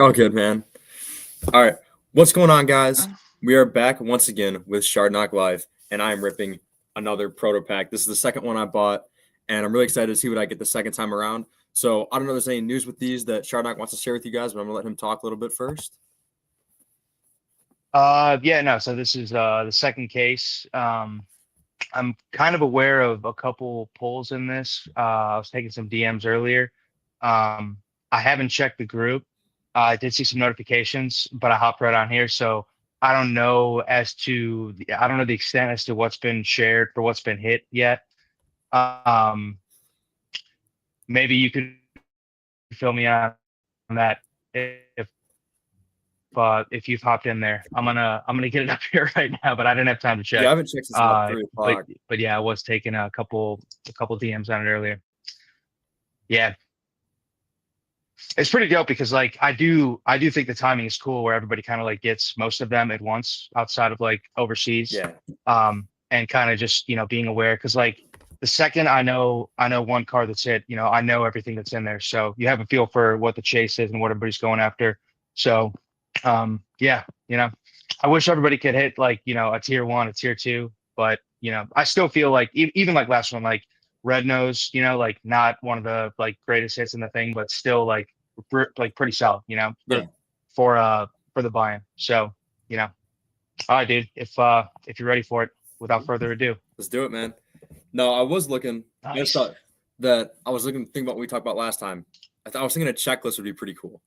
Oh, good, man. All right. What's going on, guys? We are back once again with Shardknocklyfe, and I am ripping another Proto pack. This is the second one I bought, and I'm really excited to see what I get the second time around. So I don't know if there's any news with these that Shardknock wants to share with you guys, but I'm going to let him talk a little bit first. Yeah, no, so this is the second case. I'm kind of aware of a couple pulls in this. I was taking some DMs earlier. Um, I haven't checked the group. I did see some notifications, but I hopped right on here, so I don't know I don't know the extent as to what's been shared or what's been hit yet. Um, Maybe you could fill me on that if you've hopped in there. I'm gonna get it up here right now, but I didn't have time to Yeah, I check. haven't checked since about 3 But o'clock. yeah, I was taking a couple DMs on it earlier. Yeah, it's pretty dope because like I do think the timing is cool where everybody kind of like gets most of them at once outside of like overseas, Yeah. and kind of just being aware because like the second I know one card that's hit, I know everything that's in there, so you have a feel for what the chase is and what everybody's going after. So yeah, I wish everybody could hit like a tier one, a tier two, but I still feel like even like last one, like Red Nose, like not one of the like greatest hits in the thing, but still like like pretty solid, Yeah. for the buy-in. So, all right, dude. If you're ready for it, without further ado. Let's do it, man. No, I was looking. I just Nice. thought that I was looking to think about what we talked about last time. I was thinking a checklist would be pretty cool.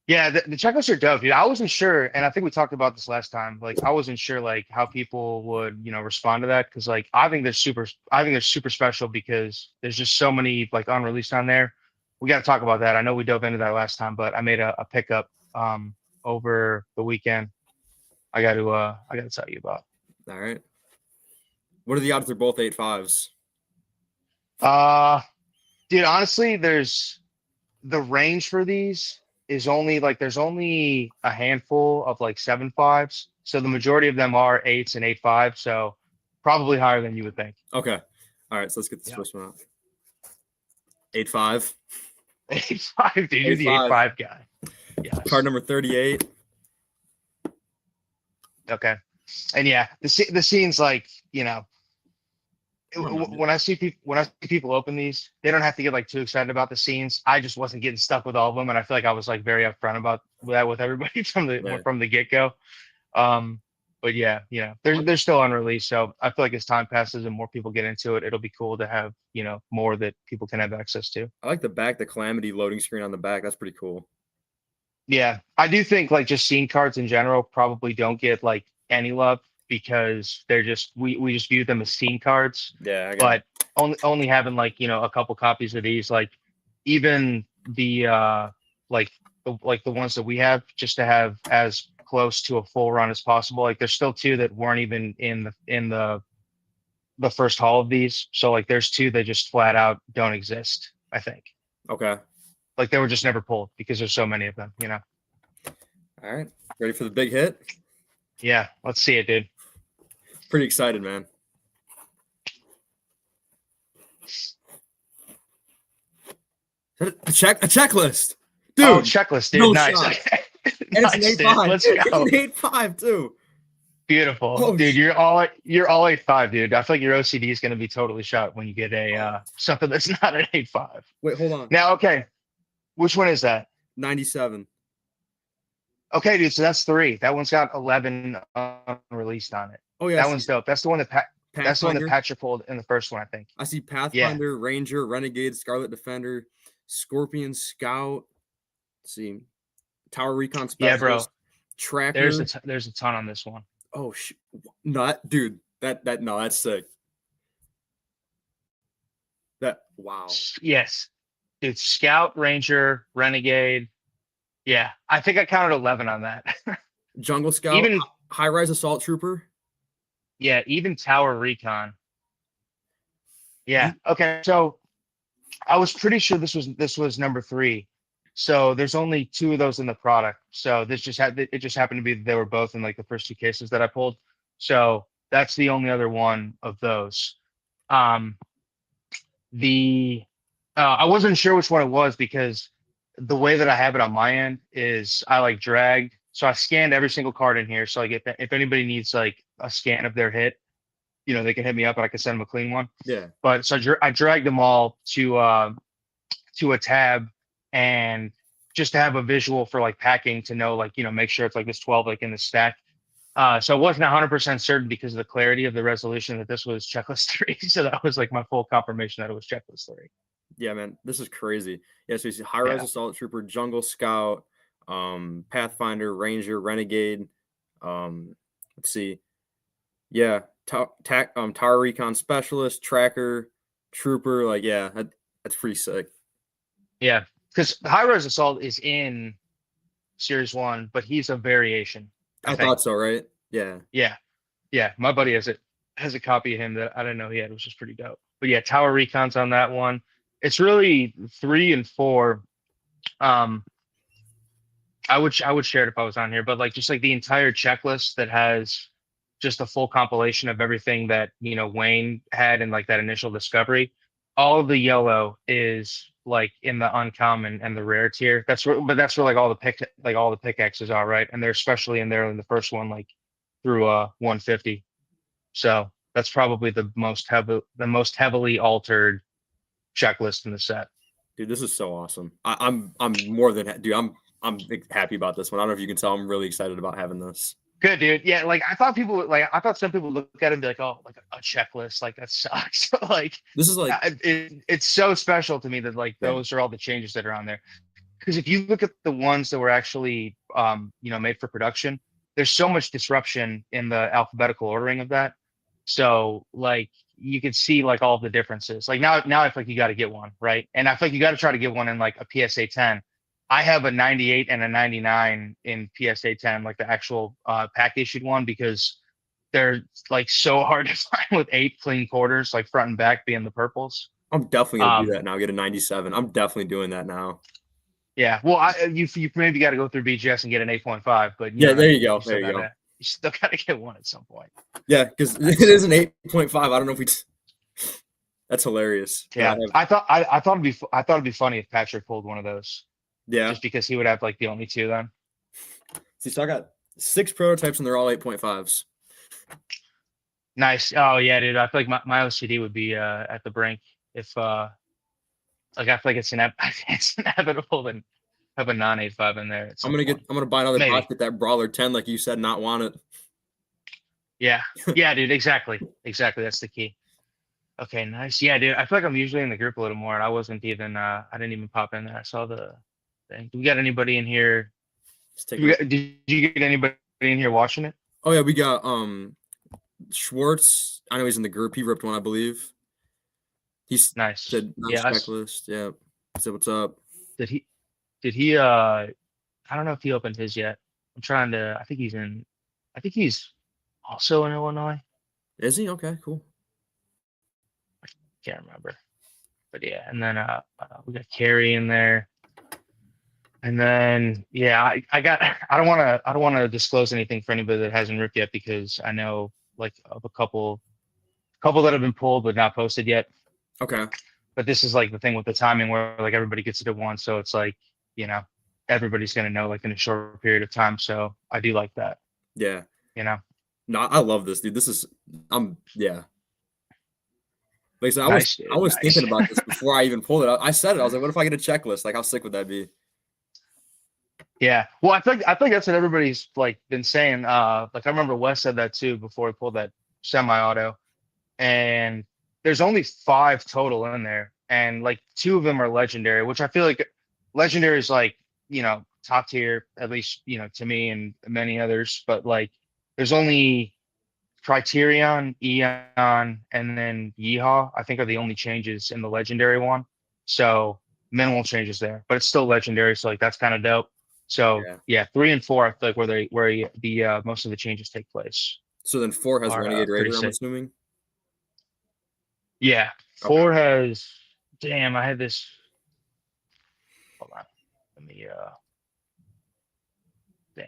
Yeah, the checklists are dope, dude. I wasn't sure, and I think we talked about this last time. Like, I wasn't sure like how people would, respond to that because like I think they're super special because there's just so many like unreleased on there. We got to talk about that. I know we dove into that last time, but I made a pickup over the weekend. I got to tell you about. All right. What are the odds they're both 8.5s? Uh, Dude, honestly, there's the range for these is only like there's only a handful of like 7.5s. So the majority of them are eights and 8.5. So probably higher than you would think. Okay. All right, so let's get this Yeah. first one out. 8.5. 8.5, dude. You're the 8.5. 8.5 guy. Card Yes. number 38. Okay. And yeah, the scene's like, Come on, man. when I see people open these, they don't have to get like too excited about the scenes. I just wasn't getting stuck with all of them, and I feel like I was like very upfront about that with everybody Yeah. from the get go. Um, but yeah, they're still unreleased, so I feel like as time passes and more people get into it, it'll be cool to have more that people can have access to. I like the Calamity loading screen on the back. That's pretty cool. Yeah, I do think like just scene cards in general probably don't get like any love because they're just we just view them as scene cards, Yeah, I got it. but only having like a couple copies of these, like even the like the ones that we have, just to have as close to a full run as possible. Like there's still two that weren't even in the first haul of these, so like there's two that just flat out don't exist, I think. Okay. Like they were just never pulled because there's so many of them. All right. Ready for the big hit? Yeah, let's see it, dude. Pretty excited, man. A checklist. Dude, Oh, checklist, dude. no Nice. shot. Okay. And it's an Nice, dude. 8.5. Let's It's go. an 8.5 too. Beautiful, Oh, dude. You're all 8.5, dude. I feel like your OCD is gonna be totally shot when you get a something that's not an 8.5. wait, hold on. Now, okay, which one is that? 97. Okay, dude. So that's three. That one's got 11 unreleased on it. Oh, yeah. I That see one's dope. That's the one that Pathfinder. Patcher pulled in the first one, I think. I see Yeah. Pathfinder, Ranger, Renegade, Scarlet Defender, Scorpion, Scout. Let's see. Tower Recon Yeah, bro. Specialist, Tracker. There's a ton on this one. Oh, not dude. No, that's sick. Wow. Yes. Dude, Scout, Ranger, Renegade. Yeah, I think I counted 11 on that. Jungle Scout, Even High Rise Assault Trooper. Yeah, even Tower Recon. Yeah. Okay. So I was pretty sure this was number three. So there's only two of those in the product. So it just happened to be that they were both in like the first two cases that I pulled. So that's the only other one of those. Um the I wasn't sure which one it was because the way that I have it on my end is I like drag. So I scanned every single card in here. So like if anybody needs like a scan of their hit, they can hit me up and I can send them a clean one. Yeah. But so I dragged them all to a tab, and just to have a visual for like packing to know, like, make sure it's like this 12 like in the stack. So I wasn't 100% certain because of the clarity of the resolution that this was checklist 3. So that was like my full confirmation that it was checklist 3. Yeah, man, this is crazy. Yeah, so you see High Res Yeah. Assault Trooper, Jungle Scout, Pathfinder, Ranger, Renegade. Let's see. Yeah, Tower Recon Specialist, Tracker, Trooper. Like, yeah, that's pretty sick. Yeah. Because High Res Assault is in Series 1, but he's a variation, I I think. thought so, right? Yeah. Yeah. Yeah. My buddy has a copy of him that I didn't know he had, which is pretty dope. But yeah, Tower Recon's on that one. It's really 3 and 4. I would share it if I was on here, but like just like the entire checklist that has just a full compilation of everything that Wayne had in like that initial discovery. All of the yellow is like in the uncommon and the rare tier. That's where like all the pickaxes are, right? And they're especially in there in the first one, like through 150. So that's probably the most heavily altered checklist in the set. Dude, this is so awesome. I'm more than dude. I'm happy about this one. I don't know if you can tell. I'm really excited about having this. Good, dude. Yeah, like I thought some people would look at it and be like, oh, like a checklist, like that sucks. Like This is like, it's so special to me that like yeah. those are all the changes that are on there. Because if you look at the ones that were actually made for production, there's so much disruption in the alphabetical ordering of that. So like you can see like all the differences. Like now I feel like you got to get one, right? And I feel like you got to try to get one in like a PSA 10. I have a 98 and a 99 in PSA 10, like the actual pack issued one, because they're like so hard to find with 8 clean quarters, like front and back being the purples. I'm definitely gonna do that now. Get a 97. I'm definitely doing that now. Yeah, well, you maybe got to go through BGS and get an 8.5, but Yeah, there you go. There you go. You still got to get one at some point. Yeah, because it is an 8.5. I don't know if we. That's hilarious. Yeah, I thought it'd be funny if Patrick pulled one of those. Yeah, just because he would have like the only 2 then. See, so I got 6 prototypes and they're all 8.5s. Nice. Oh yeah, dude. I feel like my OCD would be at the brink if like I feel like it's inevitable to have a non-8.5 in there. I'm gonna buy another box, get that Brawler 10, like you said, not want it. Yeah, yeah, dude. Exactly. That's the key. Okay, nice. Yeah, dude. I feel like I'm usually in the group a little more, and I didn't even pop in there. I saw the thing. Do we got anybody in here? Did you get anybody in here watching it? Oh yeah, we got Schwartz. I know he's in the group. He ripped one, I believe. He's nice. Said nice checklist. Yeah. Said what's up. Did he I don't know if he opened his yet. I think he's also in Illinois. Is he? Okay, cool. I can't remember. But yeah, and then we got Carrie in there. And then yeah, I don't want to disclose anything for anybody that hasn't ripped yet, because I know like of a couple that have been pulled but not posted yet. Okay. But this is like the thing with the timing where like everybody gets it at once, so it's like, everybody's gonna know like in a short period of time. So I do like that. Yeah. No, I love this, dude. This is yeah. Like I said, nice, I was thinking about this before I even pulled it. I said it. I was like, what if I get a checklist? Like, how sick would that be? Yeah. Well, I think that's what everybody's like been saying. Like I remember Wes said that too before he pulled that semi-auto. And there's only 5 total in there. And like 2 of them are legendary, which I feel like legendary is like, top tier, at least, to me and many others. But like there's only Criterion, Eon, and then Yeehaw, I think, are the only changes in the legendary one. So minimal changes there, but it's still legendary. So like that's kind of dope. So yeah, 3 and 4, I feel like where the most of the changes take place. So then 4 has Renegade Raider, I'm assuming. Yeah, 4 has. Damn, I had this. Hold on, let me. Damn,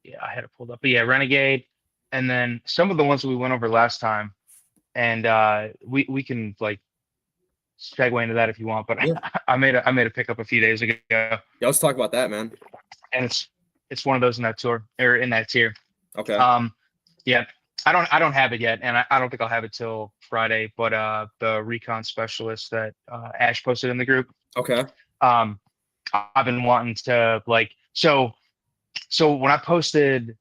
yeah, I had it pulled up. But yeah, Renegade, and then some of the ones that we went over last time, and we can like segue into that if you want. But Yeah. I made a pickup a few days ago, Yeah, let's talk about that, man. and it's one of those in that tour or in that tier. Okay. Yeah, I don't have it yet, and I don't think I'll have it till Friday. But the recon specialist that Ash posted in the group, Okay. um, I've been wanting to like so when I posted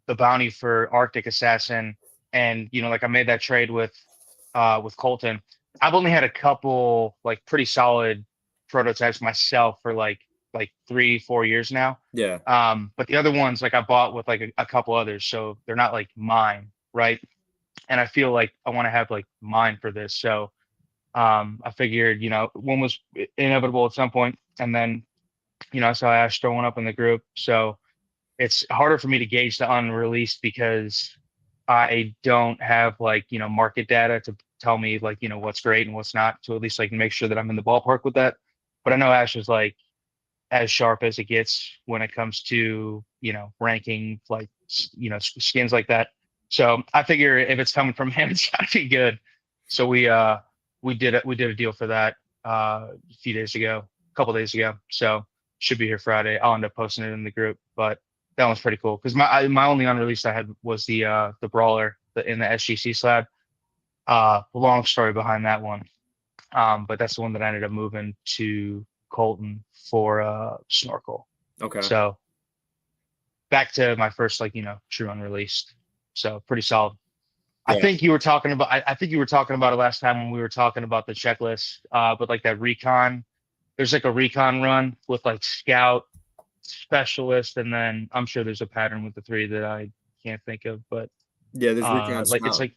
the bounty for Arctic Assassin, and like I made that trade with Colton. I've only had a couple like pretty solid prototypes myself for like 3-4 years now. Yeah. But the other ones like I bought with like a couple others, so they're not like mine, right? And I feel like I want to have like mine for this. So I figured, one was inevitable at some point, and then I saw Ash throw one up in the group. So it's harder for me to gauge the unreleased because I don't have like, market data to tell me like, what's great and what's not, to at least like make sure that I'm in the ballpark with that. But I know Ash is like as sharp as it gets when it comes to, ranking like, skins like that. So I figure if it's coming from him, it's gotta be good. So we did a deal for that a few days ago, a couple days ago. So should be here Friday. I'll end up posting it in the group, but that one's pretty cool because my only unreleased I had was the brawler in the SGC slab. Long story behind that one, but that's the one that I ended up moving to Colton for snorkel. Okay. So back to my first like true unreleased. So pretty solid. Yeah. I think you were talking about. I think you were talking about it last time when we were talking about the checklist. But like that recon, there's like a recon run with like scout, specialist, and then I'm sure there's a pattern with the three that I can't think of. But Yeah, there's recon like it's scout. like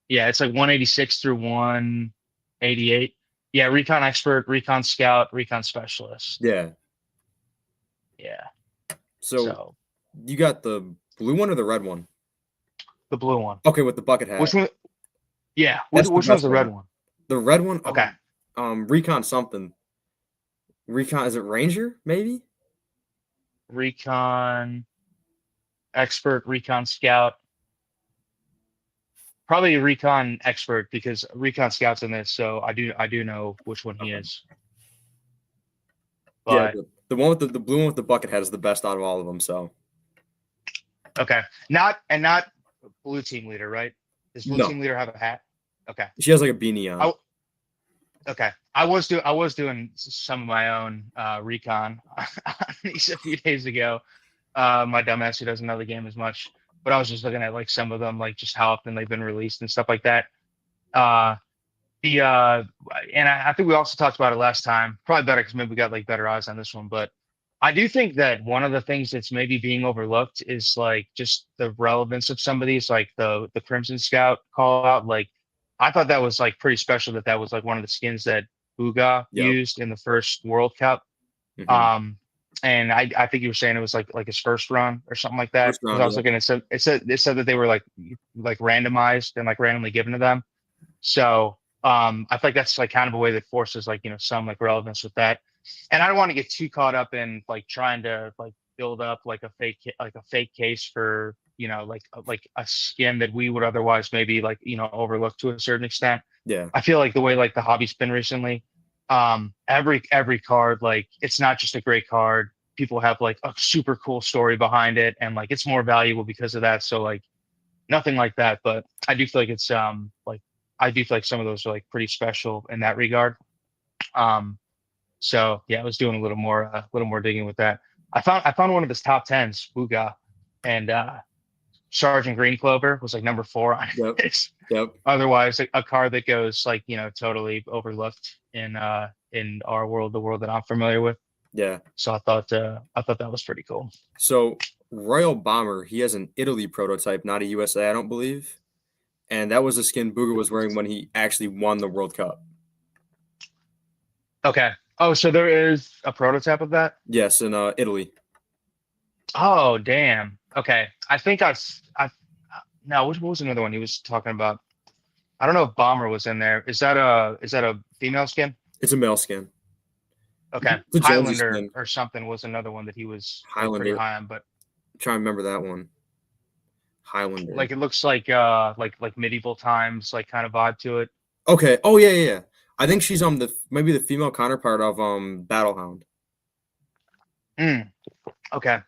Yeah. it's like 186 through 188. Yeah, recon expert, recon scout, recon specialist. Yeah. Yeah. So you got the blue one or the red one? The blue one. Okay, with the bucket hat. Which one? Yeah. That's Which one's the red one? The red one? Okay. Recon something. Recon, is it Ranger, maybe? Recon expert, recon scout. Probably a recon expert because recon scout's in this, so I do know which one he is. But yeah, the one with the blue one with the bucket hat is the best out of all of them. So okay, not blue team leader, right? Does blue team leader have a hat? Okay, she has like a beanie on. Okay, I was doing some of my own recon these a few days ago. My dumbass who doesn't know the game as much, but I was just looking at like some of them, like just how often they've been released and stuff like that. And I think we also talked about it last time. Probably better because maybe we got like better eyes on this one. But I do think that one of the things that's maybe being overlooked is like just the relevance of some of these, like the Crimson Scout call out. Like I thought that was like pretty special that was like one of the skins that Booga used in the first World Cup. Mm-hmm. And I think you were saying it was like his first run or something like that. Because I was looking, it said that they were like randomized and like randomly given to them. So I think that's like kind of a way that forces like some like relevance with that. And I don't want to get too caught up in like trying to like build up like a fake case for like a skin that we would otherwise maybe like overlook to a certain extent. Yeah, I feel like the way like the hobby's been recently, every card, like it's not just a great card. People have like a super cool story behind it, and like it's more valuable because of that. So like nothing like that, but I do feel like it's like I do feel like some of those are like pretty special in that regard. So yeah, I was doing a little more digging with that. I found one of his top tens, Booga, and Sergeant Green Clover was like number 4 on it. Yep. Otherwise, a card that goes like totally overlooked in our world, the world that I'm familiar with. Yeah. So I thought that was pretty cool. So Royal Bomber, he has an Italy prototype, not a USA, I don't believe. And that was the skin Booga was wearing when he actually won the World Cup. Okay. Oh, so there is a prototype of that? Yes, in Italy. Oh, damn. Okay. I think no, what was another one he was talking about? I don't know if Bomber was in there. Is that a female skin? It's a male skin. Okay. Highlander or something was another one that he was like, pretty high on, but I'm trying to remember that one. Highlander. Like it looks like medieval times, like kind of vibe to it. Okay. Oh yeah, yeah, yeah. I think she's the maybe the female counterpart of Battlehound. Mm, okay.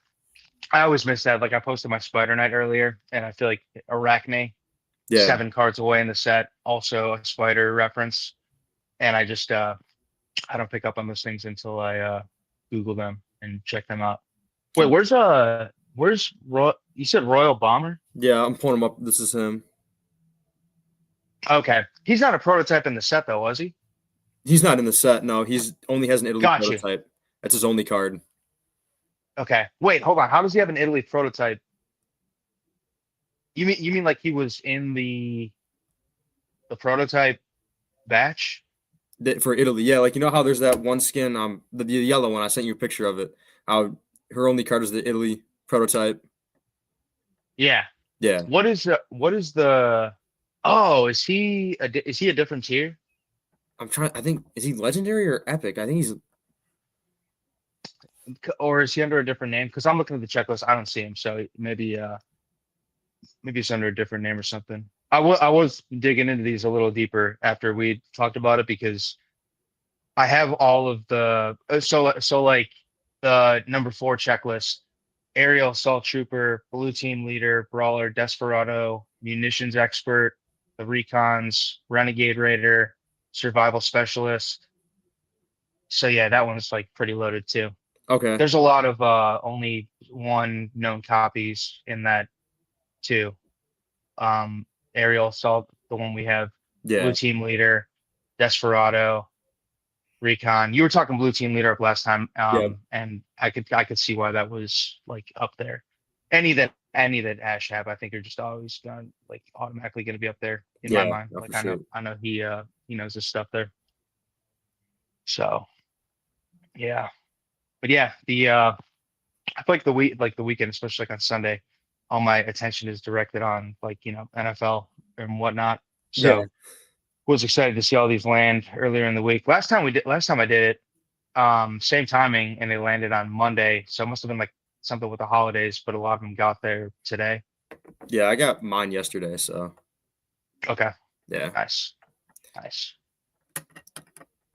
I always miss that. Like I posted my Spider Knight earlier, and I feel like Arachne, Yeah. 7 cards away in the set, also a spider reference. And I just I don't pick up on those things until I Google them and check them out. Wait, where's Roy? You said Royal Bomber? Yeah, I'm pulling him up. This is him. Okay, he's not a prototype in the set though, was he? He's not in the set. No, he's only has an Italy Got you. prototype. That's his only card. Okay, wait, hold on. How does he have an Italy prototype? You mean like he was in the prototype batch? For Italy. Yeah, like you know how there's that one skin, the yellow one. I sent you a picture of it. How her only card is the Italy prototype. Yeah. Yeah. What is the? Oh, is he a different tier? I'm trying. I think is he legendary or epic? I think he's. Or is he under a different name? Because I'm looking at the checklist, I don't see him. So maybe it's under a different name or something. I was digging into these a little deeper after we talked about it because I have all of the so like the number 4 checklist: aerial assault trooper, blue team leader, brawler, desperado, munitions expert, the recons, renegade raider, survival specialist. So yeah, that one's like pretty loaded too. Okay. There's a lot of only one known copies in that too. Aerial assault, the one we have, blue Yeah. team leader, desperado, recon. You were talking blue team leader up last time, Yeah. and I could see why that was like up there. Any that Ash have, I think are just always gonna like automatically gonna be up there in my Yeah. mind. No, Like for I know sure. I know he knows his stuff there. So yeah, but yeah, I feel like the weekend, especially like on Sunday, all my attention is directed on like NFL and whatnot. Yeah. So was excited to see all these land earlier in the week. Last time I did it, same timing, and they landed on Monday. So it must have been like something with the holidays, but a lot of them got there today. Yeah. I got mine yesterday. So Okay, yeah. nice, nice.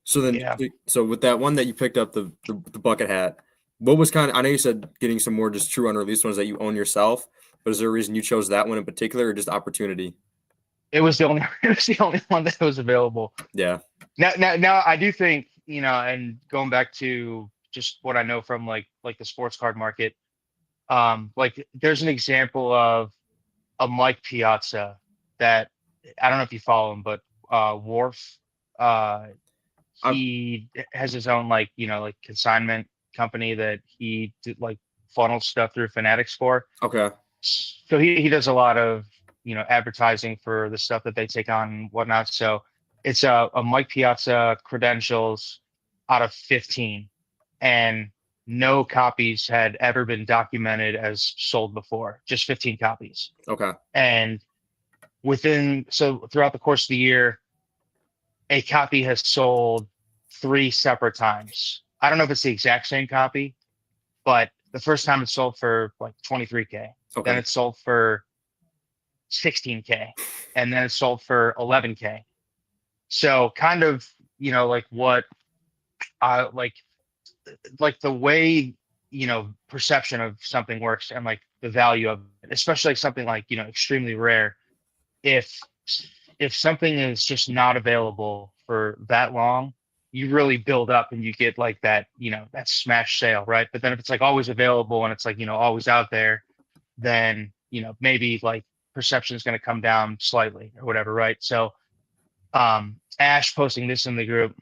So then, Yeah, so with that one that you picked up, the bucket hat, what was kind of, I know you said getting some more just true unreleased ones that you own yourself, but is there a reason you chose that one in particular or just opportunity? it was the only it was the only one that was available. Yeah. Now I do think and going back to just what I know from like the sports card market, like there's an example of a Mike Piazza that I don't know if you follow him, but Wharf, uh, I'm, he has his own like consignment company that he did, like funnels stuff through Fanatics for. okay. So he does a lot of advertising for the stuff that they take on and whatnot. So it's a Mike Piazza credentials out of 15, and no copies had ever been documented as sold before. Just 15 copies, Okay. and throughout the course of the year, a copy has sold 3 separate times. I don't know if it's the exact same copy, but the first time it sold for like 23K, then Okay. it sold for 16K, and then it sold for 11K. So kind of, like what I like the way, perception of something works and like the value of it, especially like something like, extremely rare. If if something is just not available for that long, you really build up and you get like that, that smash sale, right? But then if it's like always available and it's like, always out there, then, maybe like perception is going to come down slightly or whatever, right? So Ash posting this in the group,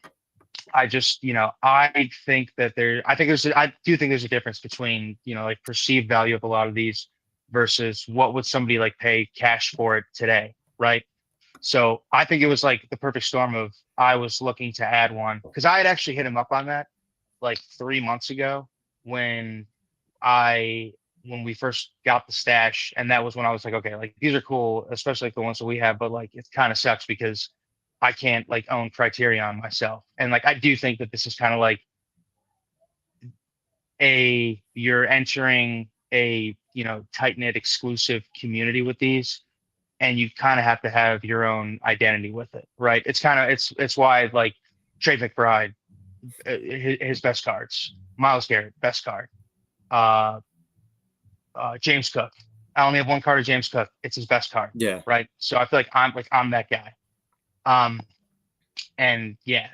I just, I do think there's a difference between, like perceived value of a lot of these versus what would somebody like pay cash for it today, right? So I think it was like the perfect storm of I was looking to add one because I had actually hit him up on that like 3 months ago when I when we first got the stash, and that was when I was like, okay, like these are cool, especially like the ones that we have, but like it kind of sucks because I can't like own Criterion myself, and like I do think that this is kind of like you're entering a tight knit exclusive community with these, and you kind of have to have your own identity with it, right? It's why like Trey McBride, his best cards, Miles Garrett, best card, uh, James Cook. I only have one card of James Cook. It's his best card, Yeah. right? So I feel like I'm that guy. Um, and yeah,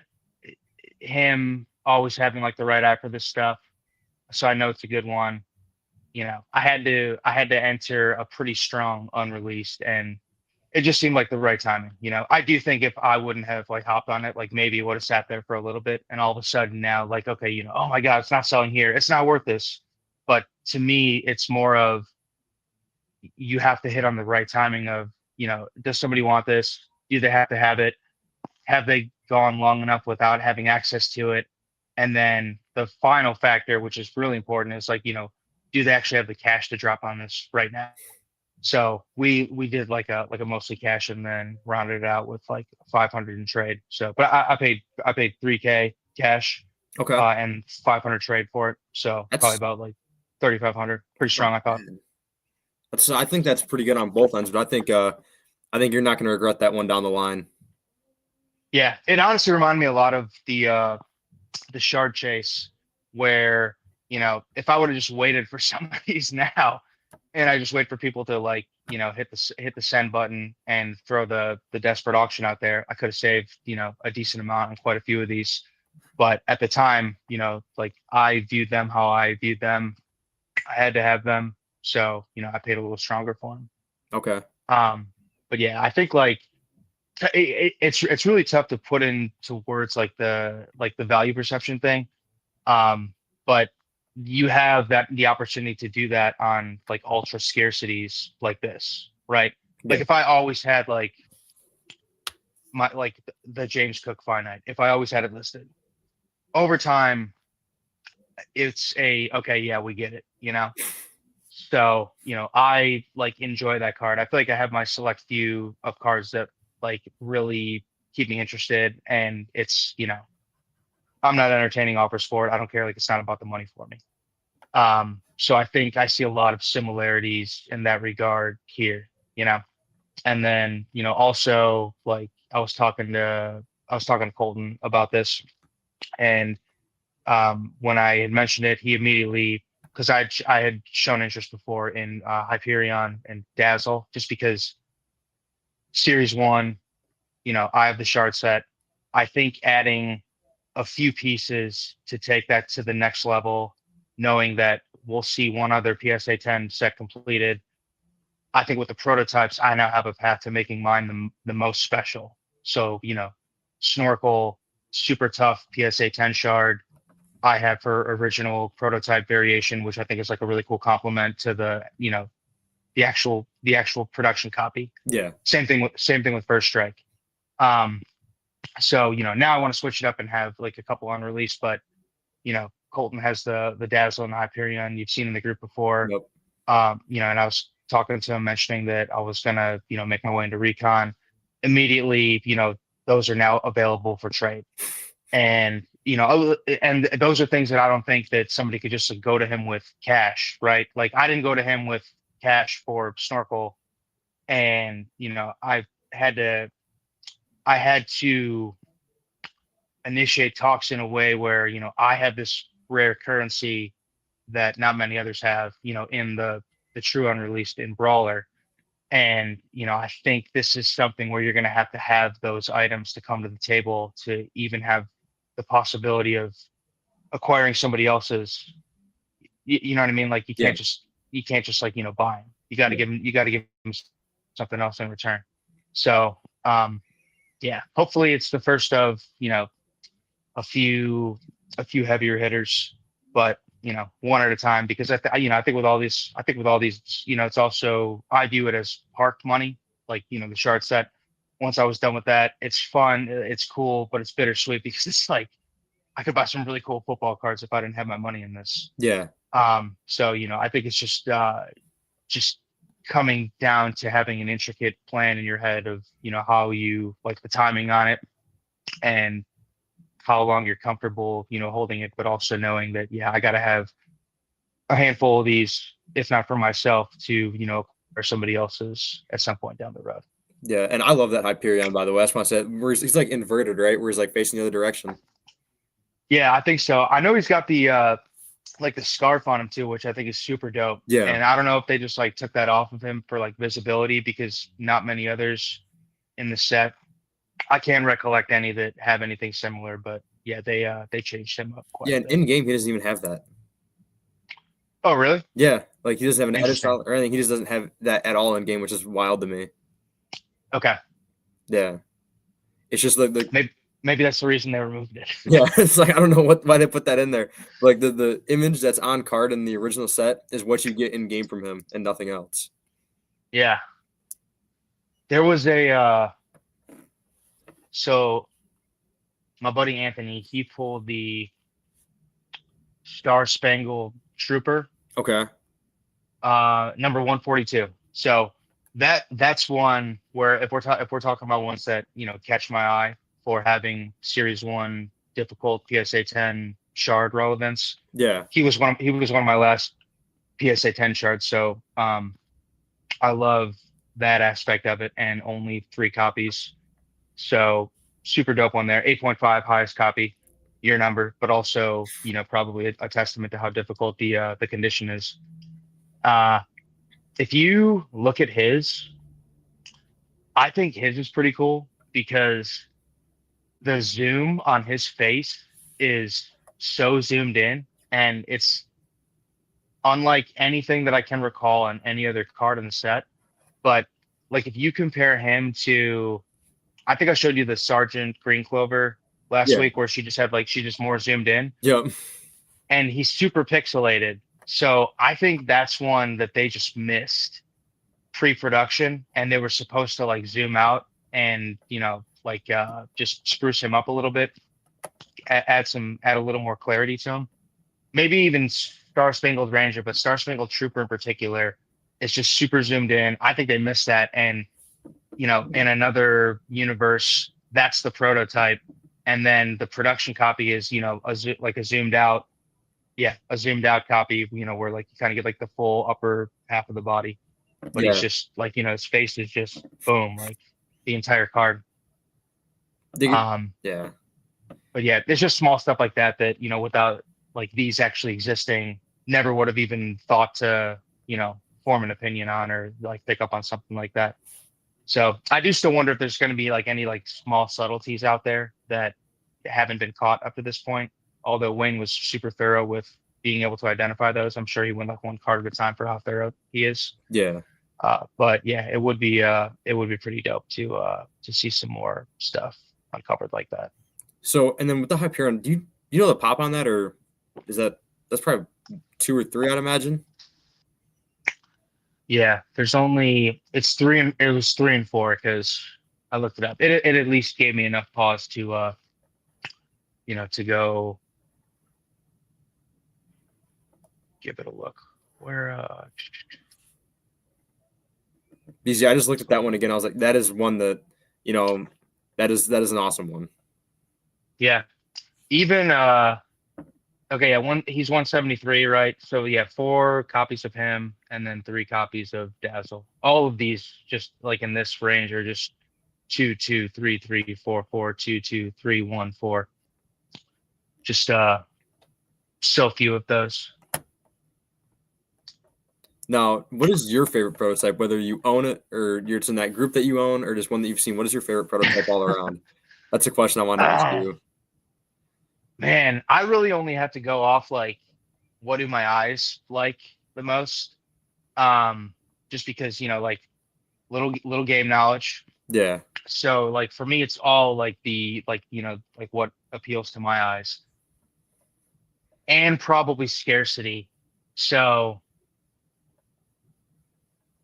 him always having like the right eye for this stuff, so I know it's a good one. I had to enter a pretty strong unreleased, and it just seemed like the right timing. I do think if I wouldn't have like hopped on it, like maybe it would have sat there for a little bit, and all of a sudden now, like, okay, oh my God, it's not selling here. It's not worth this. But to me, it's more of you have to hit on the right timing of, does somebody want this? Do they have to have it? Have they gone long enough without having access to it? And then the final factor, which is really important, is like, do they actually have the cash to drop on this right now? So we did like a mostly cash and then rounded it out with like 500 in trade. So, but I paid 3K cash, Okay. and 500 trade for it. So probably That's about like 3,500. Pretty strong, I thought. I think that's pretty good on both ends, but I think you're not going to regret that one down the line. Yeah, it honestly reminded me a lot of the shard chase, where if I would have just waited for some of these now, and I just wait for people to like hit the send button and throw the desperate auction out there, I could have saved a decent amount on quite a few of these. But at the time, like I viewed them how I viewed them. I had to have them, so I paid a little stronger for them. Okay. But yeah, I think like it's really tough to put into words like the value perception thing. But you have the opportunity to do that on like ultra scarcities like this, right? Yeah. Like if I always had like the James Cook finite, if I always had it listed over time, it's okay, yeah, we get it. So, I like enjoy that card. I feel like I have my select few of cards that like really keep me interested, and it's, I'm not entertaining offers for it. I don't care. Like, it's not about the money for me. So I think I see a lot of similarities in that regard here. And then, also like I was talking to Colton about this, and when I had mentioned it, he immediately, because I had shown interest before in Hyperion and Dazzle, just because Series One, I have the shard set. I think adding a few pieces to take that to the next level, knowing that we'll see one other PSA 10 set completed. I think with the prototypes, I now have a path to making mine the most special. So, Snorkel, super tough PSA 10 shard. I have for original prototype variation, which I think is like a really cool complement to the actual production copy. Yeah. Same thing with First Strike. Um, so now I want to switch it up and have like a couple unreleased, but Colton has the Dazzle and the Hyperion you've seen in the group before. Nope. And I was talking to him mentioning that I was gonna make my way into Recon. Immediately, those are now available for trade. And and those are things that I don't think that somebody could just like, go to him with cash, right? Like I didn't go to him with cash for Snorkel, and had to I had to initiate talks in a way where I have this rare currency that not many others have, in the true unreleased in Brawler. And I think this is something where you're going to have those items to come to the table to even have the possibility of acquiring somebody else's. You know what I mean? Like Yeah. you can't just like buy them. You got to give them something else in return. So yeah, hopefully it's the first of a few heavier hitters, but one at a time, because I think with all these, it's also, I view it as parked money, like the shard set. Once I was done with that, it's fun, it's cool, but it's bittersweet because it's like I could buy some really cool football cards if I didn't have my money in this. Yeah. So I think it's just coming down to having an intricate plan in your head of how you like the timing on it and how long you're comfortable holding it, but also knowing that I got to have a handful of these, if not for myself, to or somebody else's at some point down the road. Yeah, and I love that Hyperion, by the way. That's why I said where he's like inverted, right? Where he's like facing the other direction. Yeah, I think so. I know he's got the like the scarf on him too, which I think is super dope. Yeah. And I don't know if they just like took that off of him for like visibility because not many others in the set. I can't recollect any that have anything similar, but yeah, they changed him up quite Yeah, a and bit. in game he doesn't even have that. Oh, really? Yeah, like he doesn't have an edit Interesting. style or anything. He just doesn't have that at all in game, which is wild to me. Okay. Yeah, it's just like the Maybe that's the reason they removed it. yeah. It's like I don't know why they put that in there. Like the image that's on card in the original set is what you get in game from him and nothing else. Yeah. There was a so my buddy Anthony, he pulled the Star Spangled Trooper, Okay. number 142. So that's one where if we're talking about ones that, you know, catch my eye for having Series 1 difficult PSA 10 shard relevance. Yeah. He was one of my last PSA 10 shards, so I love that aspect of it, and only 3 copies. So super dope on there. 8.5 highest copy, year number, but also, you know, probably a testament to how difficult the condition is. If you look at his, I think his is pretty cool because the zoom on his face is so zoomed in, and it's unlike anything that I can recall on any other card in the set. But like if you compare him to, I think I showed you the Sergeant Green Clover last Yeah. week where she just more zoomed in, Yep. and he's super pixelated. So I think that's one that they just missed pre-production, and they were supposed to like zoom out and, you know, like just spruce him up a little bit, add a little more clarity to him. Maybe even Star Spangled Ranger, but Star Spangled Trooper in particular is just super zoomed in. I think they missed that, and you know, in another universe, that's the prototype, and then the production copy is, you know, like a zoomed out, yeah, a zoomed out copy, you know, where like you kind of get like the full upper half of the body, but he's Yeah. just like, you know, his face is just boom, like the entire card. They, Um, yeah. but yeah, there's just small stuff like that that, you know, without like these actually existing, never would have even thought to, you know, form an opinion on or like pick up on something like that. So I do still wonder if there's going to be like any like small subtleties out there that haven't been caught up to this point. Although Wayne was super thorough with being able to identify those, I'm sure he went like one card at a time for how thorough he is. Yeah. But yeah, it would be pretty dope to see some more stuff uncovered like that. So and then with the Hyperion, do you know the pop on that, or is that's probably 2 or 3, I'd imagine? Yeah, there's only it's three and it was 3 and 4 because I looked it up. It at least gave me enough pause to you know, to go give it a look. Where Because yeah, I just looked at that one again. I was like, that is one that, you know, that is an awesome one. yeah, even okay, yeah, he's 173, right? So yeah, 4 copies of him and then 3 copies of Dazzle. All of these just like in this range are just 2 2 3 3 4 4 2 2 3 1 4. Just so few of those. Now, what is your favorite prototype? Whether you own it or it's in that group that you own, or just one that you've seen, what is your favorite prototype all around? That's a question I want to ask you. Man, I really only have to go off like what do my eyes like the most. Just because, you know, like little game knowledge. Yeah. So like for me it's all like the like, you know, like what appeals to my eyes. And probably scarcity. So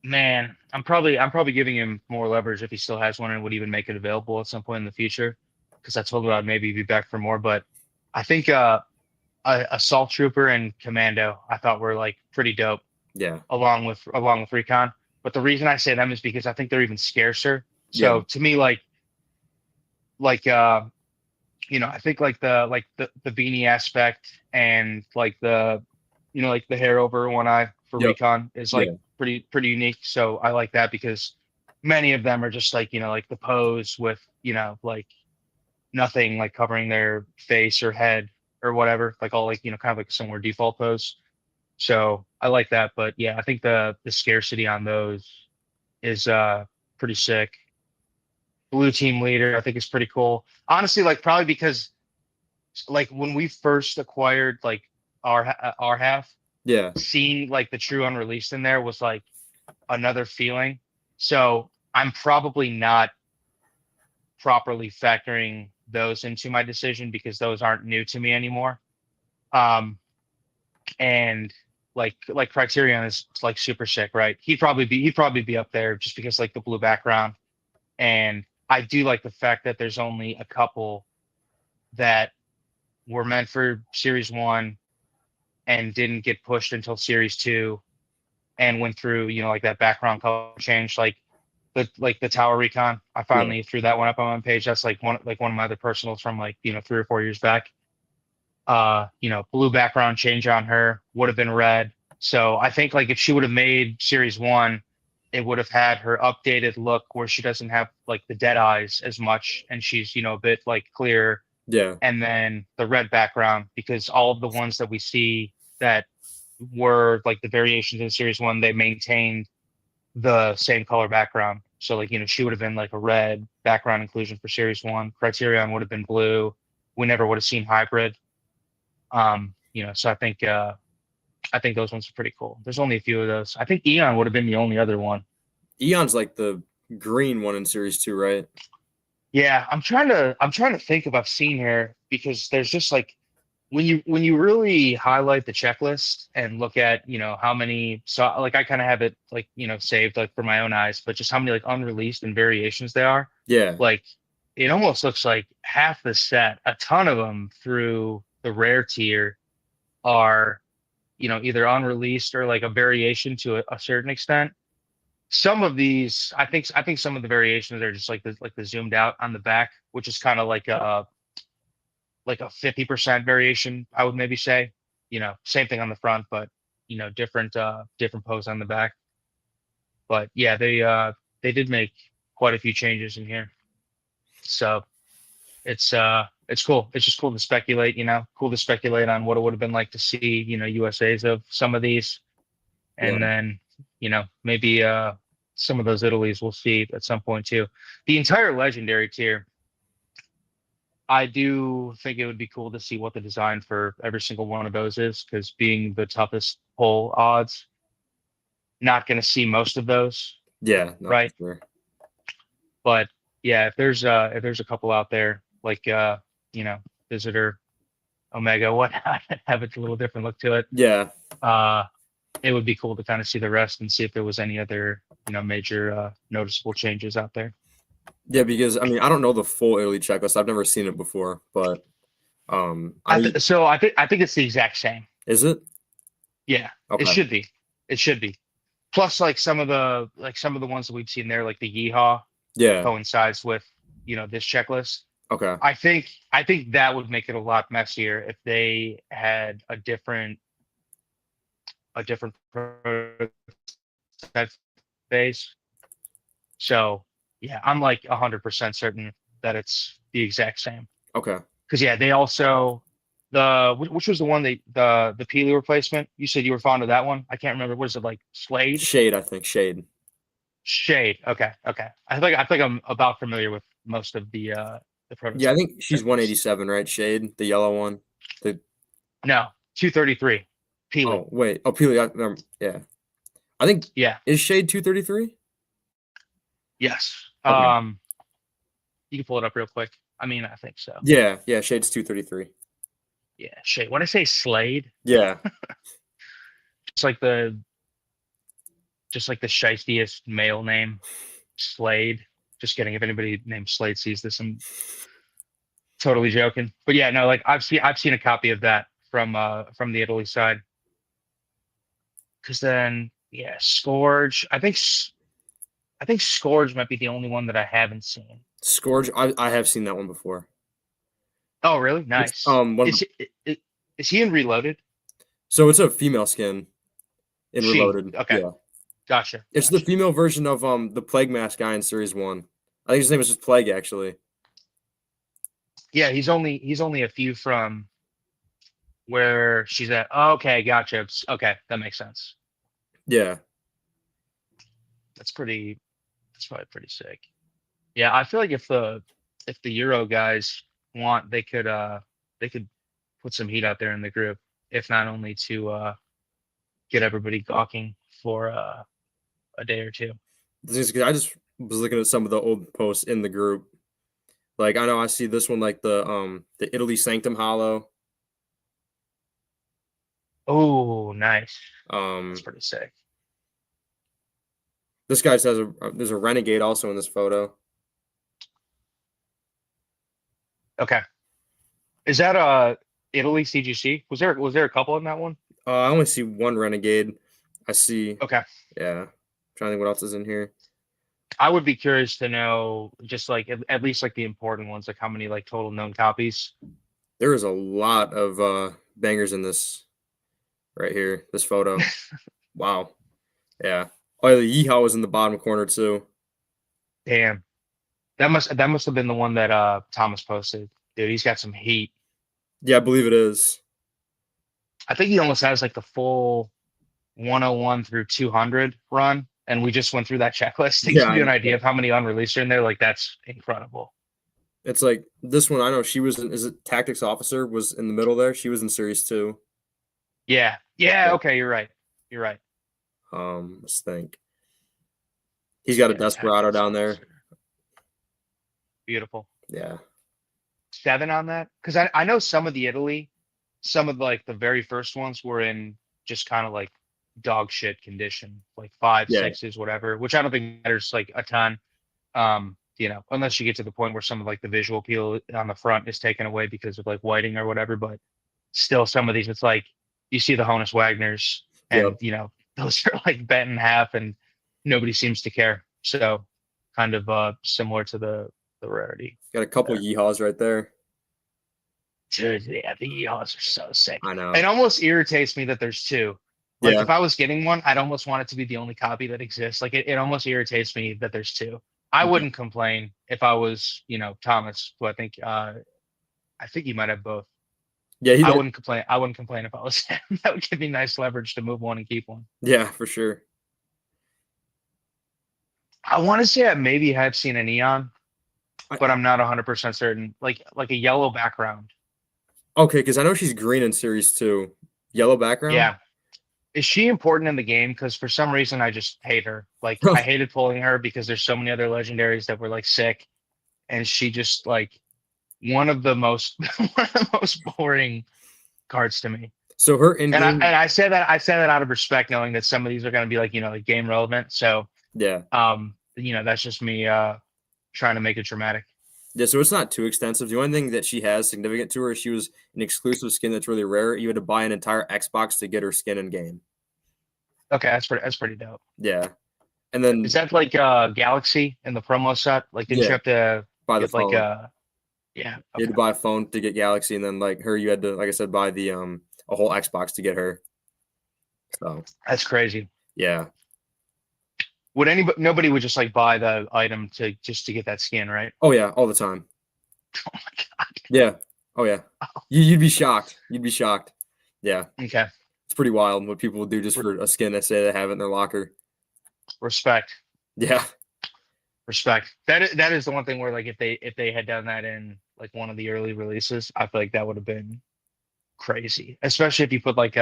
man, I'm probably giving him more leverage if he still has one and would even make it available at some point in the future. Because I told him I'd maybe be back for more. But I think Assault Trooper and Commando I thought were like pretty dope Yeah. along with Recon. But the reason I say them is because I think they're even scarcer. So Yeah. to me, you know, I think like the beanie aspect and like the, you know, like the hair over one eye for Yep. Recon is like Yeah. pretty unique. So I like that because many of them are just like, like the pose with, like nothing like covering their face or head or whatever, like all like, kind of like a similar default pose. So I like that. But yeah, I think the scarcity on those is pretty sick. Blue team leader, I think is pretty cool. Honestly, like probably because like when we first acquired like our half, Yeah. seeing like the true unreleased in there was like another feeling. So I'm probably not properly factoring those into my decision because those aren't new to me anymore. Um, and like Criterion is like super sick, right? He'd probably be up there just because like the blue background. And I do like the fact that there's only a couple that were meant for series one and didn't get pushed until series two and went through, like that background color change, like the Tower Recon. I Yeah. finally threw that one up on my page. That's like one of my other personals from like, 3 or 4 years back. Blue background change on her would have been red. So I think like if she would have made series one, it would have had her updated look where she doesn't have like the dead eyes as much and she's, a bit like clearer. Yeah. And then the red background, because all of the ones that we see that were like the variations in series one, they maintained the same color background. So like, she would have been like a red background inclusion for series one. Criterion would have been blue. We never would have seen hybrid. So I think those ones are pretty cool. There's only a few of those. I think Eon would have been the only other one. Eon's like the green one in series 2, right? Yeah, I'm trying to think if I've seen her because there's just like when you really highlight the checklist and look at, how many, so like I kind of have it like, saved like for my own eyes, but just how many like unreleased and variations there are. Yeah. Like it almost looks like half the set, a ton of them through the rare tier are, either unreleased or like a variation to a certain extent. Some of these, I think some of the variations are just like the zoomed out on the back, which is kind of like a 50% variation, I would maybe say. Same thing on the front, but different pose on the back. But yeah, they did make quite a few changes in here. So it's cool. It's just cool to speculate, cool to speculate on what it would have been like to see, USAs of some of these. And Yeah. then, maybe some of those Italies we'll see at some point too. The entire legendary tier, I do think it would be cool to see what the design for every single one of those is, because being the toughest pull odds, not going to see most of those, Yeah. No, for right? sure. But yeah, if there's a couple out there like you know, Visitor, Omega, whatnot, have a little different look to it. Yeah. Uh, it would be cool to kind of see the rest and see if there was any other, major noticeable changes out there. Yeah, because I mean, I don't know the full Italy checklist. I've never seen it before, but I think it's the exact same. is it? Yeah, it Okay. should be. It should be. Plus, like some of the ones that we've seen there, like the Yeehaw Yeah. coincides with, this checklist. Okay. I think that would make it a lot messier if they had a different prototype phase. So yeah, I'm like 100% certain that it's the exact same. Okay. Because yeah, they also which was the one the Peely replacement. You said you were fond of that one. I can't remember. What is it like? Slade? Shade, I think. Shade. Shade. Okay. Okay. I think I'm about familiar with most of the Yeah, I prototype think she's checklist. 187, right? Shade, the yellow one. The No, 233. Peely. Oh, wait. Oh, Peely. Yeah. I think Yeah. is Shade 233? Yes. Okay. You can pull it up real quick. I mean, I think so. Yeah, yeah, Shade's 233. Yeah. Shade. When I say Slade, Yeah. it's like the shiestiest male name, Slade. Just kidding. If anybody named Slade sees this, I'm totally joking. But yeah, no, like I've seen a copy of that from the Italy side. Because then yeah, Scourge. I think Scourge might be the only one that I haven't seen. Scourge, I have seen that one before. Oh, really? It's Nice. one Is he in Reloaded? so it's a female skin in She. Reloaded. Okay. Yeah. Gotcha. It's the Gotcha. female version of the Plague Mask guy in Series 1. I think his name is just Plague, actually. Yeah, he's only a few from where she's at. Oh, okay, gotcha. Okay, that makes sense. Yeah. That's pretty. That's probably pretty sick. Yeah, I feel like if the Euro guys want, they could put some heat out there in the group, if not only to get everybody gawking for a day or two. I just was looking at some of the old posts in the group. Like I know I see this one like the Italy Sanctum Hollow. Oh, nice. That's Um pretty sick. this guy says there's a Renegade also in this photo. Okay, is that Italy CGC? Was there a couple in that one? I only see one Renegade. I see Okay, yeah. I'm trying to think what else is in here. I would be curious to know just like at least like the important ones, like how many like total known copies. There is a lot of bangers in this right here, this photo. Wow. Yeah. Oh, yeah, the Yeehaw was in the bottom corner too. Damn, that must have been the one that Thomas posted. Dude, he's got some heat. Yeah, I believe it is. I think he almost has like the full 101 through 200 run, and we just went through that checklist to Yeah, give I you an know. idea of how many unreleased are in there. Like that's incredible. It's like this one. I know she was. Is it Tactics Officer was in the middle there? She was in Series 2. Yeah, yeah. Yeah. Okay, you're right. You're right. Let's think. He's got a Yeah, Desperado tactics down there. officer. Beautiful. Yeah. 7 on that because I know some of the Italy, some of like the very first ones were in just kind of like dog shit condition, like five, Yeah. sixes, whatever. Which I don't think matters like a ton. Unless you get to the point where some of like the visual appeal on the front is taken away because of like whiting or whatever. But still, some of these, it's like you see the Honus Wagners, and Yep. those are like bent in half, and nobody seems to care. So, kind of similar to the rarity Got a couple there. Yeehaws right there. Dude, yeah, the Yeehaws are so sick. I know. It almost irritates me that there's two. Like Yeah. if I was getting one, I'd almost want it to be the only copy that exists. Like it almost irritates me that there's two. I wouldn't complain if I was, Thomas, who I think he might have both. Yeah. I wouldn't complain. I wouldn't complain if I was him. That would give me nice leverage to move one and keep one. Yeah, for sure. I want to say I maybe have seen a neon, I, but I'm not 100% certain. Like a yellow background. okay, because I know she's green in Series 2. Yellow background. Yeah. Is she important in the game? Because for some reason I just hate her. Like I hated pulling her because there's so many other legendaries that were like sick, and she just like one of the most one of the most boring cards to me. So her in And I game. and I say that out of respect, knowing that some of these are going to be like game relevant. So Yeah. that's just me trying to make it dramatic. Yeah, so it's not too extensive. The only thing that she has significant to her is she was an exclusive skin that's really rare. You had to buy an entire Xbox to get her skin in game. Okay, that's pretty dope. Yeah. And then Is that like Galaxy in the promo set? Like, didn't you yeah, have to buy the get like phone. yeah, You had okay. to buy a phone to get Galaxy, and then like her, you had to, like I said, buy the a whole Xbox to get her. So That's crazy. yeah. Would anybody nobody would just like buy the item to get that skin, right? Oh yeah, all the time. Oh my God. Yeah. Oh yeah. You'd be shocked. You'd be shocked. Yeah. Okay. It's pretty wild what people will do just Re- for a skin they say they have it in their locker. respect. Yeah. Respect. That is the one thing where like if they had done that in like one of the early releases, I feel like that would have been crazy. Especially if you put like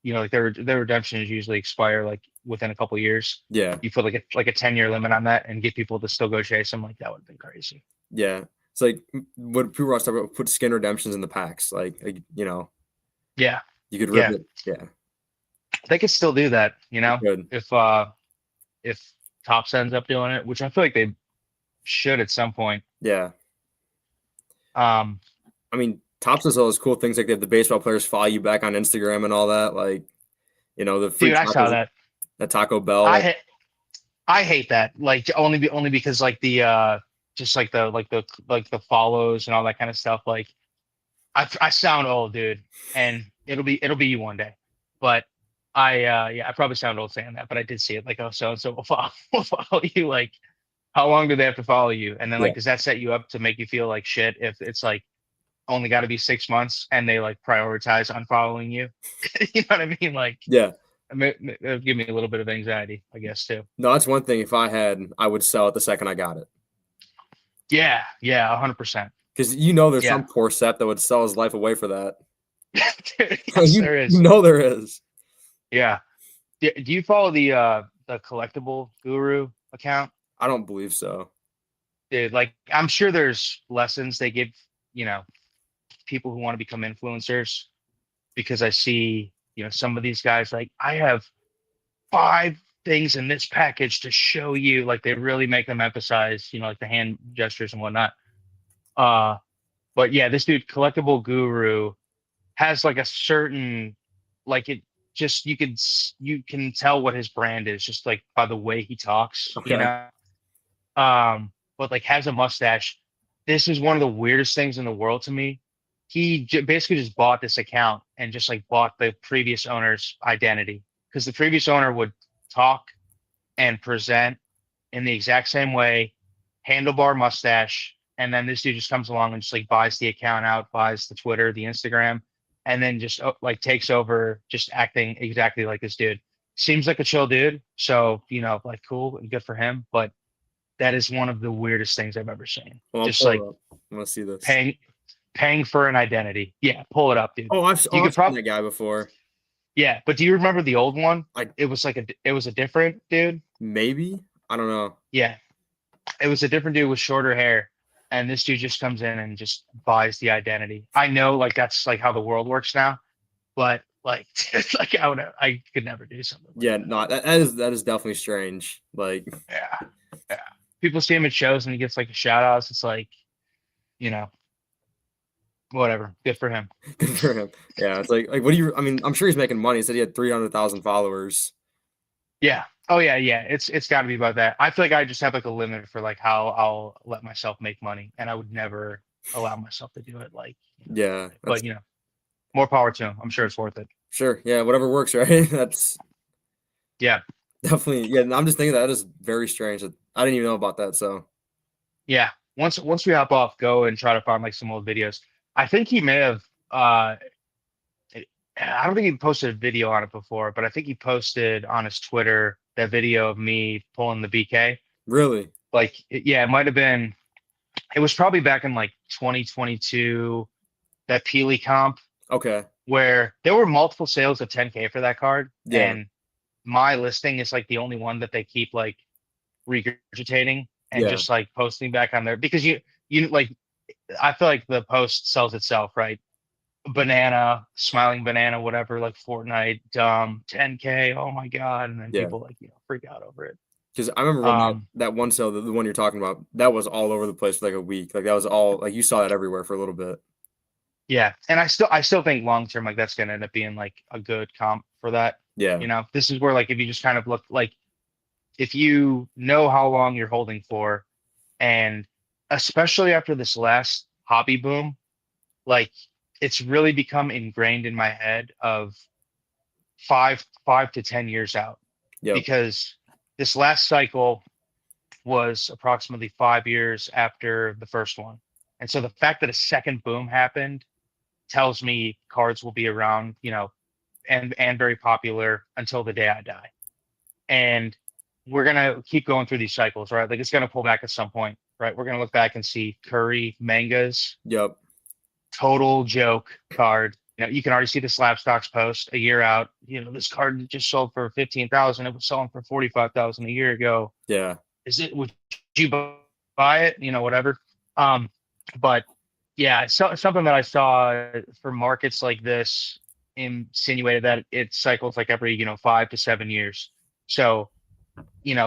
like their redemptions usually expire like within a couple years. Yeah. You put like a 10-year limit on that and get people to still go chase them, like that would have been crazy. Yeah. It's like what people are talking about, put skin redemptions in the packs. Yeah. You could rip Yeah. it. Yeah. They could still do that, Good. if Tops ends up doing it, which I feel like they should at some point. Yeah. Um, I mean, Topps does all those cool things like they have the baseball players follow you back on Instagram and all that. Like, the free dude, I saw tacos that. at Taco Bell. I Like, ha- I hate that. Like only because like the just like the follows and all that kind of stuff. Like I sound old, dude, and it'll be you one day. But I probably sound old saying that, but I did see it. Like, oh, so and so will follow, will follow you. Like, how long do they have to follow you? And then Yeah. like, does that set you up to make you feel like shit if it's like only got to be 6 months and they like prioritize unfollowing you? You know what I mean? Like, Yeah. it would give me a little bit of anxiety, I guess, too. No, that's one thing. If I had, I would sell it the second I got it. Yeah, yeah, 100%. Because you know there's Yeah. some poor sap that would sell his life away for that. Dude, yes, you there you is. know there is. Yeah. Do you follow the collectible guru account? I don't believe so. Dude, like I'm sure there's lessons they give, you know, people who want to become influencers because I see, some of these guys like I have 5 things in this package to show you. Like they really make them emphasize, like the hand gestures and whatnot. Uh, but yeah, this dude, Collectible Guru, has like a certain, like it just you can tell what his brand is just like by the way he talks, Okay. but like has a mustache. This is one of the weirdest things in the world to me. He basically just bought this account and just like bought the previous owner's identity because the previous owner would talk and present in the exact same way, handlebar mustache, and then this dude just comes along and just like buys the account out, buys the Twitter, the Instagram, and then just like takes over, just acting exactly like this dude. Seems like a chill dude, so like cool and good for him. But that is one of the weirdest things I've ever seen. Well, I'll Just pull like it up. I want to see this. paying for an identity. Yeah, pull it up, dude. You I've could seen probably that guy before. yeah, but do you remember the old one? Like It was a different dude. maybe I don't know. Yeah, it was a different dude with shorter hair, and this dude just comes in and just buys the identity. I know, like that's like how the world works now, but like, it's like I could never do something like Yeah, that. no, that is definitely strange. Like, Yeah, yeah. People see him at shows and he gets like a shout outs. It's like, you know, whatever. Good for him. good for him. Yeah, it's like what do you? I mean, I'm sure he's making money. He said he had 300,000 followers. Yeah. Oh yeah, yeah. It's got to be about that. I feel like I just have like a limit for like how I'll let myself make money, and I would never allow myself to do it. Like, Yeah, but that's more power to him. I'm sure it's worth it. sure. Yeah, whatever works, right? That's Yeah. definitely. Yeah, I'm just thinking that is very strange. I didn't even know about that. So Yeah. Once we hop off, go and try to find like some old videos. I think he may have I don't think he posted a video on it before, but I think he posted on his Twitter that video of me pulling the BK. really, Like yeah, it might have been it was probably back in like 2022, that Peely comp okay, where there were multiple sales of 10K for that card. yeah, And my listing is like the only one that they keep like regurgitating and yeah, just like posting back on there because you like I feel like the post sells itself, right? Banana, smiling banana, whatever, like Fortnite, dumb, 10K, oh my god, and then yeah. people like freak out over it. Because I remember when that Um, that one sale, the one you're talking about, that was all over the place for like a week. Like that was all like you saw that everywhere for a little bit. yeah, and I still think long term like that's gonna end up being like a good comp for that. Yeah, This is where like if you just kind of look like if you know how long you're holding for, and especially after this last hobby boom, like it's really become ingrained in my head of five to 10 years out yep, because this last cycle was approximately 5 years after the first one. And so the fact that a second boom happened tells me cards will be around, and very popular until the day I die. And we're gonna keep going through these cycles, right? Like it's gonna pull back at some point, right? We're gonna look back and see Curry mangas, yep, total joke card. You can already see the slab stocks post a year out. This card just sold for 15,000. It was selling for 45,000 a year ago. yeah, Would you buy it? Whatever. Um, but yeah, so something that I saw for markets like this insinuated that it cycles like every 5 to 7 years. So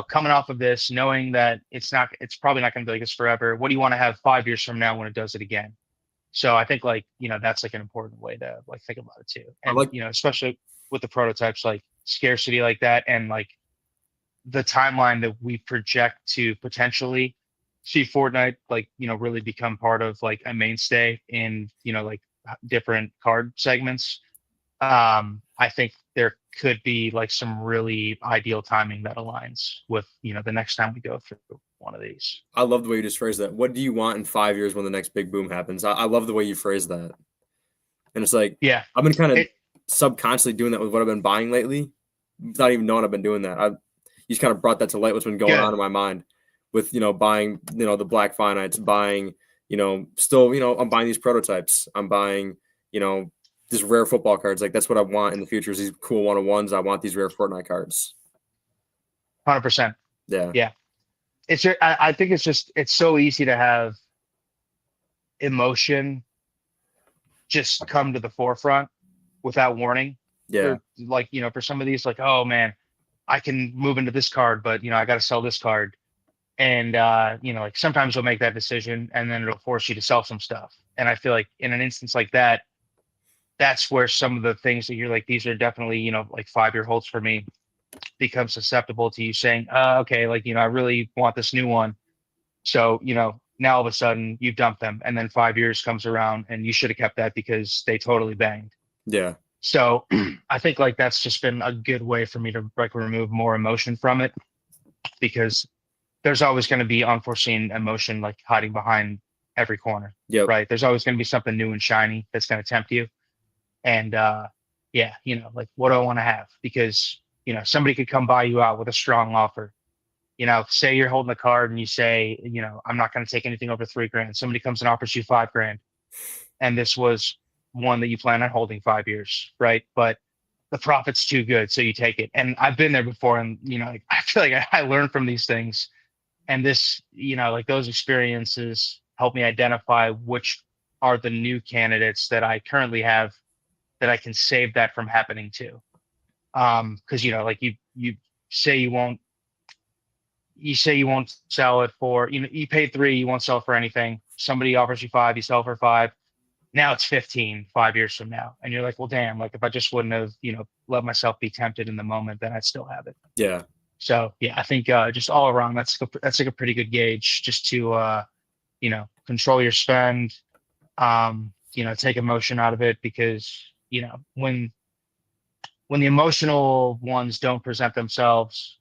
coming off of this, knowing that it's probably not going to be like this forever. What do you want to have 5 years from now when it does it again? So I think like that's like an important way to like think about it too, I and like especially with the prototypes, like scarcity like that, and like the timeline that we project to potentially see Fortnite like really become part of like a mainstay in like different card segments. I think there could be like some really ideal timing that aligns with, the next time we go through one of these. I love the way you just phrased that. What do you want in 5 years when the next big boom happens? I love the way you phrase that. And it's like Yeah. I've been kind of It, subconsciously doing that with what I've been buying lately, without even knowing I've been doing that. You just kind of brought that to light. What's been going on good. in my mind with buying the black finites, buying still I'm buying these prototypes. I'm buying just rare football cards. Like that's what I want in the future is these cool 101s. I want these rare Fortnite cards. 100%. Yeah, Yeah. I think it's so easy to have emotion just come to the forefront without warning. yeah, Like, for some of these, like, oh man, I can move into this card, but I got to sell this card. And like sometimes you'll make that decision and then it'll force you to sell some stuff. And I feel like in an instance like that, that's where some of the things that you're like, these are definitely, like 5-year holds for me, become susceptible to you saying, okay, like, I really want this new one. So, now all of a sudden you've dumped them and then 5 years comes around and you should have kept that because they totally banged. yeah, So I think like that's just been a good way for me to like remove more emotion from it because there's always going to be unforeseen emotion like hiding behind every corner, yep, right? There's always going to be something new and shiny that's going to tempt you. And yeah, like what do I want to have? Because, somebody could come buy you out with a strong offer. Say you're holding the card and you say, I'm not going to take anything over 3 grand. Somebody comes and offers you 5 grand. And this was one that you plan on holding 5 years, right? But the profit's too good. So you take it. And I've been there before. And, like, I feel like I learned from these things. And this, like those experiences help me identify which are the new candidates that I currently have that I can save that from happening to. Because like you say you won't sell it for, you paid 3, you won't sell it for anything. Somebody offers you 5, you sell for 5. Now it's 15 5 years from now. And you're like, well, damn, like if I just wouldn't have, let myself be tempted in the moment, then I'd still have it. yeah, So yeah, I think just all around that's like a pretty good gauge just to control your spend, take emotion out of it because, when the emotional ones don't present themselves,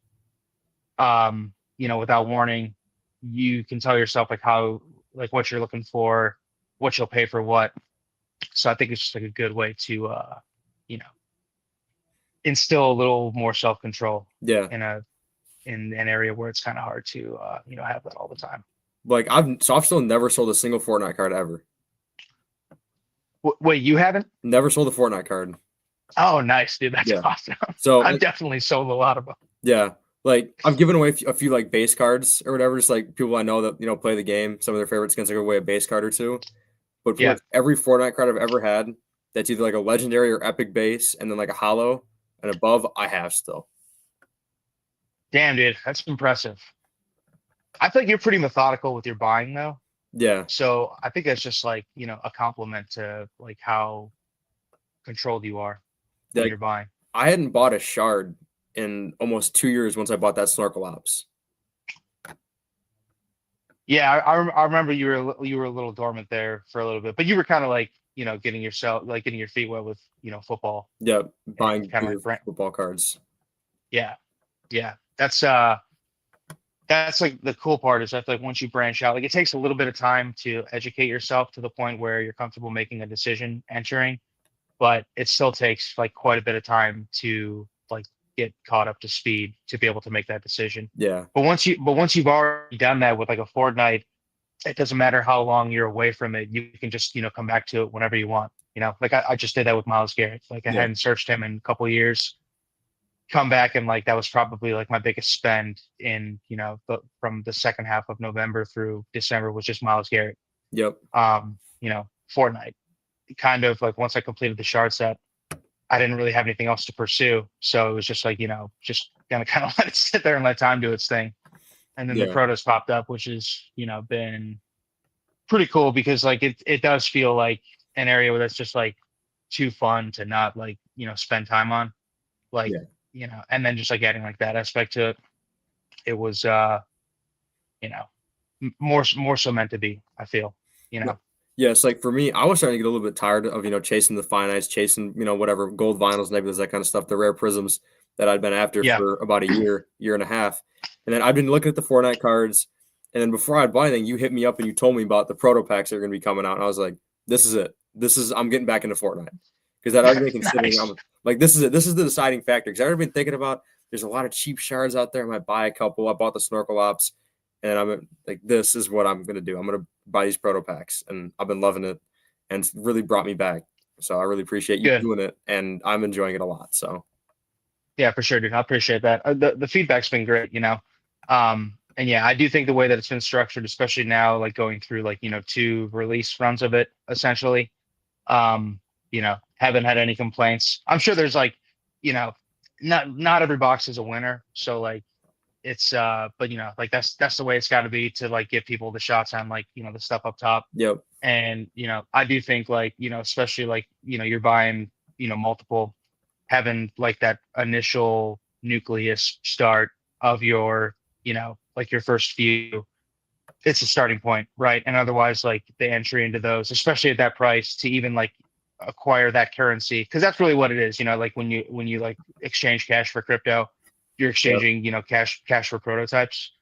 without warning, you can tell yourself like how, like what you're looking for, what you'll pay for what. So I think it's just like a good way to, you know, instill a little more self-control yeah. in an area where it's kind of hard to, have that all the time. Like I've still never sold a single Fortnite card ever. Wait, you haven't? Never sold a Fortnite card. Oh, nice, dude. That's Yeah. awesome. So I've definitely sold a lot of them. yeah, like I've given away a few like base cards or whatever, just like people I know that play the game. Some of their favorite skins, I give away a base card or two. But pretty Yeah. much every Fortnite card I've ever had, that's either like a legendary or epic base, and then like a hollow and above, I have still. Damn, dude, that's impressive. I think you're pretty methodical with your buying though. Yeah, So I think that's just like, a compliment to like how controlled you are when like you're buying. I hadn't bought a shard in almost 2 years once I bought that Snorkel Ops. Yeah, I remember you were a little dormant there for a little bit, but you were kind of like, getting your feet wet with, football Yeah, and buying kind of pure like football cards. yeah. Yeah. That's like the cool part is I feel like once you branch out, like it takes a little bit of time to educate yourself to the point where you're comfortable making a decision entering, but it still takes like quite a bit of time to like get caught up to speed to be able to make that decision. Yeah, But once you've already done that with like a Fortnite, it doesn't matter how long you're away from it. You can just, come back to it whenever you want. Like I just did that with Miles Garrett. Like I yeah, hadn't searched him in a couple of years. Come back and like that was probably like my biggest spend in, from the second half of November through December was just Miles Garrett. yep, Fortnite. Kind of like once I completed the shard set, I didn't really have anything else to pursue. So it was just like, just gonna kind of let it sit there and let time do its thing. And then the yeah, Protos popped up, which has, been pretty cool because like it does feel like an area where that's just like too fun to not like, spend time on. Like, yeah. and then just like adding like that aspect to it, it was you know, more so meant to be, I feel, you know. Yeah, it's like for me, I was starting to get a little bit tired of, chasing the finites, chasing, whatever gold vinyls, nebulas, that kind of stuff, the rare prisms that I'd been after Yeah. for about a year and a half. And then I've been looking at the Fortnite cards. And then before I'd buy anything, you hit me up and you told me about the proto packs that are going to be coming out. And I was like, this is it. I'm getting back into Fortnite. Because I'd already been considering, Nice. I'm like, this is it. This is the deciding factor. Because I've already been thinking about, there's a lot of cheap shards out there. I might buy a couple. I bought the Snorkel Ops. And I'm like, this is what I'm going to do. I'm going to buy these proto packs. And I've been loving it. And it's really brought me back. So I really appreciate you Good. doing it. And I'm enjoying it a lot. So Yeah, for sure, dude. I appreciate that. The feedback's been great, and yeah, I do think the way that it's been structured, especially now, like going through like, 2 release runs of it, essentially, haven't had any complaints. I'm sure there's like, not every box is a winner. So like it's but like that's the way it's got to be to like give people the shots on like, the stuff up top. yep. And I do think like, especially like, you're buying, multiple, having like that initial nucleus start of your, like your first few, it's a starting point, right? And otherwise, like the entry into those, especially at that price, to even like acquire that currency, because that's really what it is. Like when you like exchange cash for crypto, you're Yep. exchanging, cash for prototypes.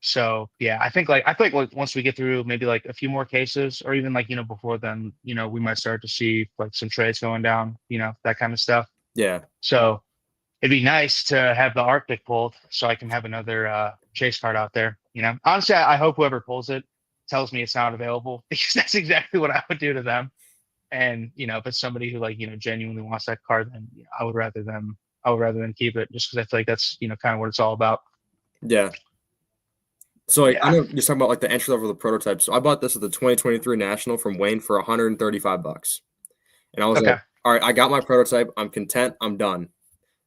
So yeah, I think like once we get through maybe like a few more cases, or even like, before then, we might start to see like some trades going down, that kind of stuff. Yeah. So it'd be nice to have the Arctic pulled so I can have another chase card out there. Honestly, I hope whoever pulls it tells me it's not available, because that's exactly what I would do to them. And if it's somebody who like, genuinely wants that card, then I would rather them keep it, just because I feel like that's, kind of what it's all about. Yeah. So like, I Yeah. know you're talking about like the entry level of the prototype. So I bought this at the 2023 National from Wayne for $135. And I was like, Okay. all right, I got my prototype. I'm content. I'm done.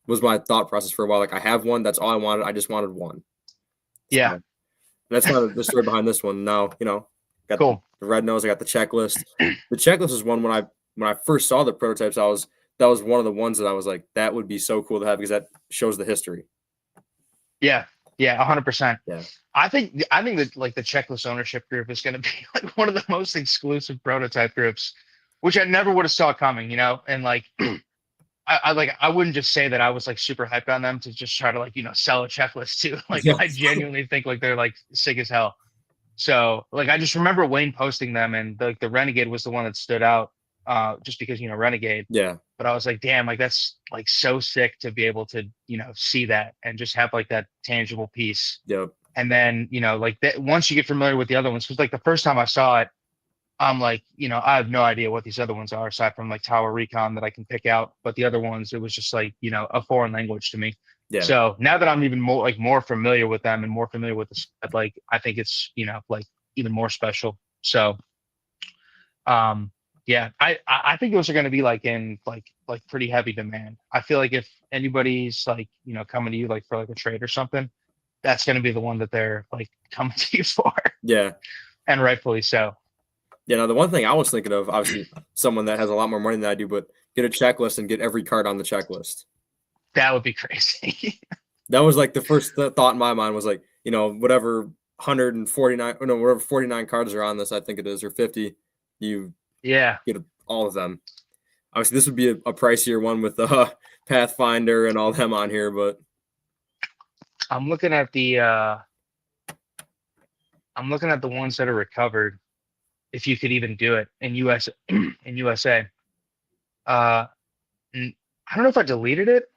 Was my thought process for a while. Like I have one. That's all I wanted. I just wanted one. Yeah. So that's kind of the story behind this one. Now, got Cool. the red nose. I got the checklist. The checklist is one when I first saw the prototypes, that was one of the ones that I was like, that would be so cool to have, because that shows the history. Yeah. Yeah. 100%. Yeah. I think that like the checklist ownership group is going to be like one of the most exclusive prototype groups, which I never would have saw coming, and like, I wouldn't just say that I was like super hyped on them to just try to like, sell a checklist too. Like Yeah. I genuinely think like they're like sick as hell. So like I just remember Wayne posting them, and the Renegade was the one that stood out, just because Renegade. Yeah. But I was like, damn, like that's like so sick to be able to see that and just have like that tangible piece. Yep. And then like that, once you get familiar with the other ones, because like the first time I saw it, I'm like, I have no idea what these other ones are, aside from like Tower Recon that I can pick out. But the other ones, it was just like, a foreign language to me. Yeah. So now that I'm even more familiar with them and more familiar with the set, like I think it's, like even more special. So yeah, I think those are going to be like in like pretty heavy demand. I feel like if anybody's like, coming to you like for like a trade or something, that's going to be the one that they're like coming to you for. Yeah. And rightfully so. Yeah. Now, the one thing I was thinking of, obviously, someone that has a lot more money than I do, but get a checklist and get every card on the checklist. That would be crazy. That was like the first thought in my mind was like, whatever 149, or no, whatever 49 cards are on this, I think it is, or 50, you Yeah. get all of them. Obviously, this would be a pricier one with the Pathfinder and all them on here, but I'm looking at the ones that are recovered, if you could even do it in USA. I don't know if I deleted it,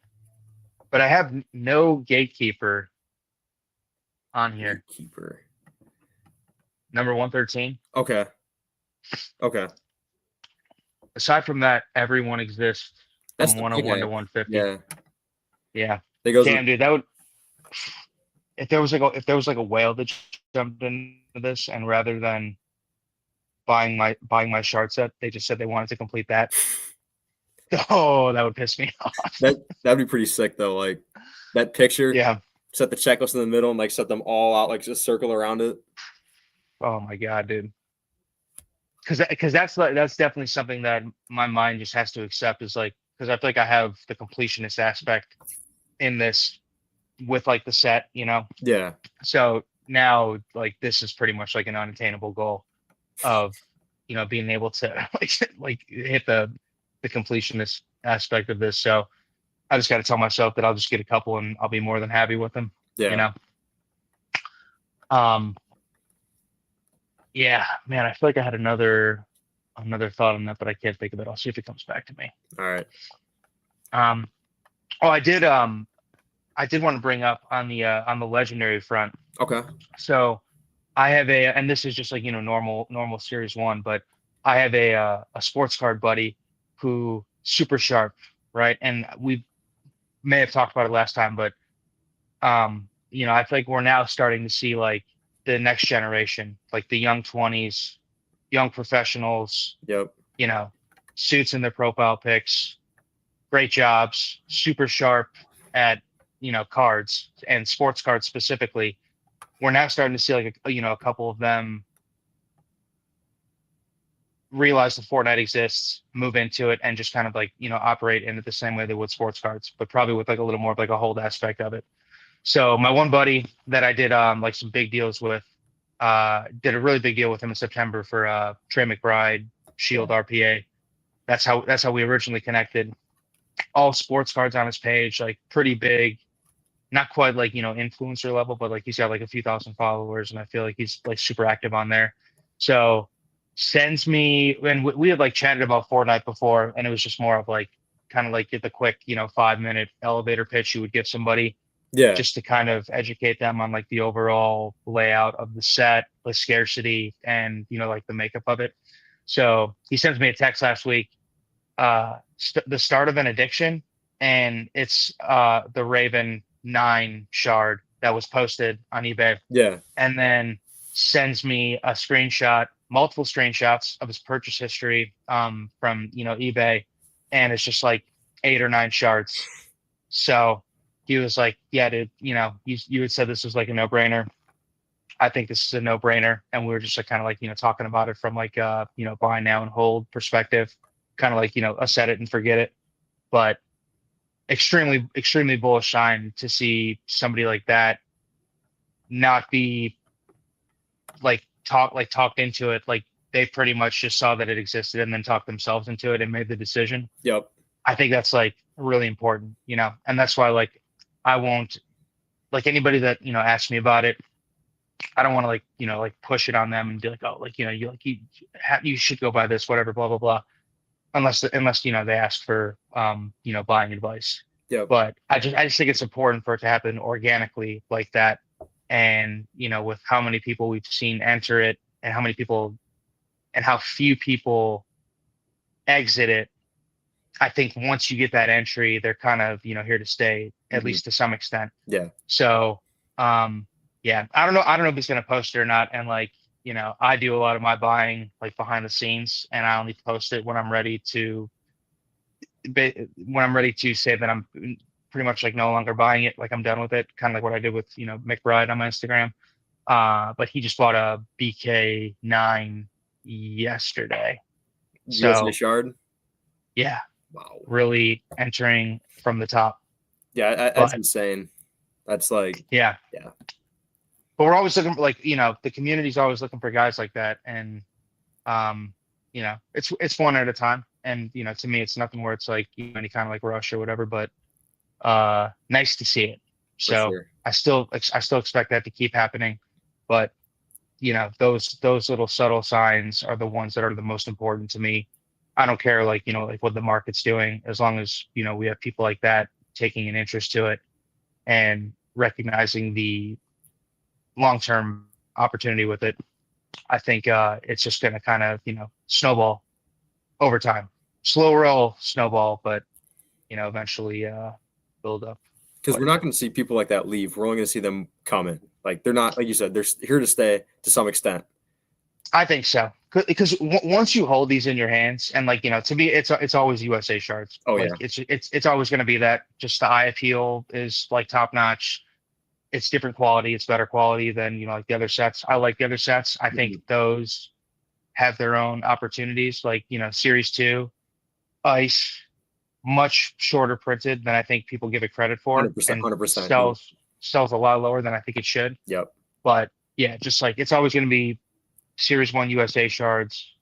but I have no Gatekeeper on here. Gatekeeper. Number 113. Okay. Aside from that, everyone exists That's from the 101 thing. to 150. Yeah. Yeah. It goes. Damn, dude, that would. If there was like a whale that jumped into this, and rather than buying my shard set, they just said they wanted to complete that. Oh, that would piss me off. That'd be pretty sick though. Like that picture. Yeah. Set the checklist in the middle and like set them all out, like just circle around it. Oh my god, dude. Because that's definitely something that my mind just has to accept, is like, because I feel like I have the completionist aspect in this with like the set, Yeah. So now like this is pretty much like an unattainable goal of being able to like hit the completionist aspect of this. So I just got to tell myself that I'll just get a couple and I'll be more than happy with them. You Yeah. know. Um. Yeah, man. I feel like I had another thought on that, but I can't think of it. I'll see if it comes back to me. All right. Um. Oh, I did want to bring up on the legendary front. Okay. So I have and this is just like normal series one, but I have a sports card buddy who super sharp, right? And we may have talked about it last time, but I feel like we're now starting to see like the next generation, like the young 20s, young professionals, Yep. suits in their profile pics, great jobs, super sharp at cards and sports cards specifically. We're now starting to see like a couple of them realize the Fortnite exists, move into it, and just kind of like operate in it the same way they would sports cards, but probably with like a little more of like a hold aspect of it. So my one buddy that I did like some big deals with, did a really big deal with him in September for Trey McBride Shield RPA. That's how we originally connected. All sports cards on his page, like pretty big, not quite like influencer level, but like he's got like a few thousand followers, and I feel like he's like super active on there. So sends me, and we had like chatted about Fortnite before, and it was just more of like kind of like get the quick 5-minute elevator pitch you would give somebody Yeah. just to kind of educate them on like the overall layout of the set, the scarcity, and like the makeup of it. So he sends me a text last week, the start of an addiction, and it's the Raven 9 shard that was posted on eBay. Yeah. And then sends me a screenshot, multiple screenshots of his purchase history from eBay, and it's just like 8 or 9 shards. So he was like, yeah, dude, you had said this was like a no-brainer. I think this is a no-brainer. And we were just like kind of like talking about it from like buy now and hold perspective, kind of like a set it and forget it. But extremely bullish sign to see somebody like that not be like talked into it. Like they pretty much just saw that it existed and then talked themselves into it and made the decision. Yep. I think that's like really important, and that's why like I won't, like, anybody that asks me about it, I don't want to like push it on them and be like, oh, like you should go buy this, whatever, blah blah blah, unless they ask for buying advice. Yep. But I just think it's important for it to happen organically like that, and with how many people we've seen enter it, and how many people and how few people exit it. I think once you get that entry, they're kind of here to stay, at least to some extent. Yeah. So yeah, I don't know if he's gonna post it or not. And like I do a lot of my buying like behind the scenes, and I only post it when I'm ready to say that I'm pretty much like no longer buying it, like I'm done with it, kind of like what I did with McBride on my Instagram. But he just bought a BK9 yesterday. USA So shard. yeah, Wow. really entering from the top. Yeah, that's insane. That's like yeah. But we're always looking for, like, the community's always looking for guys like that, and it's one at a time. And to me, it's nothing where it's like any kind of like rush or whatever. But nice to see it. So sure. I still expect that to keep happening. But those little subtle signs are the ones that are the most important to me. I don't care like what the market's doing, as long as we have people like that taking an interest to it and recognizing the long-term opportunity with it. I think it's just going to kind of snowball over time. Slow roll, snowball, but eventually build up. Because we're not going to see people like that leave. We're only going to see them coming. Like they're not, like you said, they're here to stay to some extent. I think so, because once you hold these in your hands, and like to me, it's always USA shards. Oh like, yeah, it's always going to be that. Just the eye appeal is like top notch. It's different quality. It's better quality than like the other sets. I like the other sets. I think those have their own opportunities. Like Series 2, Ice, much shorter printed than I think people give it credit for, 100%, and 100%. sells a lot lower than I think it should. Yep. But yeah, just like it's always going to be Series 1 USA shards,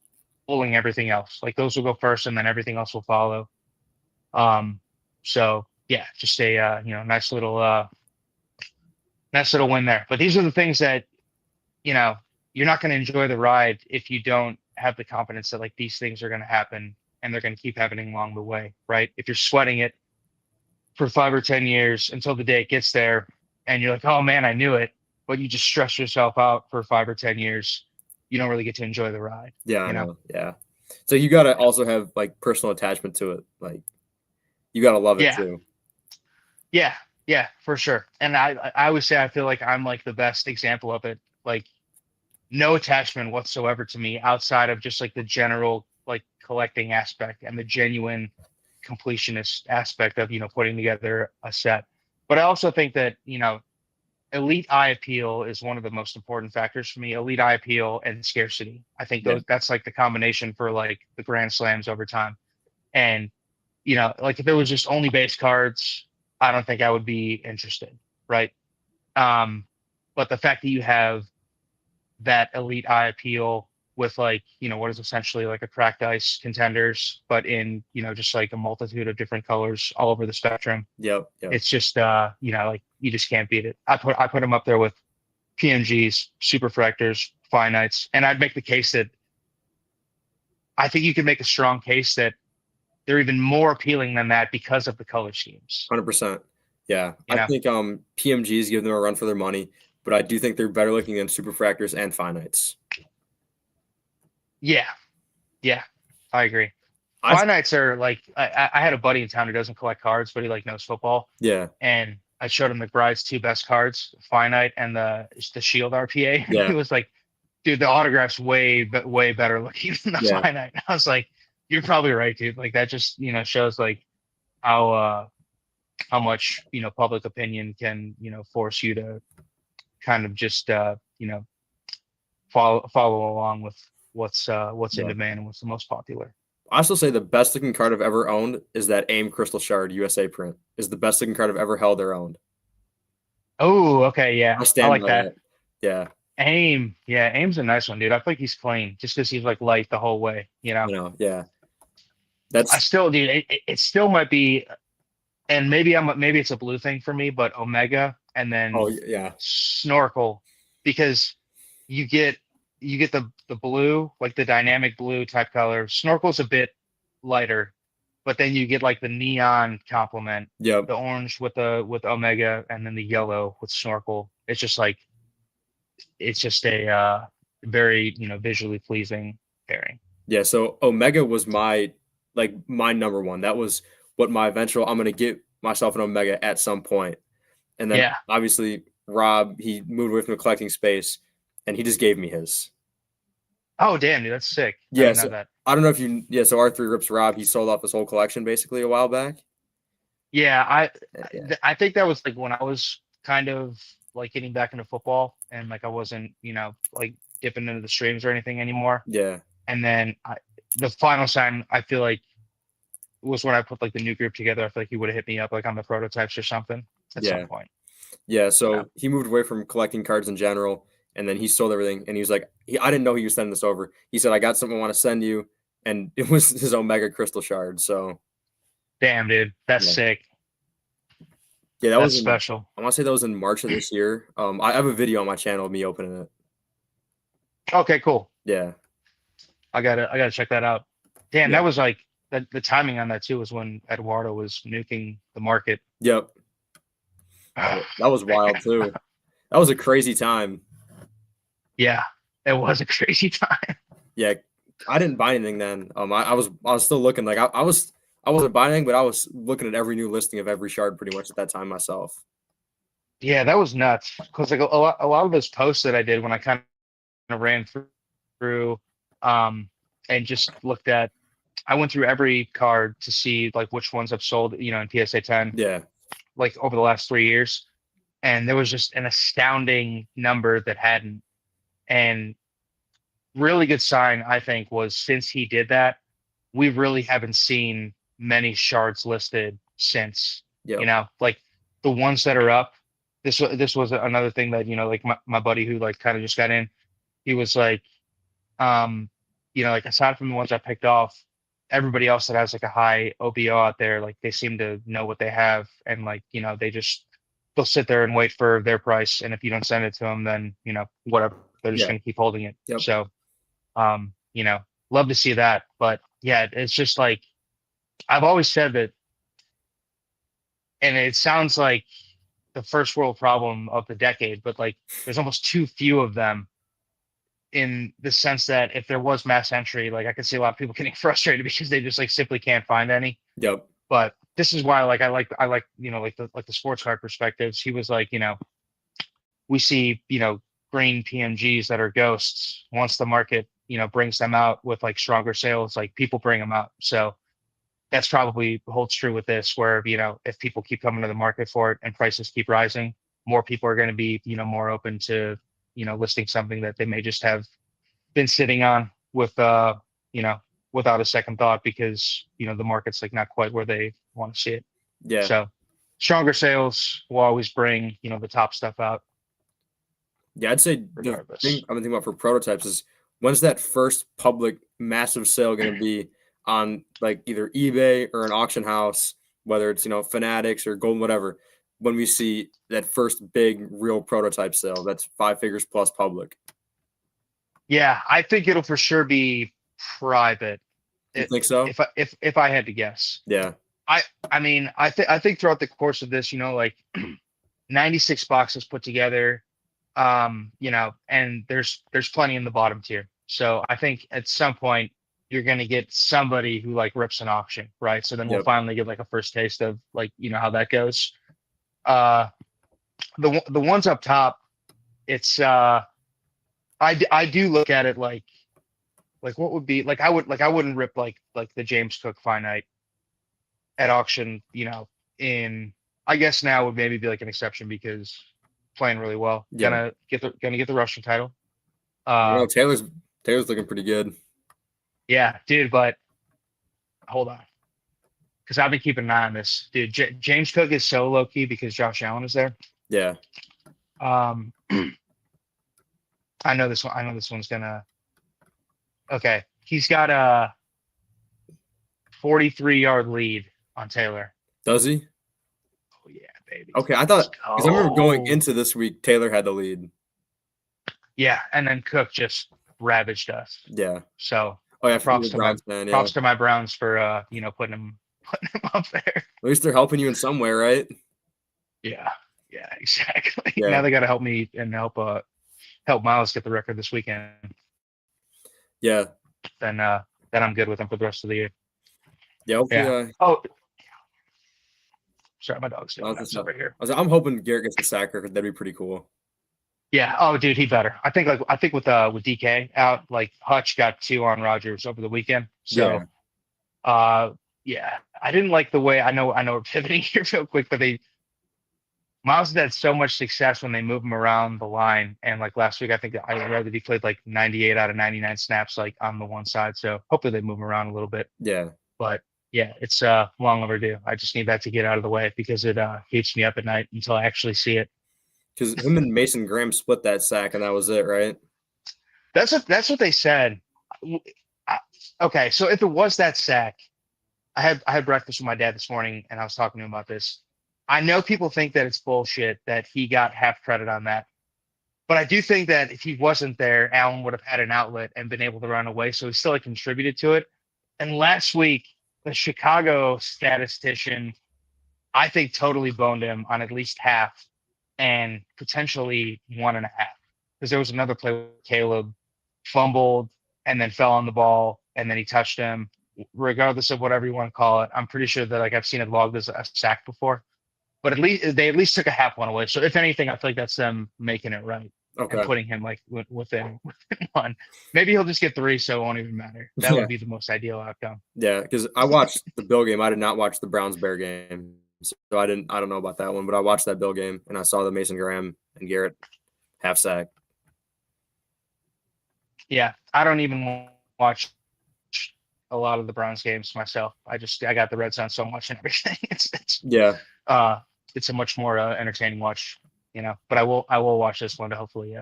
pulling everything else. Like those will go first, and then everything else will follow. Um, so yeah, just a nice little win there. But these are the things that you know you're not going to enjoy the ride if you don't have the confidence that like these things are going to happen and they're going to keep happening along the way, right? If you're sweating it for 5 or 10 years until the day it gets there, and you're like, oh man, I knew it, but you just stress yourself out for 5 or 10 years, you don't really get to enjoy the ride. Yeah, I You know? know. Yeah. So you gotta also have like personal attachment to it. Like you gotta love it Yeah, too. yeah, yeah, for sure. And I always say I feel like I'm like the best example of it. Like no attachment whatsoever to me outside of just like the general like collecting aspect and the genuine completionist aspect of putting together a set. But I also think that elite eye appeal is one of the most important factors for me. Elite eye appeal and scarcity. I think Yeah. that's like the combination for like the grand slams over time. And like if it was just only base cards, I don't think I would be interested, right? Um, but the fact that you have that elite eye appeal with like what is essentially like a cracked ice contenders, but in just like a multitude of different colors all over the spectrum. Yep. Yep. It's just like you just can't beat it. I put them up there with PMGs, superfractors, finites, and I'd make the case that I think you could make a strong case that they're even more appealing than that because of the color schemes. 100%. Yeah. You I know? think PMGs give them a run for their money, but I do think they're better looking than superfractors and finites. Yeah, yeah, I agree. I Finites are like I had a buddy in town who doesn't collect cards, but he like knows football, yeah. and I showed him the Bride's two best cards, Finite and the Shield RPA, and he Yeah. was like, "Dude, the autograph's way better looking than the Yeah. Finite." I was like, "You're probably right, dude. Like that just shows like how much public opinion can force you to kind of just follow along with what's in Yeah. demand and what's the most popular." I still say the best looking card I've ever owned is that AIM Crystal Shard USA print. Is the best looking card I've ever held or owned. Oh, okay, I yeah, I stand like by that. that. Yeah. Aim, yeah, Aim's a nice one, dude. I think he's clean just because he's like light the whole way. Yeah. I That's still, dude, it still might be, and maybe it's a blue thing for me, but Omega and then yeah. Snorkel, because you get the blue, like the dynamic blue type color. Snorkel's a bit lighter, but then you get like the neon complement, Yep. the orange with Omega, and then the yellow with Snorkel. It's just a very visually pleasing pairing. Yeah. So Omega was my number one. That was what my eventual I'm gonna get myself an Omega at some point. And then Yeah. obviously Rob, he moved away from the collecting space and he just gave me his. Oh damn, dude, that's sick. I Yeah, didn't know so that. I don't know if so R3 Rips Rob, he sold off his whole collection basically a while back. Yeah, Yeah. I think that was like when I was kind of like getting back into football and like I wasn't like dipping into the streams or anything anymore. Yeah. And then the final sign I feel like was when I put like the new group together. I feel like he would have hit me up like on the prototypes or something at some Yeah. point. Yeah. So he moved away from collecting cards in general and then he sold everything and he was like, I didn't know he was sending this over. He said, I got something I want to send you. And it was his Omega Crystal Shard. So Damn, dude, that's yeah. sick. Yeah, that That's was special. I want to say that was in March of this year. I have a video on my channel of me opening it. Okay, cool. Yeah. I gotta check that out. Damn, Yeah. that was like the timing on that too was when Eduardo was nuking the market. Yep. That was wild too. That was a crazy time. Yeah, it was a crazy time. Yeah, I didn't buy anything then. I was still looking like I wasn't buying anything, but I was looking at every new listing of every shard pretty much at that time myself. Yeah, that was nuts. Because like a lot of those posts that I did when I kind of ran through, and just looked at, I went through every card to see like which ones I've sold, in PSA 10, Yeah, like over the last 3 years, and there was just an astounding number that hadn't. And really good sign, I think, was since he did that, we really haven't seen many shards listed since. yeah, Like the ones that are up. This was another thing that like my buddy who like kind of just got in. He was like, like aside from the ones I picked off, everybody else that has like a high OBO out there, like they seem to know what they have, and like they'll sit there and wait for their price, and if you don't send it to them, then whatever, they're just Yeah. gonna keep holding it. Yep. So, love to see that, but yeah, it's just like I've always said that, and it sounds like the first world problem of the decade, but like there's almost too few of them in the sense that if there was mass entry, like I could see a lot of people getting frustrated because they just like simply can't find any. Yep. But this is why like I like like the sports card perspectives. He was like, we see, green PMGs that are ghosts. Once the market, brings them out with like stronger sales, like people bring them out. So that's probably holds true with this, where, if people keep coming to the market for it and prices keep rising, more people are going to be, more open to, listing something that they may just have been sitting on with, without a second thought, because, the market's like not quite where they want to see it. Yeah. So stronger sales will always bring, the top stuff out. Yeah, I'd say the thing I'm thinking about for prototypes is, when's that first public massive sale going to be on like either eBay or an auction house, whether it's, Fanatics or Gold, whatever, when we see that first big real prototype sale that's 5 figures plus public? Yeah, I think it'll for sure be private. You think so? If I had to guess. Yeah. I mean, I think throughout the course of this, like 96 boxes put together, and there's plenty in the bottom tier. So I think at some point you're going to get somebody who like rips an auction, right? So then we'll finally get like a first taste of like, how that goes. The ones up top, it's I do look at it like what would be like, I wouldn't rip like the James Cook finite at auction, in, I guess now would maybe be like an exception because playing really well. Yeah. Gonna get the Russian title. Taylor's looking pretty good. Yeah, dude, but hold on. Because I've been keeping an eye on this. Dude, James Cook is so low key because Josh Allen is there. Yeah. I know this one. I know this one's gonna. Okay, he's got a 43-yard lead on Taylor. Does he? Oh yeah, baby. Okay, I thought, because I remember going into this week, Taylor had the lead. Yeah, and then Cook just ravaged us. Yeah. So props to my Browns for putting him up there. At least they're helping you in some way, right? Yeah, exactly. Yeah. Now they got to help me and help Miles get the record this weekend. Yeah. Then I'm good with him for the rest of the year. Yeah. Hopefully, sorry, my dog's doing that over here. I'm hoping Garrett gets the sack record. That'd be pretty cool. Yeah. Oh, dude, he better. I think with DK out, like Hutch got 2 on Rodgers over the weekend. So, yeah, I didn't like the way. I know we're pivoting here real quick, but Miles has had so much success when they move him around the line. And like last week, I think I read that he played like 98 out of 99 snaps, like on the one side. So hopefully they move him around a little bit. Yeah. But yeah, it's long overdue. I just need that to get out of the way because it keeps me up at night until I actually see it. Because him and Mason Graham split that sack, and that was it, right? That's what they said. Okay, so if it was that sack, I had breakfast with my dad this morning, and I was talking to him about this. I know people think that it's bullshit that he got half credit on that, but I do think that if he wasn't there, Allen would have had an outlet and been able to run away. So he still like contributed to it. And last week, the Chicago statistician, I think, totally boned him on at least half and potentially 1.5, because there was another play where Caleb fumbled and then fell on the ball and then he touched him. Regardless of whatever you want to call it, I'm pretty sure that like I've seen it logged as a sack before, but they at least took a half one away. So if anything, I feel like that's them making it right. Okay. And putting him like within 1. Maybe he'll just get 3, so it won't even matter. That would be the most ideal outcome. Yeah, because I watched the Bill game. I did not watch the Browns-Bear game, so I don't know about that one. But I watched that Bill game, and I saw the Mason Graham and Garrett half sack. Yeah, I don't even watch a lot of the Browns games myself. I got the Red Sox so much and everything. It's a much more entertaining watch. But I will watch this one to hopefully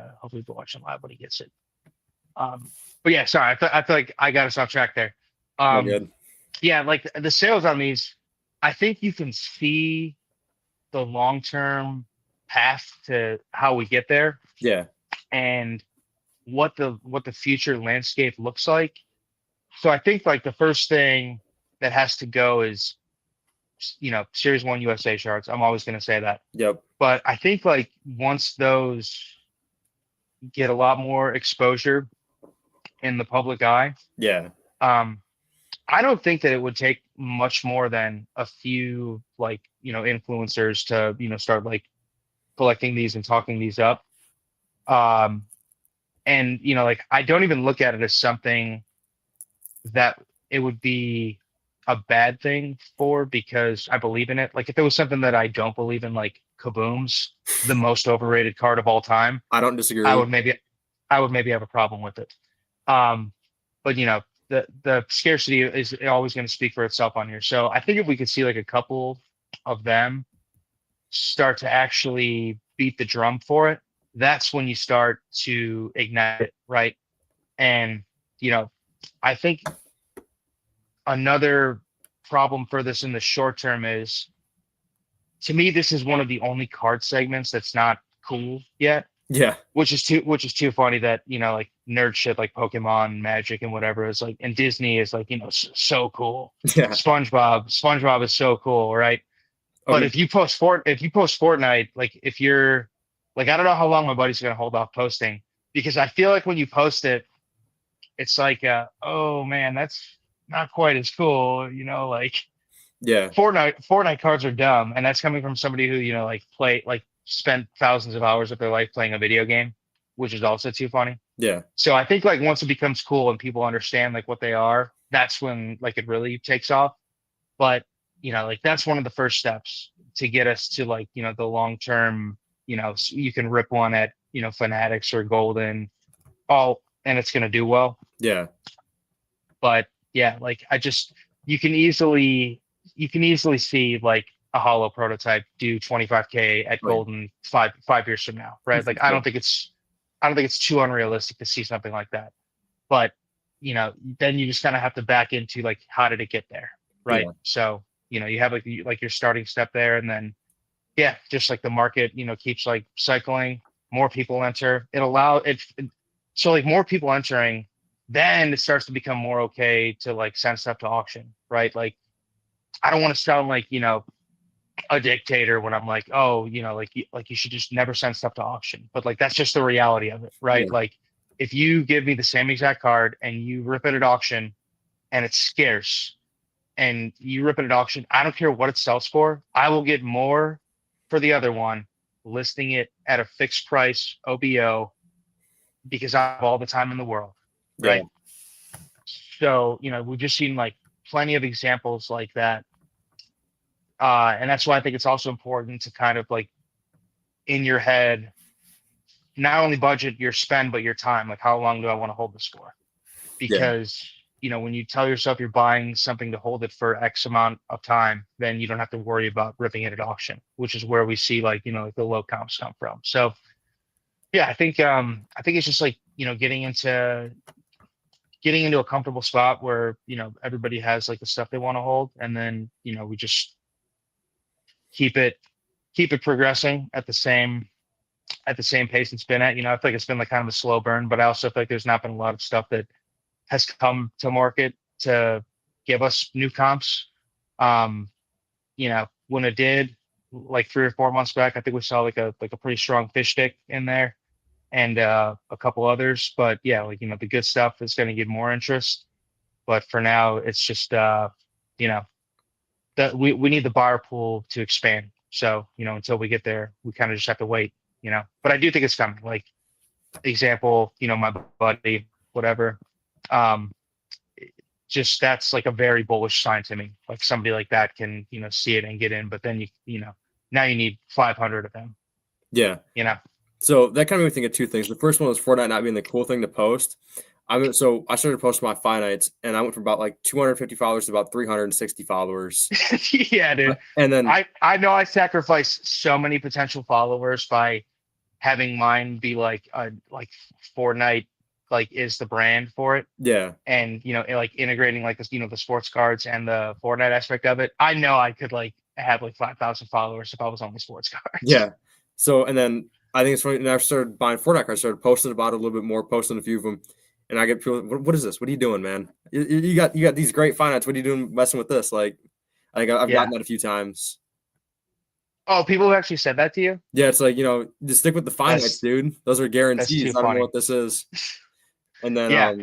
watch him live when he gets it. But yeah, sorry, I feel like I got us off track there. No Um, good. yeah, like the sales on these, I think you can see the long term path to how we get there Yeah. and what the future landscape looks like. So I think like the first thing that has to go is Series 1 USA shards. I'm always going to say that. Yep. But I think like once those get a lot more exposure in the public eye, Yeah. um, I don't think that it would take much more than a few like influencers to start like collecting these and talking these up. Um, and like I don't even look at it as something that it would be a bad thing for because I believe in it. Like if it was something that I don't believe in, like Kaboom's the most overrated card of all time, I don't I disagree. would maybe I would maybe have a problem with it. Um, but the scarcity is always going to speak for itself on here. So I think if we could see like a couple of them start to actually beat the drum for it, that's when you start to ignite it, right? And I think another problem for this in the short term is, to me, this is one of the only card segments that's not cool yet, Yeah. which is too funny that like nerd shit like Pokemon, Magic, and whatever is like, and Disney is like so cool. Yeah. SpongeBob is so cool, right? But Okay. if you post Fortnite, like if you're like, I don't know how long my buddy's gonna hold off posting because I feel like when you post it, it's like, oh man, that's not quite as cool, like Yeah. Fortnite cards are dumb, and that's coming from somebody who like spent thousands of hours of their life playing a video game, which is also too funny. Yeah. So I think like once it becomes cool and people understand like what they are, that's when like it really takes off. But like that's one of the first steps to get us to like the long term. You can rip one at Fanatics or Golden, all, and it's gonna do well. Yeah. But yeah, like you can easily you can easily see like a hollow prototype do 25K at Right. Golden 5 years from now, right? Like I Yeah. don't think it's too unrealistic to see something like that. But then you just kind of have to back into like how did it get there, right? Yeah. So you have like your starting step there, and then yeah, just like the market keeps like cycling, more people enter. So like more people entering, then it starts to become more okay to like send stuff to auction, right? Like I don't want to sound like a dictator when I'm like, oh, like you should just never send stuff to auction, but like that's just the reality of it, right? Yeah. Like if you give me the same exact card and you rip it at auction and it's scarce and you rip it at auction, I don't care what it sells for, I will get more for the other one, listing it at a fixed price OBO because I have all the time in the world, Yeah. right? So, we've just seen like plenty of examples like that. And that's why I think it's also important to kind of like in your head, not only budget your spend, but your time. Like, how long do I want to hold this for? Yeah. Because, when you tell yourself you're buying something to hold it for X amount of time, then you don't have to worry about ripping it at auction, which is where we see like, like the low comps come from. So yeah, I think it's just like, getting into a comfortable spot where everybody has like the stuff they want to hold, and then we just keep it progressing at the same pace it's been at. I feel like it's been like kind of a slow burn, but I also feel like there's not been a lot of stuff that has come to market to give us new comps. When it did like 3 or 4 months back, I think we saw like a pretty strong fish stick in there and a couple others. But yeah, like the good stuff is going to get more interest. But for now, it's just you know that we need the buyer pool to expand. So until we get there, we kind of just have to wait. But I do think it's coming. Like example, my buddy, whatever. Um, just that's like a very bullish sign to me. Like somebody like that can see it and get in, but then now you need 500 of them. Yeah. You know. So that kind of made me think of two things. The first one was Fortnite not being the cool thing to post. So I started posting my finite, and I went from about like 250 followers to about 360 followers. Yeah, dude. And then I know I sacrificed so many potential followers by having mine be like Fortnite like is the brand for it, Yeah. and like integrating like this, the sports cards and the Fortnite aspect of it, I know I could like have like 5,000 followers if I was on the sports cards. Yeah. So, and then I think it's funny. And I started buying Fortnite cards, started posting about it a little bit more, posting a few of them. And I get people, what is this? What are you doing, man? You got these great finance. What are you doing messing with this? Like, I think I've Yeah. gotten that a few times. Oh, people have actually said that to you? Yeah, it's like, just stick with the finance, That's dude. Those are that's guarantees. too I don't know funny. what this is. And then Yeah.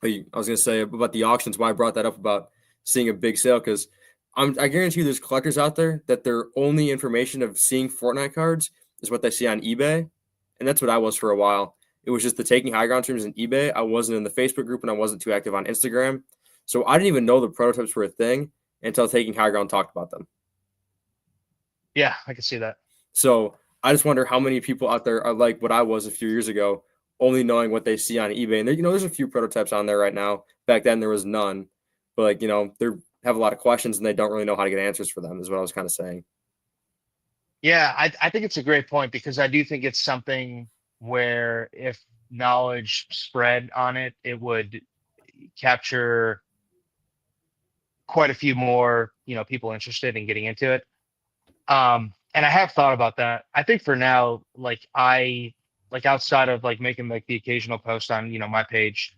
I was gonna say about the auctions, why I brought that up about seeing a big sale, because I guarantee you there's collectors out there that their only information of seeing Fortnite cards is what they see on eBay. And that's what I was for a while. It was just the taking high ground streams in eBay. I wasn't in the Facebook group and I wasn't too active on Instagram. So I didn't even know the prototypes were a thing until taking high ground talked about them. Yeah, I can see that. So I just wonder how many people out there are like what I was a few years ago, only knowing what they see on eBay. And there, there's a few prototypes on there right now. Back then there was none, but like, they have a lot of questions and they don't really know how to get answers for them, is what I was kind of saying. Yeah, I think it's a great point because I do think it's something where if knowledge spread on it, it would capture quite a few more, people interested in getting into it. And I have thought about that. I think for now, like outside of like making like the occasional post on, my page,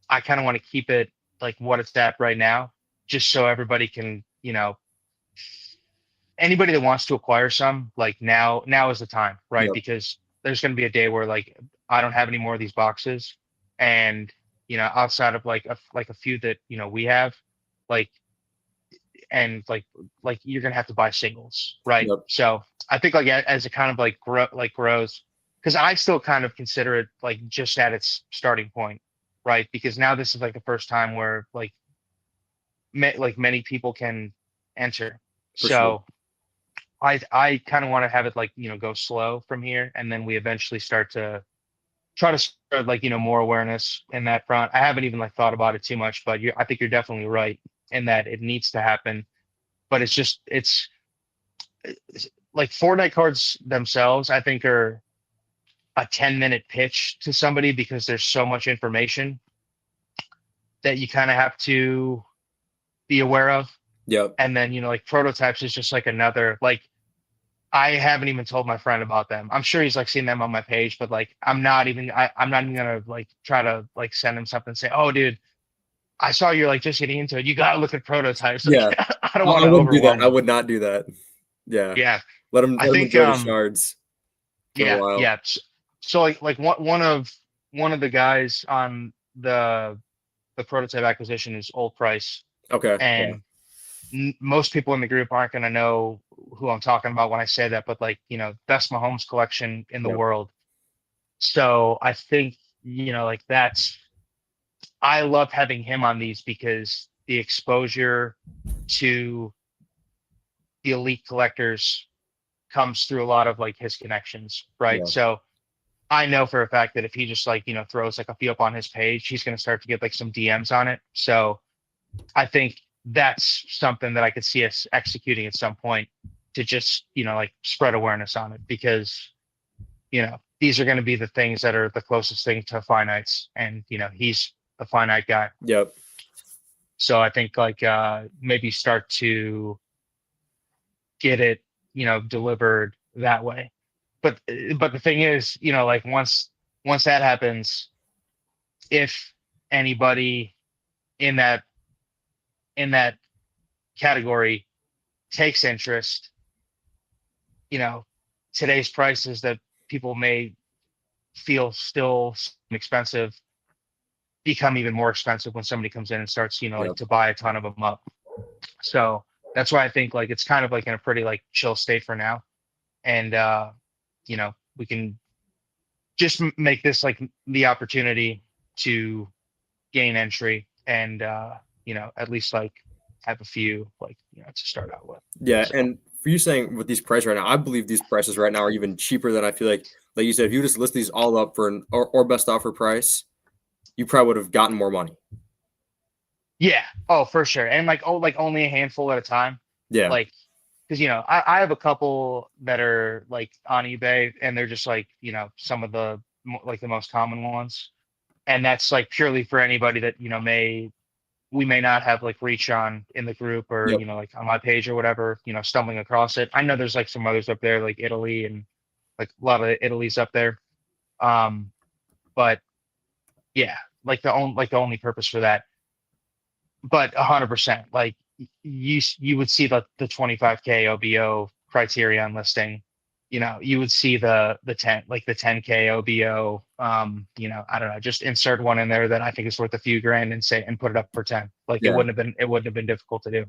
I kind of want to keep it like what it's at right now, just so everybody can, anybody that wants to acquire some, like now is the time, right? Yep, Because there's going to be a day where like I don't have any more of these boxes, and outside of like a few that we have, like and like you're gonna have to buy singles, right? yep, So I think like as it kind of like grows, because I still kind of consider it like just at its starting point, right? Because now this is like the first time where like like many people can enter. for sure. So I kind of want to have it like go slow from here, and then we eventually start to try to spread like more awareness in that front. I haven't even like thought about it too much, but I think you're definitely right in that it needs to happen. But it's like Fortnite cards themselves, I think are a 10-minute pitch to somebody because there's so much information that you kind of have to be aware of. Yep. And then, like prototypes is just like another, like I haven't even told my friend about them. I'm sure he's like seen them on my page, but like I'm not even gonna like try to like send him something and say, oh dude, I saw you're like just getting into it. You gotta look at prototypes. Like Yeah. I don't want I to wouldn't do that. overwhelm I him. would not do that. Yeah. Yeah. Let him I let him think enjoy the shards for a yeah, while. yeah. So like one of the guys on the prototype acquisition is Old Price, Okay. Yeah. and most people in the group aren't going to know who I'm talking about when I say that, but like best Mahomes collection in the Yep. world. So I think like I love having him on these because the exposure to the elite collectors comes through a lot of like his connections, right? Yeah. So I know for a fact that if he just like throws like a few up on his page, he's going to start to get like some DMs on it. So I think that's something that I could see us executing at some point to just like spread awareness on it, because these are going to be the things that are the closest thing to finites, and he's a finite guy. Yep. So I think like maybe start to get it delivered that way. But the thing is, like once that happens, if anybody in that in that category takes interest, you know, today's prices that people may feel still expensive become even more expensive when somebody comes in and starts, like Yep. to buy a ton of them up. So that's why I think like it's kind of like in a pretty like chill state for now. And we can just make this like the opportunity to gain entry and at least like have a few like to start out with. Yeah. So And for you saying with these prices right now, I believe these prices right now are even cheaper than I feel like you said, if you just list these all up for an or best offer price, you probably would have gotten more money. yeah, oh for sure. And like like only a handful at a time. Yeah. Like because I have a couple that are like on eBay and they're just like some of the like the most common ones, and that's like purely for anybody that we may not have like reach on in the group, or Yep. like on my page or whatever, stumbling across it. I know there's like some others up there, like Italy, and like a lot of Italy's up there. um but yeah, like the only purpose for that. But 100%, like you would see the 25K OBO criterion listing. You would see the 10K OBO. I don't know, just insert one in there that I think is worth a few grand and put it up for 10. Like Yeah. it wouldn't have been difficult to do.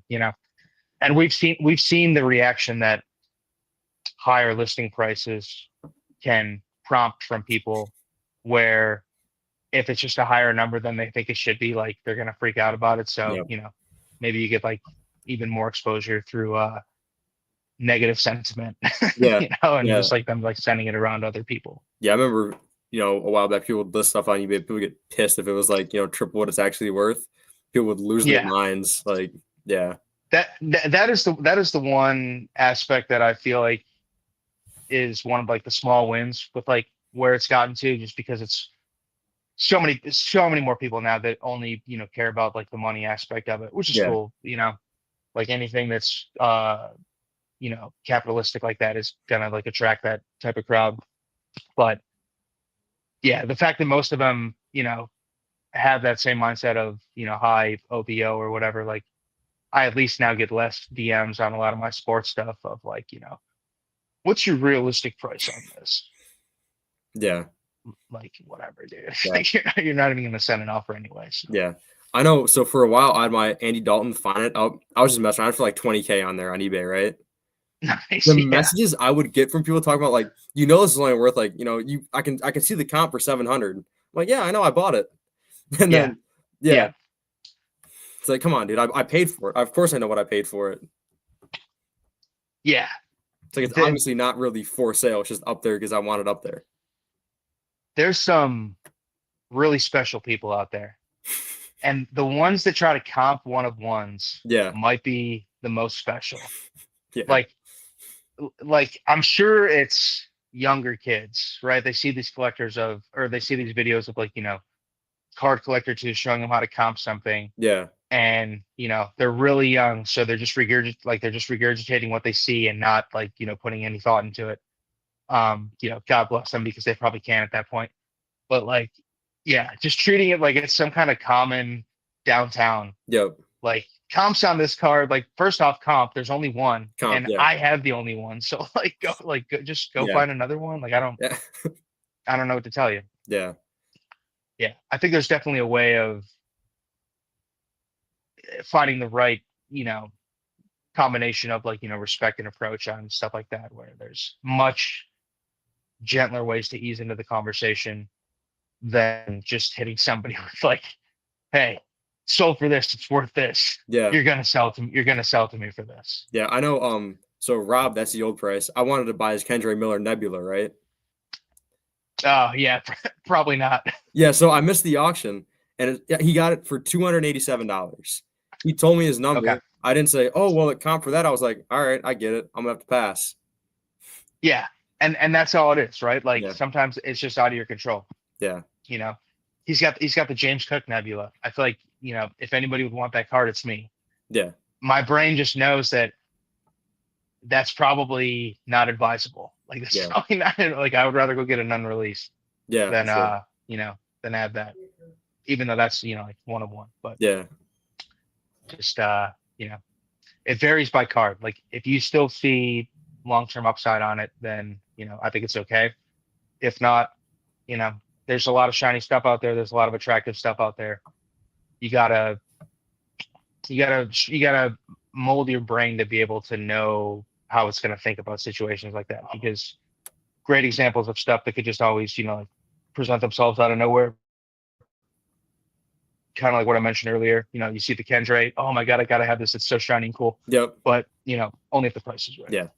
And we've seen the reaction that higher listing prices can prompt from people, where if it's just a higher number than they think it should be, like they're gonna freak out about it. So, Yep. maybe you get like even more exposure through negative sentiment, Yeah. and Yeah. just like them like sending it around to other people. Yeah. I remember, a while back, people would list stuff on eBay. People get pissed if it was like, triple what it's actually worth. People would lose their Yeah. minds. Like, yeah. That is the one aspect that I feel like is one of like the small wins with like where it's gotten to, just because it's so many more people now that only care about like the money aspect of it, which is Yeah. cool. Like anything that's capitalistic like that is gonna like attract that type of crowd. But yeah, the fact that most of them have that same mindset of high OBO or whatever, like I at least now get less DMs on a lot of my sports stuff of like, what's your realistic price on this? Yeah. Like whatever, dude. Yeah. Like you're not even gonna send an offer anyway. So. Yeah. I know. So for a while, I had my Andy Dalton find it. I was just messing around for like 20K on there on eBay, right? Nice. The Yeah. messages I would get from people talking about like, this is only worth like, I can see the comp for 700. I'm like, yeah, I know, I bought it. And Yeah. then, yeah. It's like, come on, dude, I paid for it. Of course I know what I paid for it. Yeah. It's like, it's obviously not really for sale. It's just up there because I want it up there. There's some really special people out there, and the ones that try to comp one of ones might be the most special. Yeah. Like I'm sure it's younger kids, right? They see these they see these videos of like, card collector two showing them how to comp something. Yeah. And they're really young, so they're just regurgitating what they see and not like putting any thought into it. God bless them, because they probably can at that point. But like, yeah, just treating it like it's some kind of common downtown. Yep. Like comps on this card, like first off, there's only one, and yeah. I have the only one. So like just go find another one. Like I don't know what to tell you. Yeah. Yeah, I think there's definitely a way of finding the right, combination of like, respect and approach on stuff like that, where there's much gentler ways to ease into the conversation than just hitting somebody with like, hey, sold for this, it's worth this. Yeah. You're gonna sell to me for this. Yeah, I know. So Rob, that's the old price. I wanted to buy his Kendra Miller Nebula, right? Oh yeah, probably not. Yeah, so I missed the auction, and he got it for $287. He told me his number. Okay. I didn't say, oh, well, it comp for that. I was like, all right, I get it. I'm gonna have to pass. Yeah, and that's all it is, right? Like sometimes it's just out of your control. Yeah. He's got the James Cook Nebula. I feel like, if anybody would want that card, it's me. Yeah. My brain just knows that's probably not advisable. Like that's probably not, like I would rather go get an unreleased than than add that. Even though that's like one of one. But yeah. Just it varies by card. Like if you still see long-term upside on it, then I think it's okay. If not, there's a lot of shiny stuff out there. There's a lot of attractive stuff out there. You gotta mold your brain to be able to know how it's going to think about situations like that, because great examples of stuff that could just always present themselves out of nowhere, kind of like what I mentioned earlier. You see the Kendra, oh my god, I gotta have this, it's so shiny and cool. Yep. But only if the price is right. Yeah.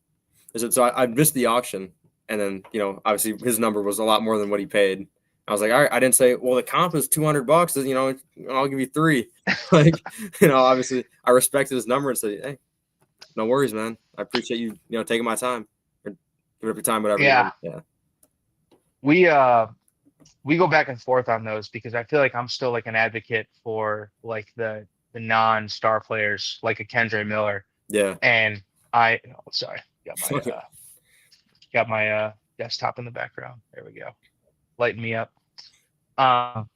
So I missed the auction, and then obviously his number was a lot more than what he paid. I was like, all right, I didn't say, well, the comp is $200. I'll give you $3. Like, obviously I respected his number and said, hey, no worries, man. I appreciate you taking my time, or give up your time, whatever. Yeah. Yeah. We we go back and forth on those because I feel like I'm still like an advocate for like the non-star players like a Kendra Miller. Yeah. And sorry, got my desktop in the background. There we go. Lighten me up. Um,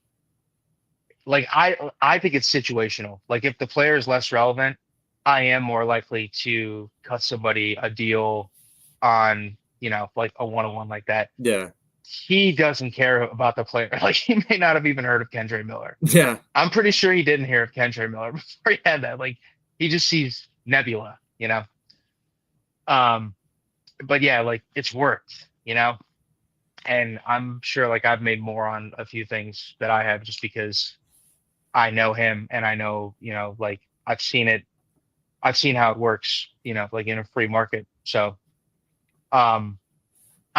like I think it's situational. Like if the player is less relevant, I am more likely to cut somebody a deal on, like a one-on-one like that. Yeah. He doesn't care about the player. Like he may not have even heard of Kendra Miller. Yeah. I'm pretty sure he didn't hear of Kendra Miller before he had that. Like he just sees Nebula, But yeah, like it's worked. And I'm sure like I've made more on a few things that I have just because I know him and I know, like I've seen it. I've seen how it works, like in a free market. So, um,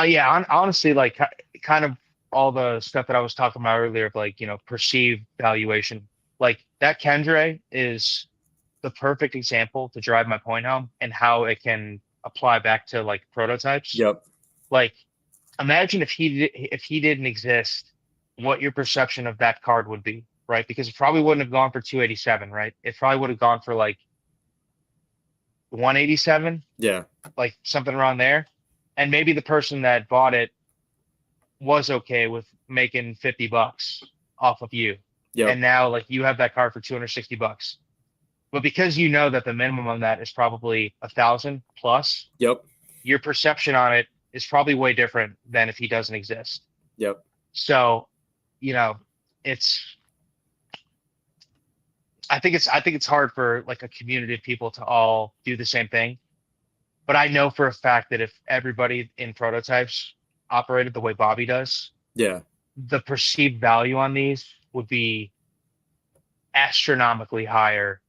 yeah, honestly, like kind of all the stuff that I was talking about earlier of like, perceived valuation, like that Kendra is the perfect example to drive my point home and how it can apply back to like prototypes. Yep. Like, imagine if he didn't exist, what your perception of that card would be, right? Because it probably wouldn't have gone for 287, right? It probably would have gone for like 187, Yeah. like something around there. And maybe the person that bought it was okay with making $50 off of you. Yep. And now like you have that card for $260. But because you know that the minimum on that is probably 1,000 plus, Yep. your perception on it is probably way different than if he doesn't exist. Yep. So, it's I think it's hard for like a community of people to all do the same thing. But I know for a fact that if everybody in prototypes operated the way Bobby does, Yeah. the perceived value on these would be astronomically higher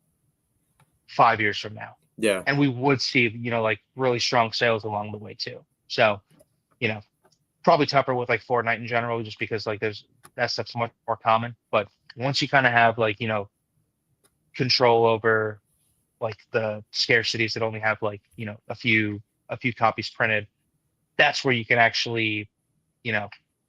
5 years from now. Yeah. And we would see, like really strong sales along the way too. So, probably tougher with like Fortnite in general, just because like that stuff's much more common. But once you kind of have like, control over like the scarcities that only have like, a few copies printed, that's where you can actually,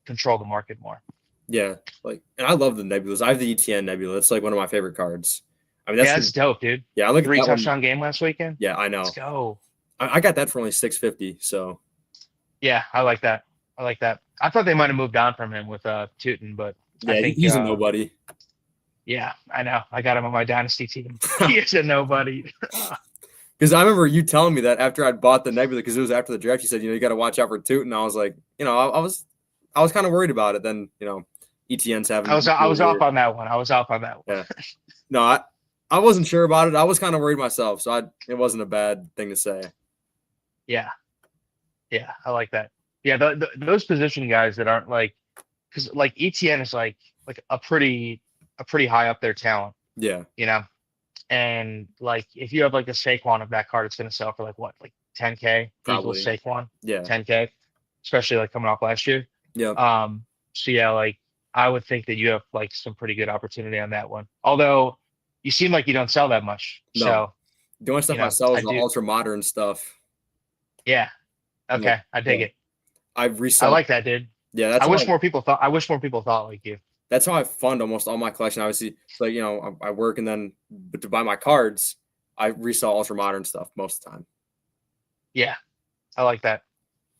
control the market more. Yeah. Like, and I love the Nebulas. I have the ETN Nebula. It's like one of my favorite cards. I mean, That's dope, dude. Yeah, I like 3 that touchdown one. game last weekend. Yeah, I know. Let's go. I got that for only $650. So yeah, I like that. I thought they might have moved on from him with Tootin, but yeah, I think he's a nobody. Yeah, I know. I got him on my dynasty team. He is a nobody. Because I remember you telling me that after I'd bought the Nebula, because it was after the draft, you said, you got to watch out for Tootin. I was like, I was kind of worried about it. Then, ETN's having. I was off on that one. Yeah. No, I wasn't sure about it. I was kind of worried myself, so it wasn't a bad thing to say. Yeah, I like that. Yeah, those position guys that aren't like, because like ETN is like a pretty high up there talent. Yeah. And like if you have like a Saquon of that card, it's going to sell for like what, like 10K. Probably. Equals Saquon. Yeah. 10K, especially like coming off last year. Yeah. So yeah, like I would think that you have like some pretty good opportunity on that one. Although you seem like you don't sell that much. No. So the only stuff I sell is the ultra modern stuff. Yeah. Okay. Yeah. I dig it. I resell. I like that, dude. Yeah. That's I wish more people thought like you. That's how I fund almost all my collection. Obviously, it's like, I work and then, but to buy my cards, I resell ultra modern stuff most of the time. Yeah. I like that.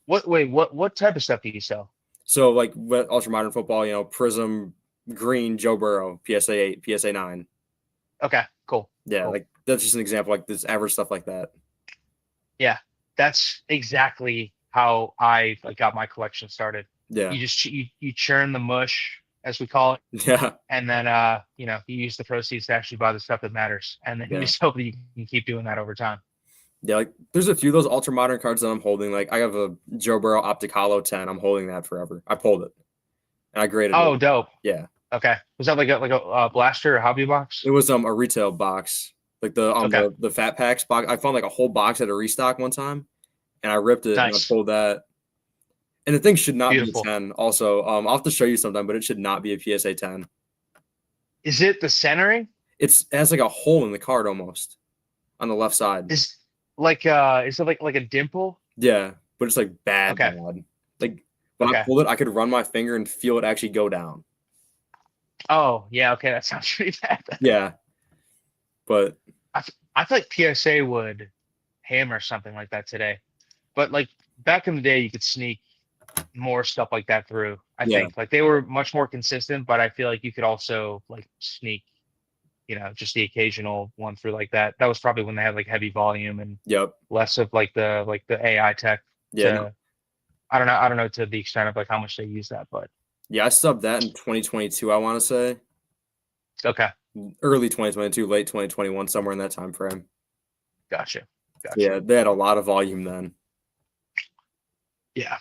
What type of stuff do you sell? So like ultra modern football, Prism, Green, Joe Burrow, PSA 8, PSA 9. Okay, cool. Yeah, cool. like that's just an example, like this average stuff like that. Yeah, that's exactly how I got my collection started. Yeah. You just you churn the mush, as we call it. Yeah. And then you use the proceeds to actually buy the stuff that matters. And then you just hope that you can keep doing that over time. Yeah, like there's a few of those ultra modern cards that I'm holding. Like I have a Joe Burrow Optic Hollow 10. I'm holding that forever. I pulled it. And I graded it. Oh, dope. Yeah. Okay. Was that like a blaster or hobby box? It was a retail box. Like the fat packs box. I found like a whole box at a restock one time and I ripped it and I pulled that. And the thing should not be a 10. Also, I'll have to show you sometime, but it should not be a PSA 10. Is it the centering? It has like a hole in the card almost on the left side. Is it like a dimple? Yeah, but it's like bad. Okay. Bad. Like when I Okay. pulled it, I could run my finger and feel it actually go down. Oh, yeah. Okay. That sounds pretty bad. Yeah, but I feel like PSA would hammer something like that today. But like back in the day, you could sneak more stuff like that through. I yeah, think like they were much more consistent, but I feel like you could also like sneak, just the occasional one through like that. That was probably when they had like heavy volume and yep, less of like the AI tech yeah, no, to I don't know to the extent of like how much they use that, but yeah. I subbed that in 2022. I want to say okay, early 2022, late 2021, somewhere in that time frame. gotcha, gotcha. Yeah, they had a lot of volume then. Yeah,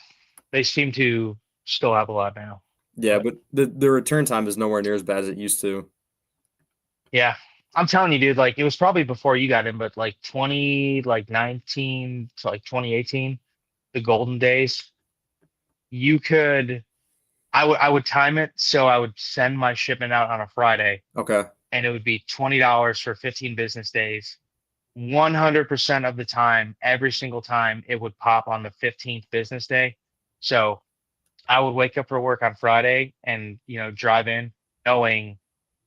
they seem to still have a lot now, Yeah, but but the return time is nowhere near as bad as it used to. yeah, I'm telling you, dude, like it was probably before you got in, but like 19 to like 2018, the golden days, you could I would time it so I would send my shipment out on a Friday Okay. and it would be $20 for 15 business days. 100% of the time, every single time, it would pop on the 15th business day. So I would wake up for work on Friday and drive in knowing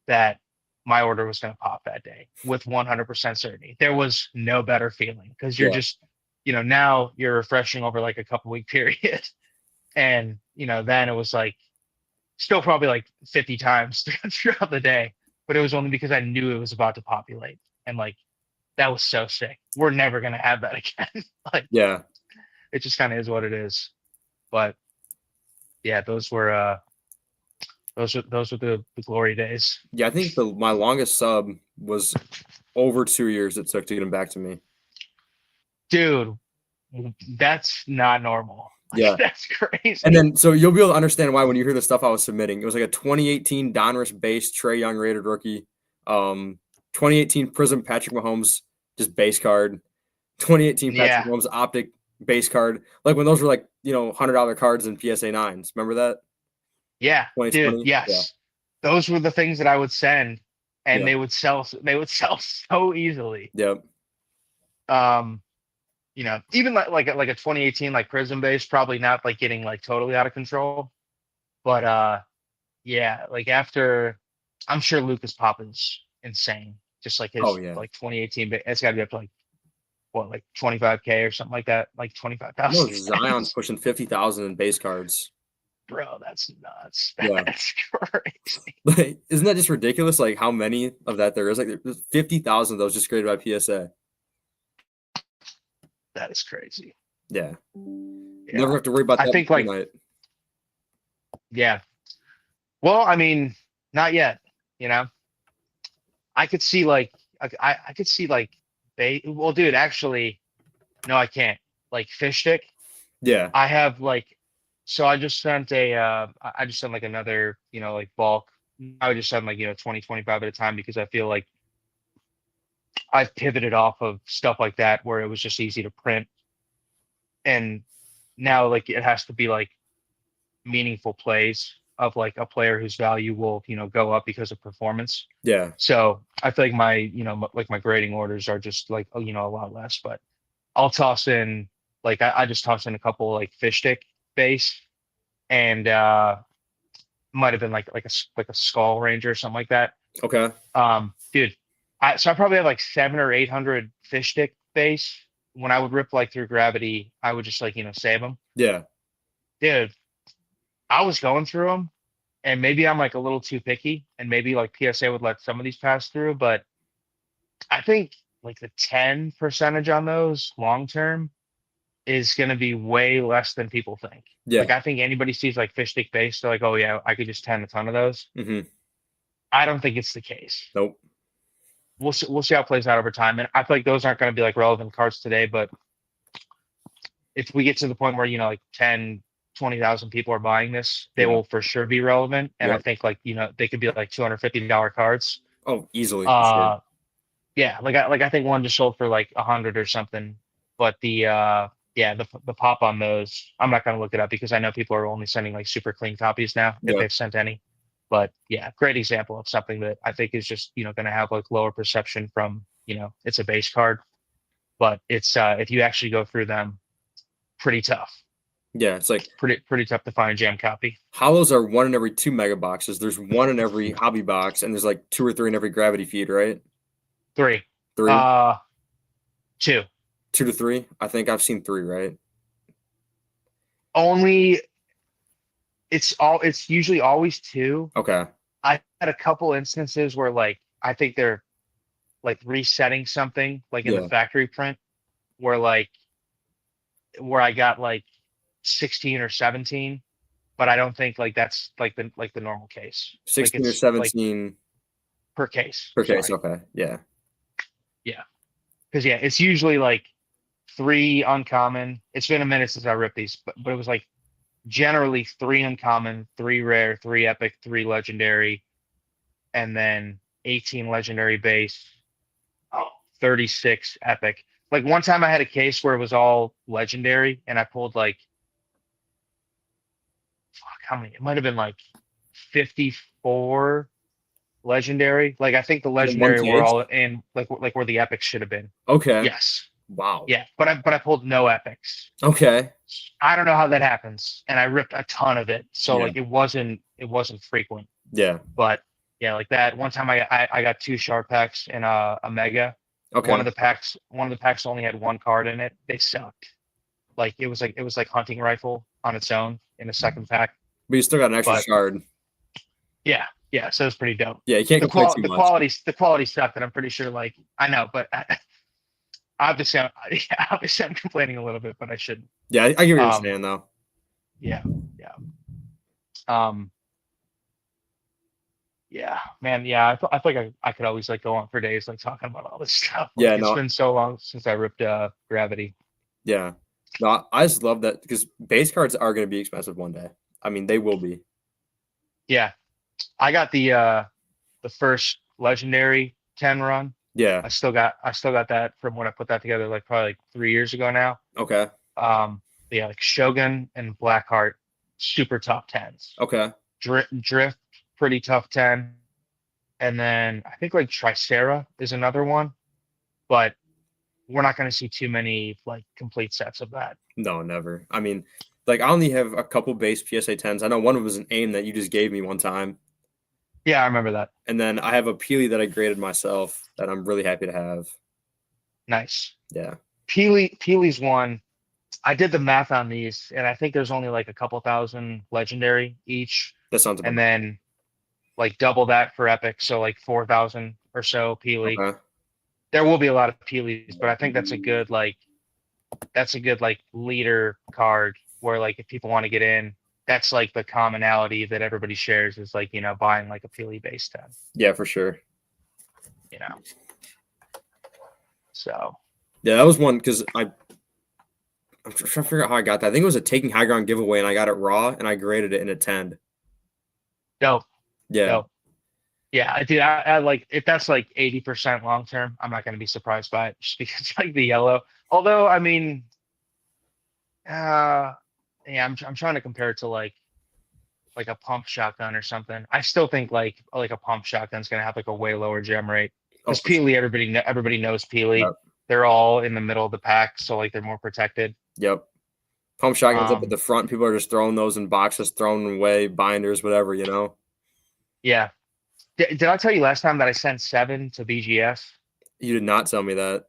that my order was going to pop that day with 100% certainty. There was no better feeling because you're Yeah. just, now you're refreshing over like a couple week period. And, then it was like still probably like 50 times throughout the day, but it was only because I knew it was about to populate. And like, that was so sick. We're never going to have that again. Like, Yeah. it just kind of is what it is. But yeah, those were the glory days. Yeah, I think my longest sub was over 2 years it took to get him back to me. Dude, that's not normal. Like, Yeah. that's And crazy. then so you'll be able to understand why when you hear the stuff I was submitting. It was like a 2018 Donruss base Trae Young rated rookie, 2018 Prism Patrick Mahomes just base card, 2018 Patrick Yeah. Mahomes optic base card. Like when those were like, $100 cards in PSA 9s. Remember that? Yeah, dude, 2020? Yeah. yes. Those were the things that I would send and Yeah. they would sell so easily. Yep. Um, even like a 2018 like Prism base, probably not like getting like totally out of control. But yeah, like after I'm sure Lucas Pop is insane. Just like Oh his yeah. like 2018, but it's got to be up to like what, like 25K or something like that, like No, 25,000 Zion's cents. pushing 50,000 in base cards. Bro, that's nuts. Yeah. That's crazy. Like, isn't that just ridiculous? Like how many of that there is? Like there's 50,000 of those just created by PSA. That is crazy. Yeah. Never Yeah. have to worry about I that in think like, Fortnite. yeah. Well, I mean, not yet, you know. I could see like I could see like they well, dude, actually, no, I can't. Like fish stick, Yeah. I have like so I just sent like another, like bulk. I would just send like, 20, 25 at a time because I feel like I've pivoted off of stuff like that where it was just easy to print. And now like it has to be like meaningful plays of like a player whose value will, go up because of performance. Yeah. So I feel like like my grading orders are just like, a lot less, but I'll toss in like I just tossed in a couple like fish stick base and might have been like a skull ranger or something like that. Okay. Dude, so I probably have like 700 or 800 fish stick base. When I would rip like through gravity, I would just like save them. Yeah. Dude, I was going through them, and maybe I'm like a little too picky, and maybe like PSA would let some of these pass through, but I think like the 10 percentage on those long term is going to be way less than people think. Yeah. Like I think anybody sees like fish stick base, they're like, oh yeah, I could just 10 a ton of those. Mm-hmm. I don't think it's the case. Nope. We'll see how it plays out over time. And I feel like those aren't going to be like relevant cards today, but if we get to the point where, like 10, 20,000 people are buying this, they Yeah. will for sure be relevant. And I Yep. think like, they could be like $250 cards. Oh, easily for sure. Uh, yeah, like I think one just sold for like 100 or something. But the pop on those, I'm not gonna look it up because I know people are only sending like super clean copies now if Yep. they've sent any. But yeah, great example of something that I think is just gonna have like lower perception from it's a base card, but it's if you actually go through them, pretty tough. Yeah, it's like Pretty tough to find a jam copy. hollows are one in every 2 mega boxes. There's one in every hobby box, and there's like 2 or 3 in every gravity feed, right? 3. 3, 2. 2 to 3. I think I've seen 3, right? Only it's usually always 2. Okay. I had a couple instances where like I think they're like resetting something like in the Yeah. factory print where like where I got like 16 or 17, but I don't think like that's like the normal case. Like 16 or it's like 17 per case. per case. Sorry. Okay. Yeah. Yeah. Because yeah, it's usually like 3 uncommon. It's been a minute since I ripped these, but it was like generally 3 uncommon, 3 rare, 3 epic, 3 legendary, and then 18 legendary base, 36 epic. Like one time I had a case where it was all legendary and I pulled like fuck, how many? It might have been like 54 legendary. Like I think the In one legendary were case. all in like where the epics should have been. Okay. Yes. Wow. Yeah, but I pulled no epics. Okay. I don't know how that happens, and I ripped a ton of it. So Yeah. like it wasn't frequent, Yeah. but yeah, like that one time I got 2 shard packs and a mega. Okay. One of the packs only had 1 card in it. They sucked. Like it was like hunting rifle on its own in a second pack. But you still got an extra But shard. yeah, so it's pretty dope. Yeah, you can't complain too much. The quality sucked, and I'm pretty sure like I know, but obviously I'm complaining a little bit, but I shouldn't. Yeah, I get what you're Um, saying though. yeah, yeah. Um, yeah, man. Yeah, I feel like I could always like go on for days like talking about all this stuff. Like Yeah, it's no, been so long since I ripped Gravity. yeah. No, I just love that because base cards are going to be expensive one day. I mean, they will be. Yeah, I got the first legendary 10 run. Yeah. I still got that from when I put that together like probably like 3 years ago now. Okay. Yeah, like Shogun and Blackheart, super tough 10s. Okay. Drift, pretty tough 10. And then I think like Tricera is another one, but we're not going to see too many like complete sets of that. No, never. I mean, like I only have a couple base PSA 10s. I know one of them was an aim that you just gave me one time. Yeah, I remember that. And then I have a Peely that I graded myself that I'm really happy to have. Nice. Yeah. Peely's one. I did the math on these, and I think there's only like a couple thousand legendary each, That sounds and about then like double that for epic, so like 4,000 or so Peely. okay. There will be a lot of Peelys, but I think that's a good leader card where like if people want to get in, that's like the commonality that everybody shares is like buying like a Peely base 10. Yeah, for sure. You know, so Yeah, that was one because I'm trying to figure out how I got that. I think it was a Taking High Ground giveaway, and I got it raw, and I graded it in a 10. dope, Yeah. dope. Yeah, dude, I like if that's like 80% long term, I'm not gonna be surprised by it just because like the yellow. Although I mean, yeah, I'm trying to compare it to like a pump shotgun or something. I still think like a pump shotgun's gonna have like a way lower gem rate. Oh, Because for sure. Peely, everybody knows Peely. Yep. They're all in the middle of the pack, so like they're more protected. Yep. Pump shotguns up at Um, the front. People are just throwing those in boxes, throwing away binders, whatever, you know. yeah. Did I tell you last time that I sent 7 to BGS? You did not tell me that.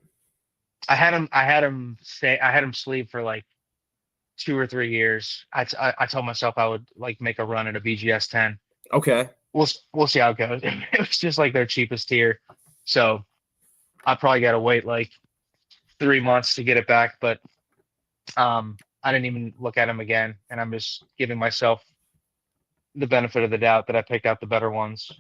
I had him sleeve for like 2 or 3 years. I told myself I would like make a run at a BGS 10. Okay. We'll see how it goes. It was just like their cheapest tier, so I probably got to wait like 3 months to get it back. But I didn't even look at them again, and I'm just giving myself the benefit of the doubt that I picked out the better ones.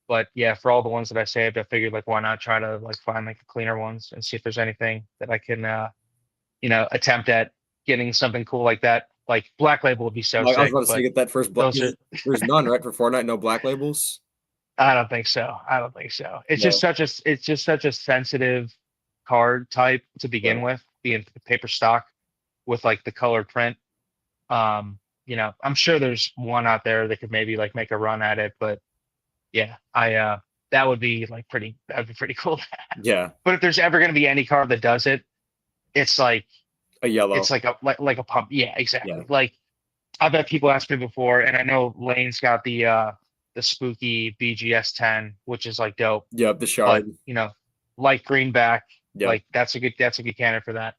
But yeah, for all the ones that I saved, I figured like why not try to like find like the cleaner ones and see if there's anything that I can attempt at getting something cool like that. Like Black Label would be so Like I was sick, about to say, but get that first black. those are There's none, right, for Fortnite. No black labels. I don't think so. I don't think so. No. It's just such a sensitive card type to begin Right. with, being paper stock with like the colored print. I'm sure there's one out there that could maybe like make a run at it, but yeah, that would be that'd be pretty cool. Yeah. But if there's ever going to be any card that does it, it's like A yellow. It's like a pump. Yeah, Yeah. exactly. Like I bet people asked me before, and I know Lane's got the spooky BGS 10, which is like dope. Yep. The But shard. light greenback, Yep. like that's a good candidate for that.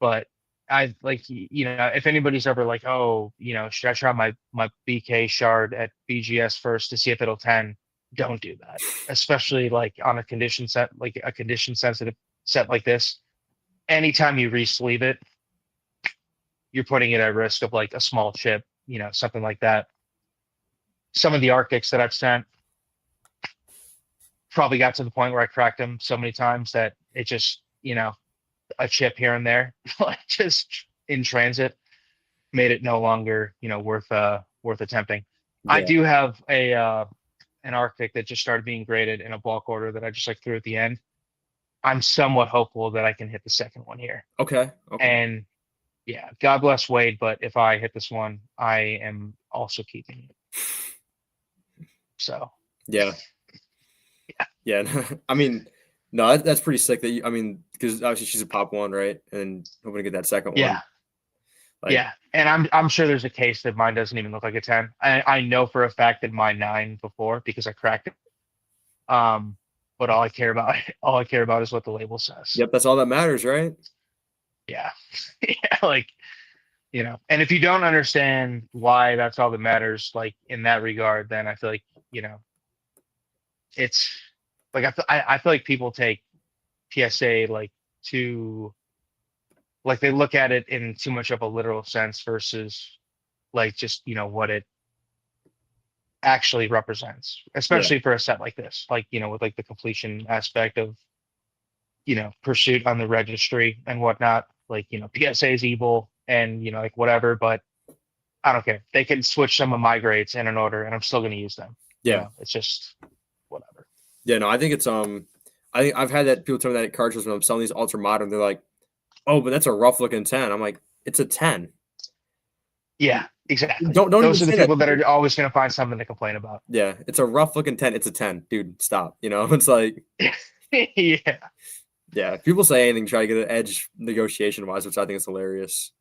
But I like if anybody's ever like, oh, should I try my BK shard at BGS first to see if it'll 10? Don't do that, especially like on a condition set, like a condition sensitive set like this. Anytime you re-sleeve it, you're putting it at risk of like a small chip, something like that. Some of the Arctics that I've sent probably got to the point where I cracked them so many times that it just, a chip here and there, like just in transit, made it no longer, worth attempting. I Yeah. do have an Arctic that just started being graded in a bulk order that I just like threw at the end. I'm somewhat hopeful that I can hit the second one here. Okay. Okay. And yeah, God bless Wade, but if I hit this one, I am also keeping it. So Yeah. yeah, Yeah. I mean, no, that's pretty sick. That I mean, because obviously she's a pop one, right? And hoping to get that second one. yeah, Like, yeah. And I'm sure there's a case that mine doesn't even look like a 10. I know for a fact that mine 9 before because I cracked it. But all I care about is what the label says. yep, that's all that matters, right? Yeah. Yeah, like, and if you don't understand why that's all that matters, like in that regard, then I feel like, it's like I feel like people take PSA like too like they look at it in too much of a literal sense versus like just what it actually represents, Yeah. especially for a set like this, like with like the completion aspect of pursuit on the registry and whatnot. Like PSA is evil and like whatever, but I don't care. They can switch some of my grades in an order, and I'm still going to use them. Yeah. It's just whatever. Yeah. No, I think it's I think I've had that people tell me that at card shows when I'm selling these ultra modern. They're like, "Oh, but that's a rough looking 10." I'm like, "It's a 10." Yeah, exactly. Don't even Those are the say that. people that are always going to find something to complain about. Yeah, it's a rough looking 10. It's a 10, dude. Stop. It's like, Yeah. yeah. If people say anything, try to get an edge negotiation wise, which I think is hilarious.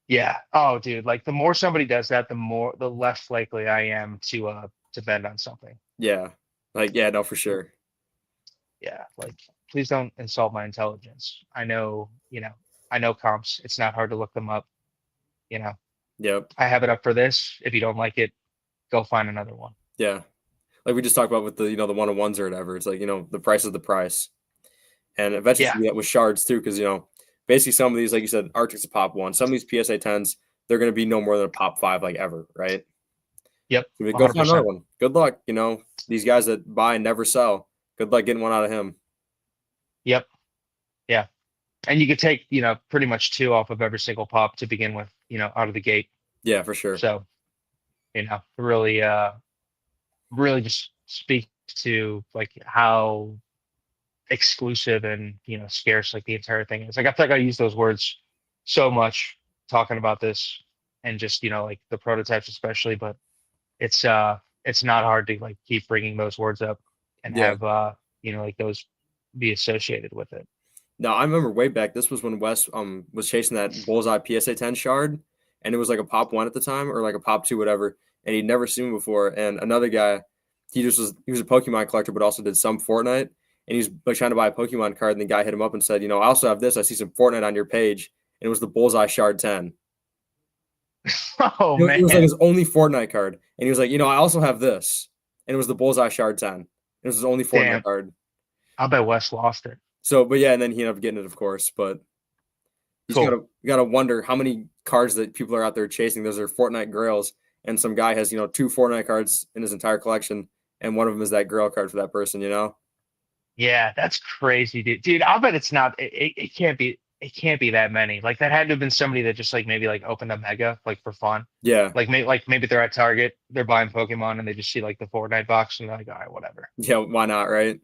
Yeah. Oh, dude. Like the more somebody does that, the less likely I am to bend on something. Yeah, like yeah, no, for sure. Yeah. Like please don't insult my intelligence. I know comps. It's not hard to look them up. You know, Yep. I have it up for this. If you don't like it, go find another one. Yeah. Like we just talked about with the the one on ones or whatever. It's like the price is the price, and eventually Yeah. should do that with shards too, because basically some of these, like you said, Arctic's a pop one. Some of these PSA 10s, they're going to be no more than a pop 5, like ever, right? Yep. So we go find another 100%. one. Good luck. These guys that buy and never sell. Good luck getting one out of him. Yep. Yeah. And you could take, pretty much 2 off of every single pop to begin with, out of the gate. Yeah, for sure. So, really just speak to like how exclusive and, scarce like the entire thing is. Like I feel like I use those words so much talking about this and just, like the prototypes especially, but it's not hard to like keep bringing those words up and Yeah. have, like those be associated with it. No, I remember way back. This was when Wes was chasing that bullseye PSA 10 shard, and it was like a pop 1 at the time, or like a pop 2, whatever. And he'd never seen it before. And another guy, he was a Pokemon collector, but also did some Fortnite. And he was like trying to buy a Pokemon card, and the guy hit him up and said, I also have this. I see some Fortnite on your page, and it was the bullseye shard 10. Oh It was like man. his only Fortnite card, and he was like, I also have this, and it was the bullseye shard 10. It was his only Fortnite Damn. card. I bet Wes lost it. So, but yeah, and then he ended up getting it, of course. But you Cool. gotta wonder how many cards that people are out there chasing. Those are Fortnite grails, and some guy has 2 Fortnite cards in his entire collection, and one of them is that grail card for that person. Yeah, that's crazy, dude. Dude, I'll bet it's not. It can't be. It can't be that many. Like that had to have been somebody that just like maybe like opened a mega like for fun. Yeah, Maybe they're at Target, they're buying Pokemon, and they just see like the Fortnite box, and they're like, all right, whatever. yeah. Why not, right?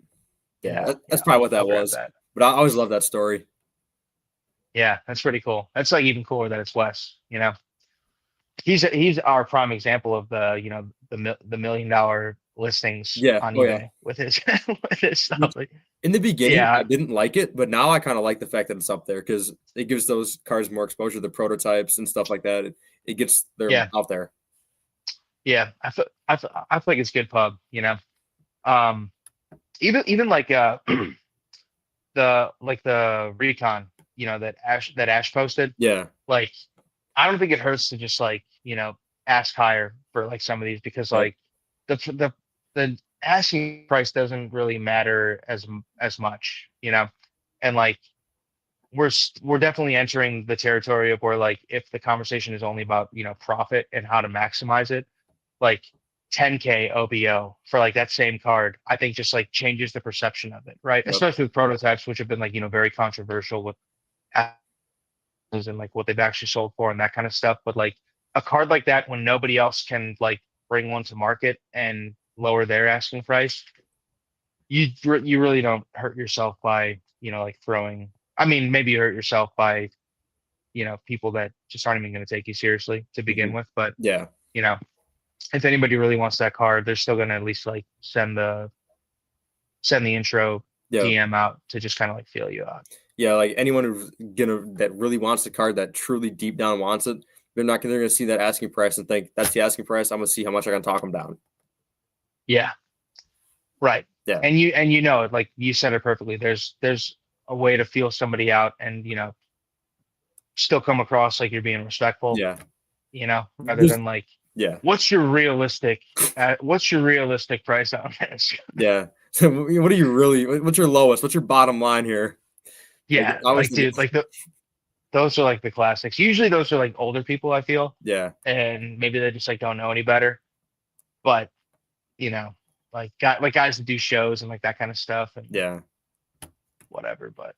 Yeah, Yeah, that's yeah. probably what that I'll grab was. that. But I always love that story. Yeah, that's pretty cool. That's like even cooler that it's Wes. He's our prime example of the $1 million listings Yeah. on Oh yeah. eBay with his with his stuff. Which Like, in the beginning yeah, I didn't like it, but now I kind of like the fact that it's up there because it gives those cars more exposure, the prototypes and stuff like that. It gets them yeah, out there. yeah. I feel like it's good pub. Um, even like the recon, that Ash posted. Yeah. Like, I don't think it hurts to just like ask higher for like some of these because Right. like the asking price doesn't really matter as much, and like we're definitely entering the territory of where like if the conversation is only about profit and how to maximize it, like 10K OBO for like that same card, I think just like changes the perception of it, right? Yep. Especially with prototypes, which have been like very controversial with and like what they've actually sold for and that kind of stuff. But like a card like that, when nobody else can like bring one to market and lower their asking price, you really don't hurt yourself by like throwing. I mean, maybe you hurt yourself by people that just aren't even going to take you seriously to begin Mhm. with. But Yeah. you know, if anybody really wants that card, they're still going to at least like send the intro Yeah. DM out to just kind of like feel you out. Yeah, like anyone who's gonna that really wants the card that truly deep down wants it, they're gonna see that asking price and think that's the asking price. I'm gonna see how much I can talk them down. Yeah, right. Yeah, And like you said it perfectly. There's a way to feel somebody out and still come across like you're being respectful, yeah, rather There's- than like yeah, what's your realistic price on this? yeah. So what are you really? What's your lowest? What's your bottom line here? Like Yeah, I was like thinking, dude, like those are like the classics. Usually those are like older people, I feel, yeah, and maybe they just like don't know any better. But you know, like guys that do shows and like that kind of stuff and yeah, whatever. But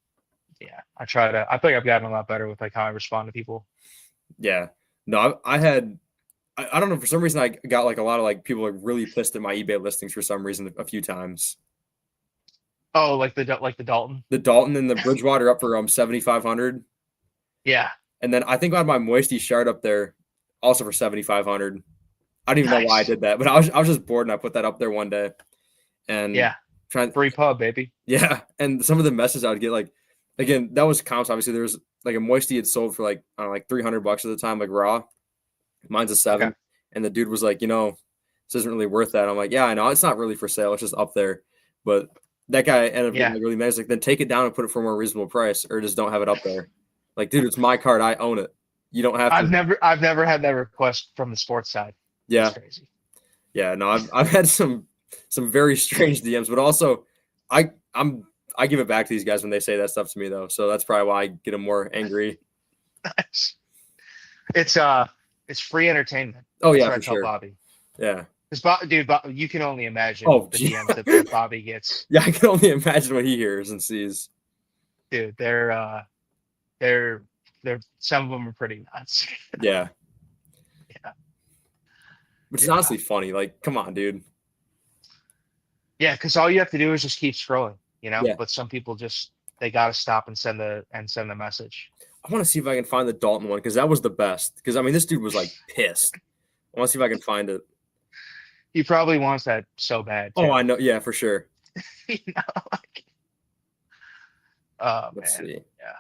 yeah, I think I've gotten a lot better with like how I respond to people. yeah. No, I had. I don't know. For some reason, I got like a lot of like people like really pissed at my eBay listings for some reason a few times. Oh, like the Dalton. The Dalton and the Bridgewater up for 7,500. Yeah, And then I think I had my Moisty Shard up there also for 7,500. I don't even know why I nice. did that, but I was just bored and I put that up there one day and Yeah, trying free pub, baby. yeah, and some of the messages I would get like again, that was comps obviously there was like a Moisty had sold for like I don't know, like $300 at the time like raw. Mine's a Okay. 7 and the dude was like, this isn't really worth that. I'm like, yeah, I know. It's not really for sale. It's just up there. But that guy ended up getting Yeah, like really mad. He's like, then take it down and put it for a more reasonable price or just don't have it up there. Like, dude, it's my card. I own it. You don't have to. I've never had that request from the sports side. That's Yeah. crazy. Yeah, no, I've had some very strange DMs, but also I'm I give it back to these guys when they say that stuff to me though. So that's probably why I get them more angry. It's it's free entertainment. Oh That's yeah, what I for tell sure. Bobby. Yeah. Because dude, you can only imagine Oh the gee. DMs that Bobby gets. Yeah, I can only imagine what he hears and sees. Dude, they're some of them are pretty nuts. Yeah. Yeah, Which is yeah, honestly funny. Like, come on, dude. yeah. Because all you have to do is just keep scrolling, Yeah. But some people just they gotta stop and send the message. I want to see if I can find the Dalton one because that was the best. Because I mean, this dude was like pissed. I want to see if I can find it. He probably wants that so bad Oh, too. I know. Yeah, for sure. Like, oh Let's man, see. yeah.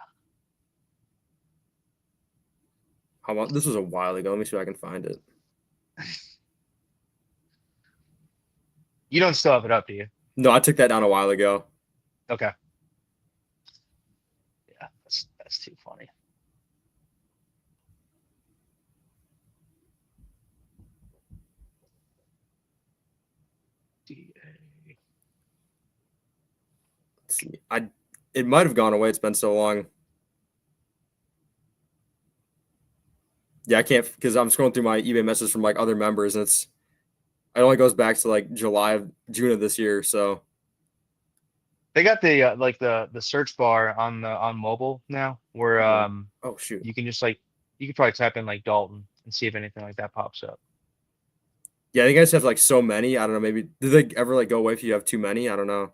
How about this was a while ago. Let me see if I can find it. You don't still have it up, do you? No, I took that down a while ago. Okay. Yeah, that's too funny. DA. Let's see. It might have gone away. It's been so long. Yeah, I can't because I'm scrolling through my eBay messages from like other members, and it only goes back to like June of this year. So They got the like the search bar on mobile now, where oh shoot. you can just like you could probably type in like Dalton and see if anything like that pops up. Yeah, you guys have like so many. I don't know. Maybe do they ever like go away if you have too many? I don't know.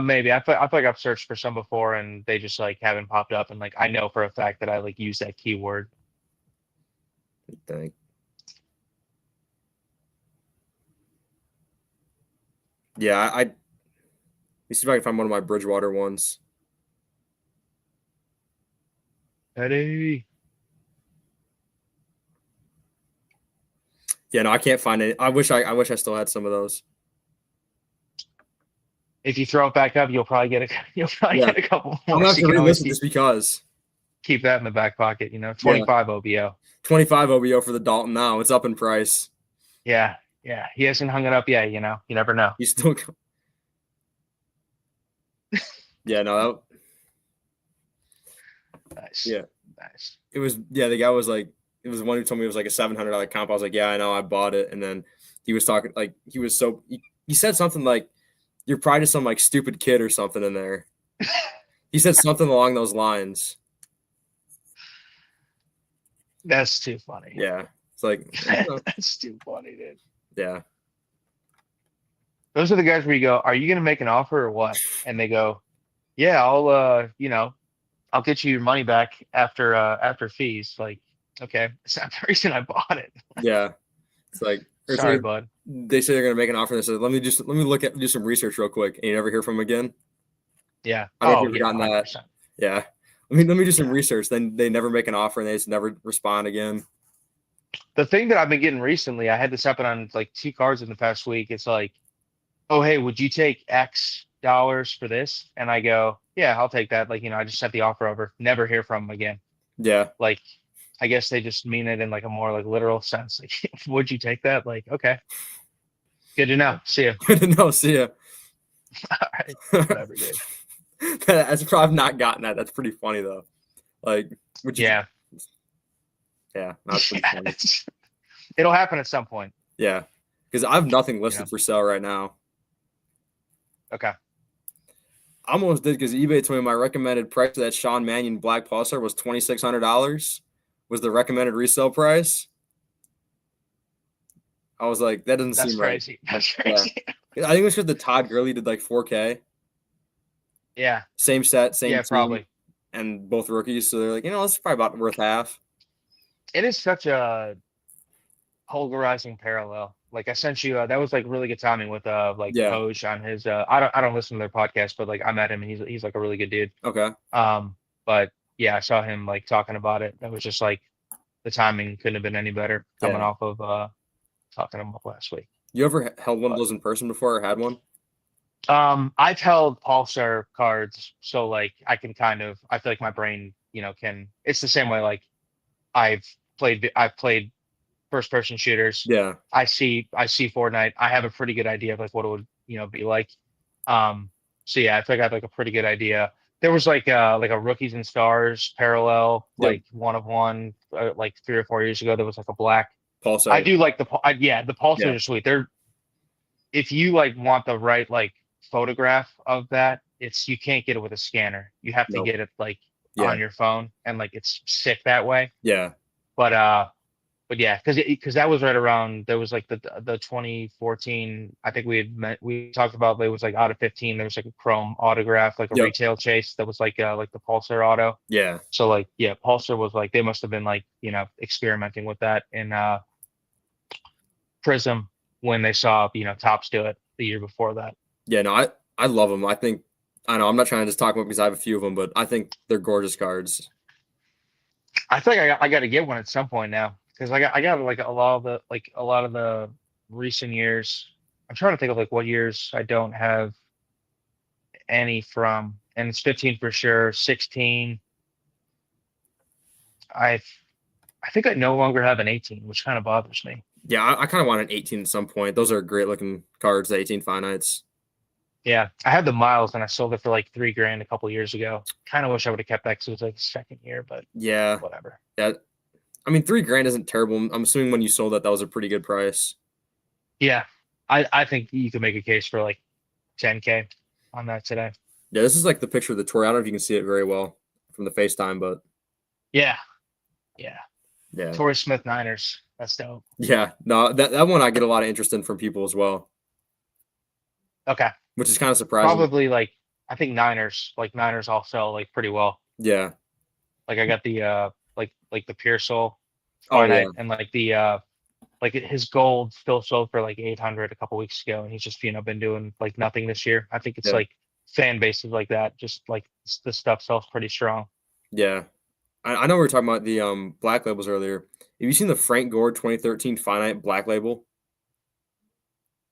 Maybe I feel like I've searched for some before and they just like haven't popped up, and like I know for a fact that I like use that keyword. I think. Yeah, let me see if I can find one of my Bridgewater ones. Eddie. Yeah, no, I can't find it. I wish I still had some of those. If you throw it back up, you'll probably get a Yeah, couple I'm more. gonna have So to you can always relist it just because. keep that in the back pocket. Yeah, 25 OBO. 25 OBO for the Dalton now. It's up in price. Yeah, yeah. He hasn't hung it up yet. You never know. He's still. Yeah, no, Nice, yeah, nice. it was. Yeah, the guy was like, it was the one who told me it was like a $700 comp. I was like, yeah, I know, I bought it, and then he was talking like he was so he said something like, "You're probably just some like stupid kid or something in there." He said something along those lines. That's too funny. Yeah, it's like, That's too funny, dude. yeah, Those are the guys where you go, "Are you gonna make an offer or what?" And they go, "Yeah, I'll get you your money back after fees." Like, okay, it's not the reason I bought it. yeah. It's like, or it's Sorry, like bud. they say they're gonna make an offer. They said, let me do some research real quick, and you never hear from them again. Yeah. I don't know if Oh you've ever yeah, gotten that. 100%. Yeah. Let me do some Yeah. research. Then they never make an offer and they just never respond again. The thing that I've been getting recently, I had this happen on like two cards in the past week. It's like, "Oh, hey, would you take X dollars for this?" And I go, "Yeah, I'll take that." Like, I just sent the offer over. Never hear from them again. Yeah. Like, I guess they just mean it in like a more like literal sense. Like, would you take that? Like, okay, good to know. See you. No, see ya. All right, whatever, dude. That's probably not gotten that. That's pretty funny though. Like, would you? Yeah, Yeah, that's pretty yeah. funny. It'll happen at some point. Yeah, because I have nothing You know. listed for sale right now. Okay. I almost did because eBay told me my recommended price of that Sean Mannion Black Pulsar was $2,600. Was the recommended resale price? I was like, that doesn't That's seem right. crazy. That's Yeah, crazy. I think it was because the Todd Gurley did like 4K, Yeah. same set, same Yeah. team, Probably. and both rookies. So they're like, it's probably about worth half. It is such a polarizing parallel. Like I sent you, that was like really good timing with like Yeah. Poj on his. I don't listen to their podcast, but like I met him and he's like a really good dude. Okay. But yeah, I saw him like talking about it. That was just like the timing couldn't have been any better coming Yeah. off of talking to him up last week. You ever held one of But those in person before or had one? I've held Pulsar cards, so like I feel like my brain, can. It's the same way like I've I've played first person shooters. Yeah. I see Fortnite. I have a pretty good idea of like what it would, be like. Um, so yeah, I think I have like a pretty good idea. There was like a rookies and stars parallel, Yep. like one of one, like 3 or 4 years ago. There was like a black. I Pulsar. do like yeah, the pulsars Yeah. are sweet. They're if you like want the right like photograph of that, you can't get it with a scanner. You have to Nope. get it like Yeah. on your phone, and like it's sick that way. Yeah. But yeah, because that was right around there was like the 2014. I think we talked about it was like out of 15. There was like a chrome autograph, like a Yep. retail chase that was like the Pulsar auto. Yeah. So like yeah, Pulsar was like they must have been like experimenting with that in Prism when they saw Topps do it the year before that. Yeah. No, I love them. I know I'm not trying to just talk about because I have a few of them, but I think they're gorgeous cards. I think I got to get one at some point now because I got like a lot of the recent years. I'm trying to think of like what years I don't have any from, and it's 15 for sure. 16, I I think I no longer have an 18, which kind of bothers me. Yeah, I kind of want an 18 at some point. Those are great looking cards, the 18 finites. Yeah, I had the miles and I sold it for like 3 grand a couple years ago. Kind of wish I would have kept that because it was like the second year, but Yeah. whatever. Yeah. I mean, 3 grand isn't terrible. I'm assuming when you sold that was a pretty good price. Yeah, I think you could make a case for like 10K on that today. Yeah, this is like the picture of the tour. I don't know if you can see it very well from the FaceTime, but Yeah, yeah. yeah. Torrey Smith Niners. That's dope. Yeah. No, that one I get a lot of interest in from people as well, Okay. which is kind of surprising. Probably like I think Niners all sell like pretty well. Yeah. Like I got the like the Pearsall Oh, yeah. finite and like the Like his gold still sold for like 800 a couple weeks ago, and he's just been doing like nothing this year. I think it's Yeah. like fan bases like that, just like the stuff sells pretty strong. Yeah. I know we were talking about the black labels earlier. Have you seen the Frank Gore 2013 Finite Black Label?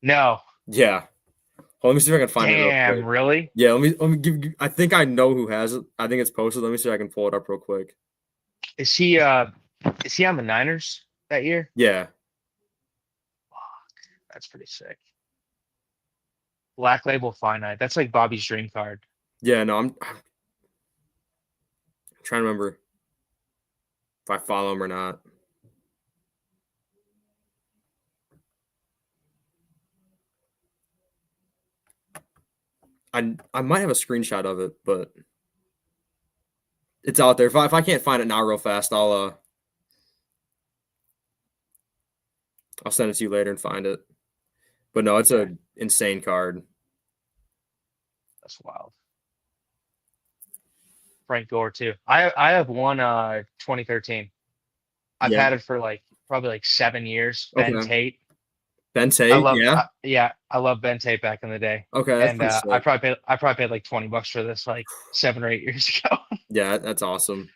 No, Yeah. Hold, let me see if I can find it real damn, quick. really? Yeah, let me give. I think I know who has it. I think it's posted. Let me see if I can pull it up real quick. Is he on the Niners that year? Yeah. That's pretty sick. Black Label Finite. That's like Bobby's dream card. Yeah. No, I'm trying to remember if I follow him or not. I might have a screenshot of it, but it's out there. If I can't find it now real fast, I'll send it to you later and find it. But no, it's Okay, a insane card. that's wild. Frank Gore too. I have one 2013. I've Yeah. had it for like probably like 7 years. Ben Okay. Tate. Ben Tate. Yeah. Yeah, I love Ben Tate back in the day. Okay, that's And pretty sick. I probably paid like 20 bucks for this like 7 or 8 years ago. Yeah, that's awesome.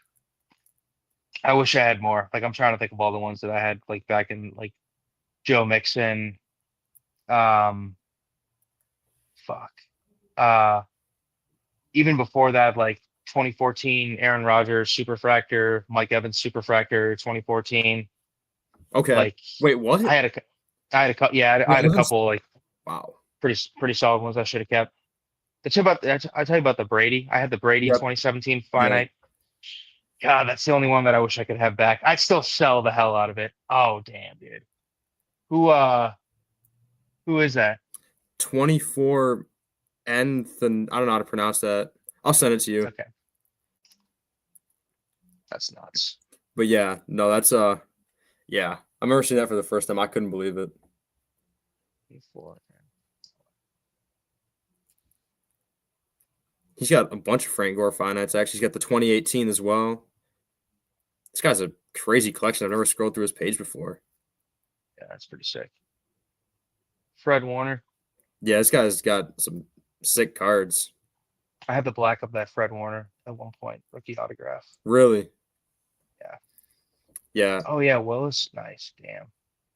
I wish I had more. Like I'm trying to think of all the ones that I had like back in like Joe Mixon. Um, fuck. Uh, Even before that, like 2014, Aaron Rodgers Superfractor, Mike Evans Superfractor, 2014. Okay. Like Wait, what? I had a, I had a couple. Yeah, I Wait, had a Evans? couple like Wow. pretty solid ones I should have kept. I tell you about the Brady. I had the Brady Yep. 2017 Yep. finite. God, that's the only one that I wish I could have back. I'd still sell the hell out of it. Oh damn, dude. Who uh who is that? 24 nth, and I don't know how to pronounce that. I'll send it to you. Okay, that's nuts. But yeah, no, that's yeah. I remember seeing that for the first time. I couldn't believe it. Before. He's got a bunch of Frank Gore finites actually. He's got the 2018 as well. This guy's a crazy collection. I've never scrolled through his page before. Yeah, that's pretty sick. Fred Warner. Yeah, this guy's got some sick cards. I had the black of that Fred Warner at one point, rookie autograph. Really? Yeah. Yeah. Oh yeah, Willis. Nice. Damn.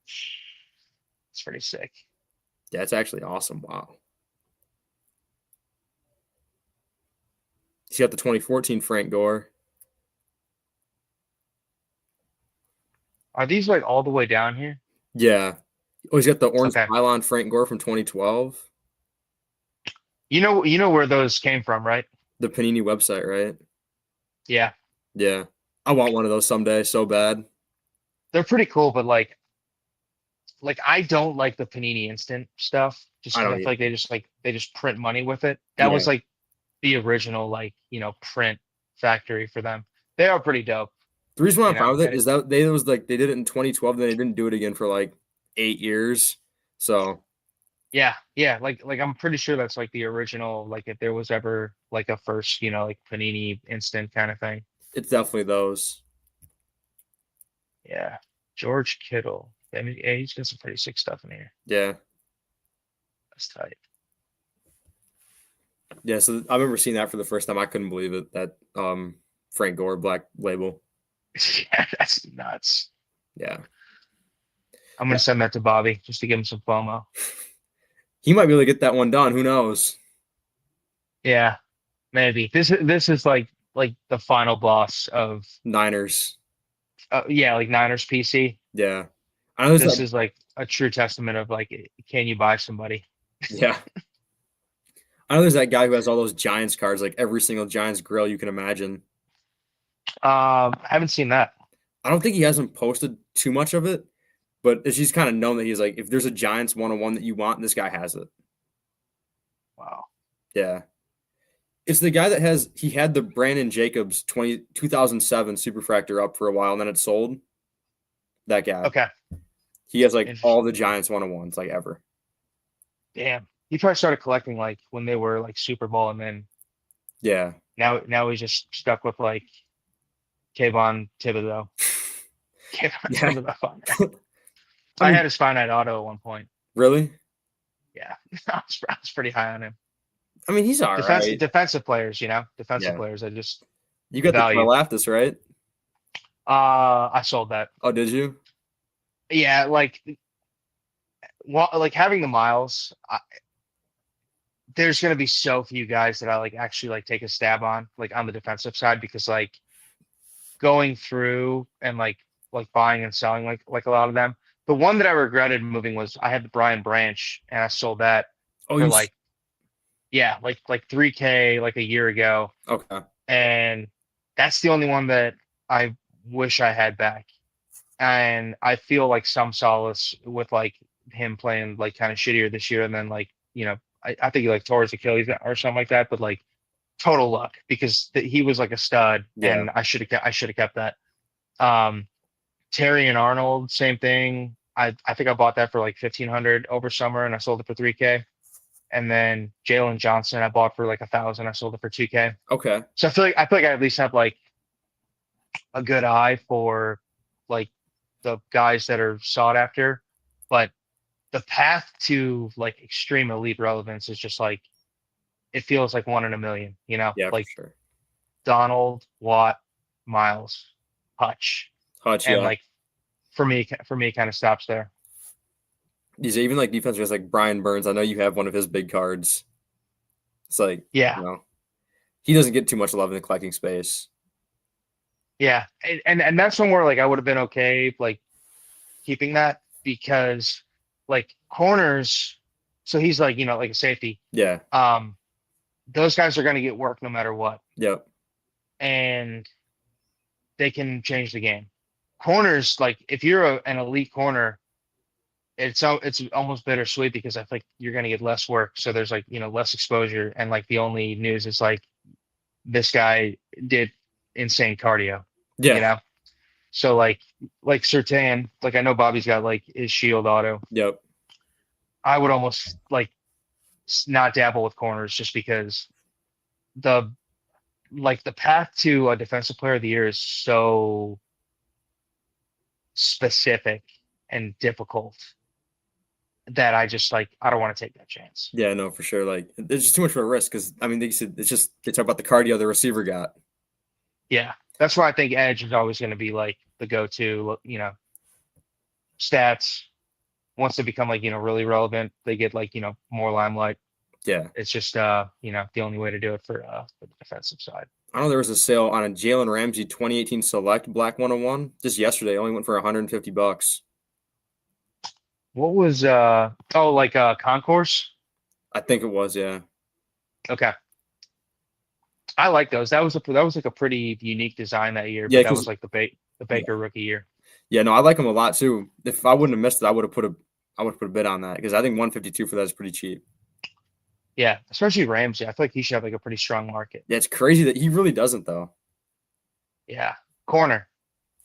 It's pretty sick. Yeah, it's actually awesome. Wow. He's got the 2014 Frank Gore. Are these like all the way down here? Yeah. Oh, he's got the orange Okay. pylon Frank Gore from 2012. You know where those came from, right? The Panini website, right? Yeah. Yeah. I want one of those someday so bad. They're pretty cool, but like I don't like the Panini Instant stuff just I because don't I need. feel like they just print money with it. That Yeah. was like the original like print factory for them. They are pretty dope, The reason why you I'm fine know. with it is that they was like they did it in 2012, then they didn't do it again for like 8 years. So Yeah, like I'm pretty sure that's like the original. Like if there was ever like a first, like Panini Instant kind of thing. it's definitely those. Yeah, George Kittle. I mean, yeah, he's got some pretty sick stuff in here. Yeah. That's tight. Yeah. So I remember seeing that for the first time. I couldn't believe it. That Frank Gore black label. Yeah, that's nuts. Yeah. I'm gonna send that to Bobby just to give him some FOMO. He might be able to get that one done. Who knows? Yeah, maybe this is like the final boss of Niners. yeah, like Niners PC. Yeah. I know there's This that. is like a true testament of like, can you buy somebody? Yeah. I know there's that guy who has all those Giants cards, like every single Giants grill you can imagine. I haven't seen that. I don't think he hasn't posted too much of it, but it's just kind of known that he's like, if there's a Giants 101 that you want, this guy has it. Wow. Yeah. It's the guy that he had the Brandon Jacobs 2007 Superfractor up for a while and then it sold. That guy. Okay. He has like all Interesting. the Giants 101s, like ever. Damn. He probably started collecting like when they were like Super Bowl, and then Yeah. now he's just stuck with like Kayvon Thibodeau. Kayvon Yeah. Thibodeau. I I mean, had his finite auto at one point. really? Yeah, I was pretty high on him. I mean, he's all right. Defensive players, defensive Yeah. players. I just You the got the value. Karlaftis, right? I sold that. Oh, did you? Yeah, like having the miles. There's gonna be so few guys that I like actually like take a stab on the defensive side because like going through and like buying and selling like a lot of them. The one that I regretted moving was I had the Brian Branch and I sold that Oh, for like yeah like 3K like a year ago, okay. and that's the only one that I wish I had back. And I feel like some solace with like him playing like kind of shittier this year, and then I think he like tore his Achilles or something like that, but like total luck because he was like a stud, Yeah. and I should have kept that. Um, Terry and Arnold, same thing. I think I bought that for like 1,500 over summer, and I sold it for 3K. And then Jalen Johnson, I bought for like 1,000. I sold it for 2K. Okay. So I feel like I at least have like a good eye for like the guys that are sought after, but the path to like extreme elite relevance is just like it feels like one in a million. Yeah, for Like sure. Donald, Watt, Miles, Hutch, Hutch, and yeah. like for me, it kind of stops there. These even like defense guys like Brian Burns. I know you have one of his big cards. It's like, Yeah, he doesn't get too much love in the collecting space. yeah, and that's somewhere like I would have been okay like keeping that because like corners. So he's like like a safety. Yeah. Um, those guys are going to get work no matter what, Yep. and they can change the game. Corners, like if you're an elite corner, it's almost bittersweet because I think you're going to get less work, so there's like less exposure, and like the only news is like this guy did insane cardio, you Yeah. know. So like Sertan, like I know Bobby's got like his shield auto. Yep. I would almost like not dabble with corners just because the the path to a defensive player of the year is so specific and difficult that I just like I don't want to take that chance. Yeah, no, for sure. Like, there's just too much of a risk because I mean, they said they talk about the cardio the receiver got. Yeah, that's why I think edge is always going to be like the go-to. Stats once they become like really relevant, they get like more limelight. Yeah. It's just the only way to do it for the defensive side. I know there was a sale on a Jalen Ramsey 2018 Select Black 101 just yesterday. Only went for $150. What was concourse? I think it was, yeah. Okay, I like those. That was like a pretty unique design that year, Yeah, but that because was like the Baker rookie year. yeah, no, I like them a lot too. If I wouldn't have missed it, I would have put a bid on that because I think 152 for that is pretty cheap. Yeah, especially Ramsey. I feel like he should have like a pretty strong market. Yeah, it's crazy that he really doesn't though. Yeah, corner,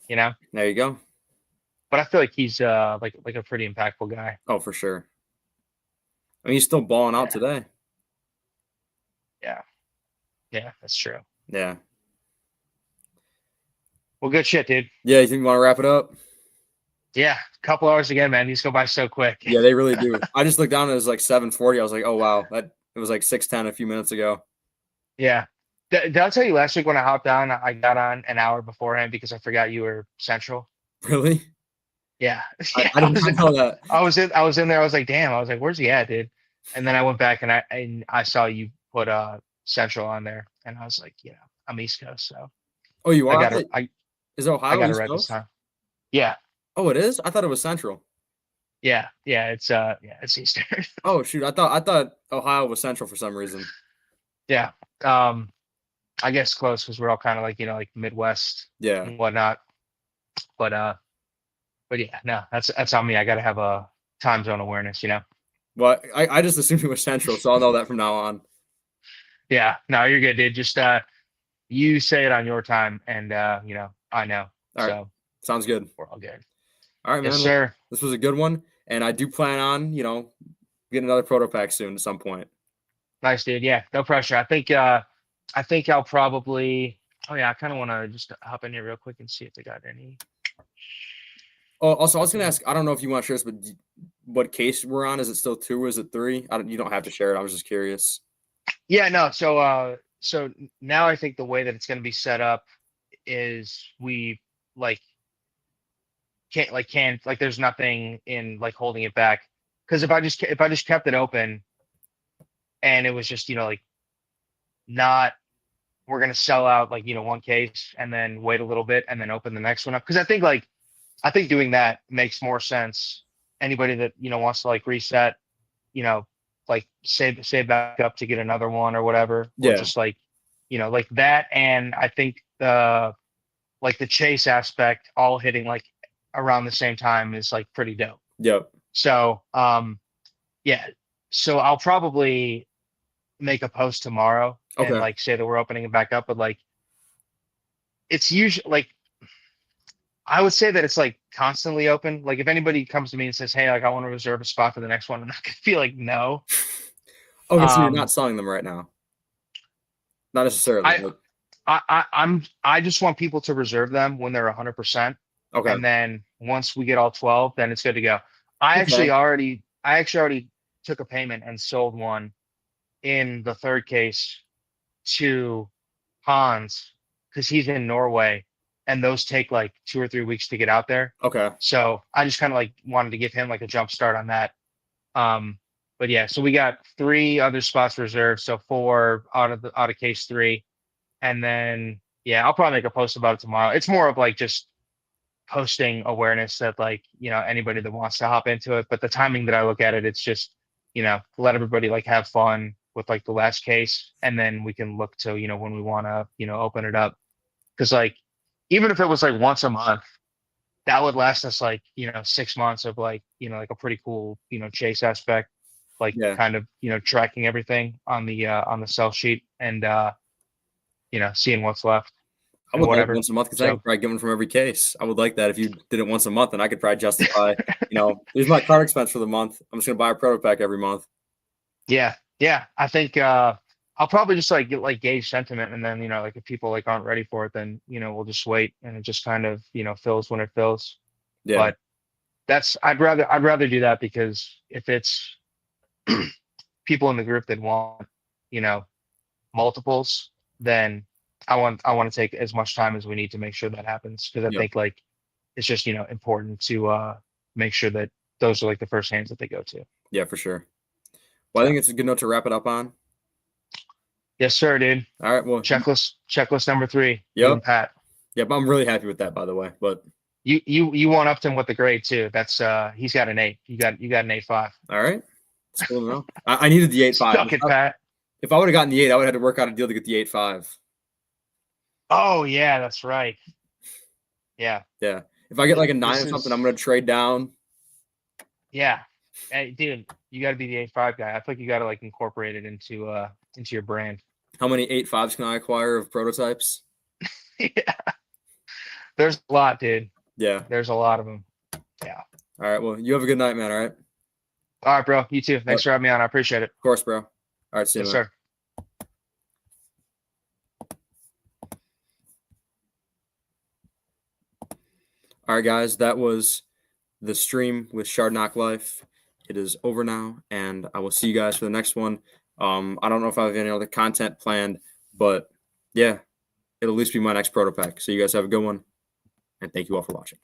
you know. There you go. But I feel like he's like a pretty impactful guy. Oh, for sure. I mean, he's still balling out Yeah, today. yeah, yeah. That's true. Yeah. Well, good shit, dude. Yeah, you think we want to wrap it up? Yeah, a couple hours again, man. These go by so quick. Yeah, they really do. I just looked down and it was like 7:40. I was like, oh wow, that it was like 6:10 a few minutes ago. Yeah. Did I tell you last week when I hopped on, I got on an hour beforehand because I forgot you were central. Really? Yeah. I, Yeah. I did not know that. I was in there. I was like, damn. I was like, where's he at, dude? And then I went back and I saw you put central on there, and I was like, I'm East Coast, so Oh, you I are? got it. I Is Ohio got it East right this Coast? time. Yeah. Oh, it is? I thought it was Central. Yeah. Yeah. It's Eastern. Oh shoot, I thought Ohio was Central for some reason. Yeah. I guess close because we're all kind of like like Midwest Yeah. and whatnot. But yeah, no, that's on me. I got to have a time zone awareness. Well, I just assumed it was Central, so I'll know that from now on. Yeah, no, you're good, dude. Just you say it on your time, and I know. All right. So Sounds good. we're all good. All right, Yes, man. Well, sir. this was a good one. And I do plan on, getting another proto pack soon at some point. Nice, dude. Yeah, no pressure. I think I'll probably. Oh yeah, I kind of want to just hop in here real quick and see if they got any. Oh, also, I was gonna ask. I don't know if you want to share this, but what case we're on? Is it still 2 or is it 3? I don't. You don't have to share it. I was just curious. Yeah, no. So now I think the way that it's going to be set up is we like can't like there's nothing in like holding it back. Because if I just kept it open and it was just like not we're gonna sell out like one case and then wait a little bit and then open the next one up, because I think doing that makes more sense. Anybody that wants to like reset, you know like save back up to get another one or whatever, or Yeah. just like like that. And I think the chase aspect all hitting like around the same time is like pretty dope. Yep. So yeah, so I'll probably make a post tomorrow and Okay. like say that we're opening it back up, but like it's usually like I would say that it's like constantly open. Like if anybody comes to me and says, "Hey, like I want to reserve a spot for the next one," I'm not gonna be like, "No." Okay, so you're Um, not selling them right now. Not necessarily. I, I just want people to reserve them when they're 100%, Okay. and then once we get all 12, then it's good to go. Okay. I actually already took a payment and sold one in the third case to Hans because he's in Norway, and those take like 2 or 3 weeks to get out there. Okay. So I just kind of like wanted to give him like a jump start on that. Um, but yeah, so we got 3 other spots reserved, so 4 out of case 3, and then yeah, I'll probably make a post about it tomorrow. It's more of like just posting awareness that like anybody that wants to hop into it. But the timing that I look at it, it's just let everybody like have fun with like the last case, and then we can look to when we want to open it up. Because like even if it was like once a month, that would last us like 6 months of like like a pretty cool chase aspect, like Yeah. kind of tracking everything on the sell sheet, and seeing what's left I and would like whatever. once a month because I So could probably get one from every case. I would like that if you did it once a month, and I could probably justify, here's my card expense for the month. I'm just gonna buy a proto pack every month. yeah, I think I'll probably just like get like gauge sentiment, and then like if people like aren't ready for it, then we'll just wait, and it just kind of fills when it fills. Yeah. But that's I'd rather do that, because if it's people in the group that want you know multiples, then I want to take as much time as we need to make sure that happens, because I Yep. think like it's just important to make sure that those are like the first hands that they go to. Yeah, for sure. Well, I So think it's a good note to wrap it up on. yes, sir, dude. All right. Well, Checklist number 3. You yep. and Pat. Yep. I'm really happy with that, by the way. But You one upped him with the grade too. That's he's got an 8. You got an 8.5. all right. It's cool to know. I needed the 8.5. Suck it, Pat. If I would have gotten the 8, I would have had to work out a deal to get the 8.5. Oh yeah, that's right. Yeah. Yeah. If I get like a 9 This or something, is I'm gonna trade down. yeah. Hey, dude, you got to be the 8.5 guy. I feel like you got to like incorporate it into your brand. How many 8.5s can I acquire of prototypes? Yeah. There's a lot, dude. Yeah. There's a lot of them. Yeah. All right. Well, you have a good night, man. All right. All right, bro. You too. Thanks for having me on. I appreciate it. Of course, bro. All right. See you, Yes, man. sir. All right, guys. That was the stream with Shardknocklyfe. It is over now, and I will see you guys for the next one. I don't know if I have any other content planned, but yeah, it'll at least be my next proto pack. So you guys have a good one, and thank you all for watching.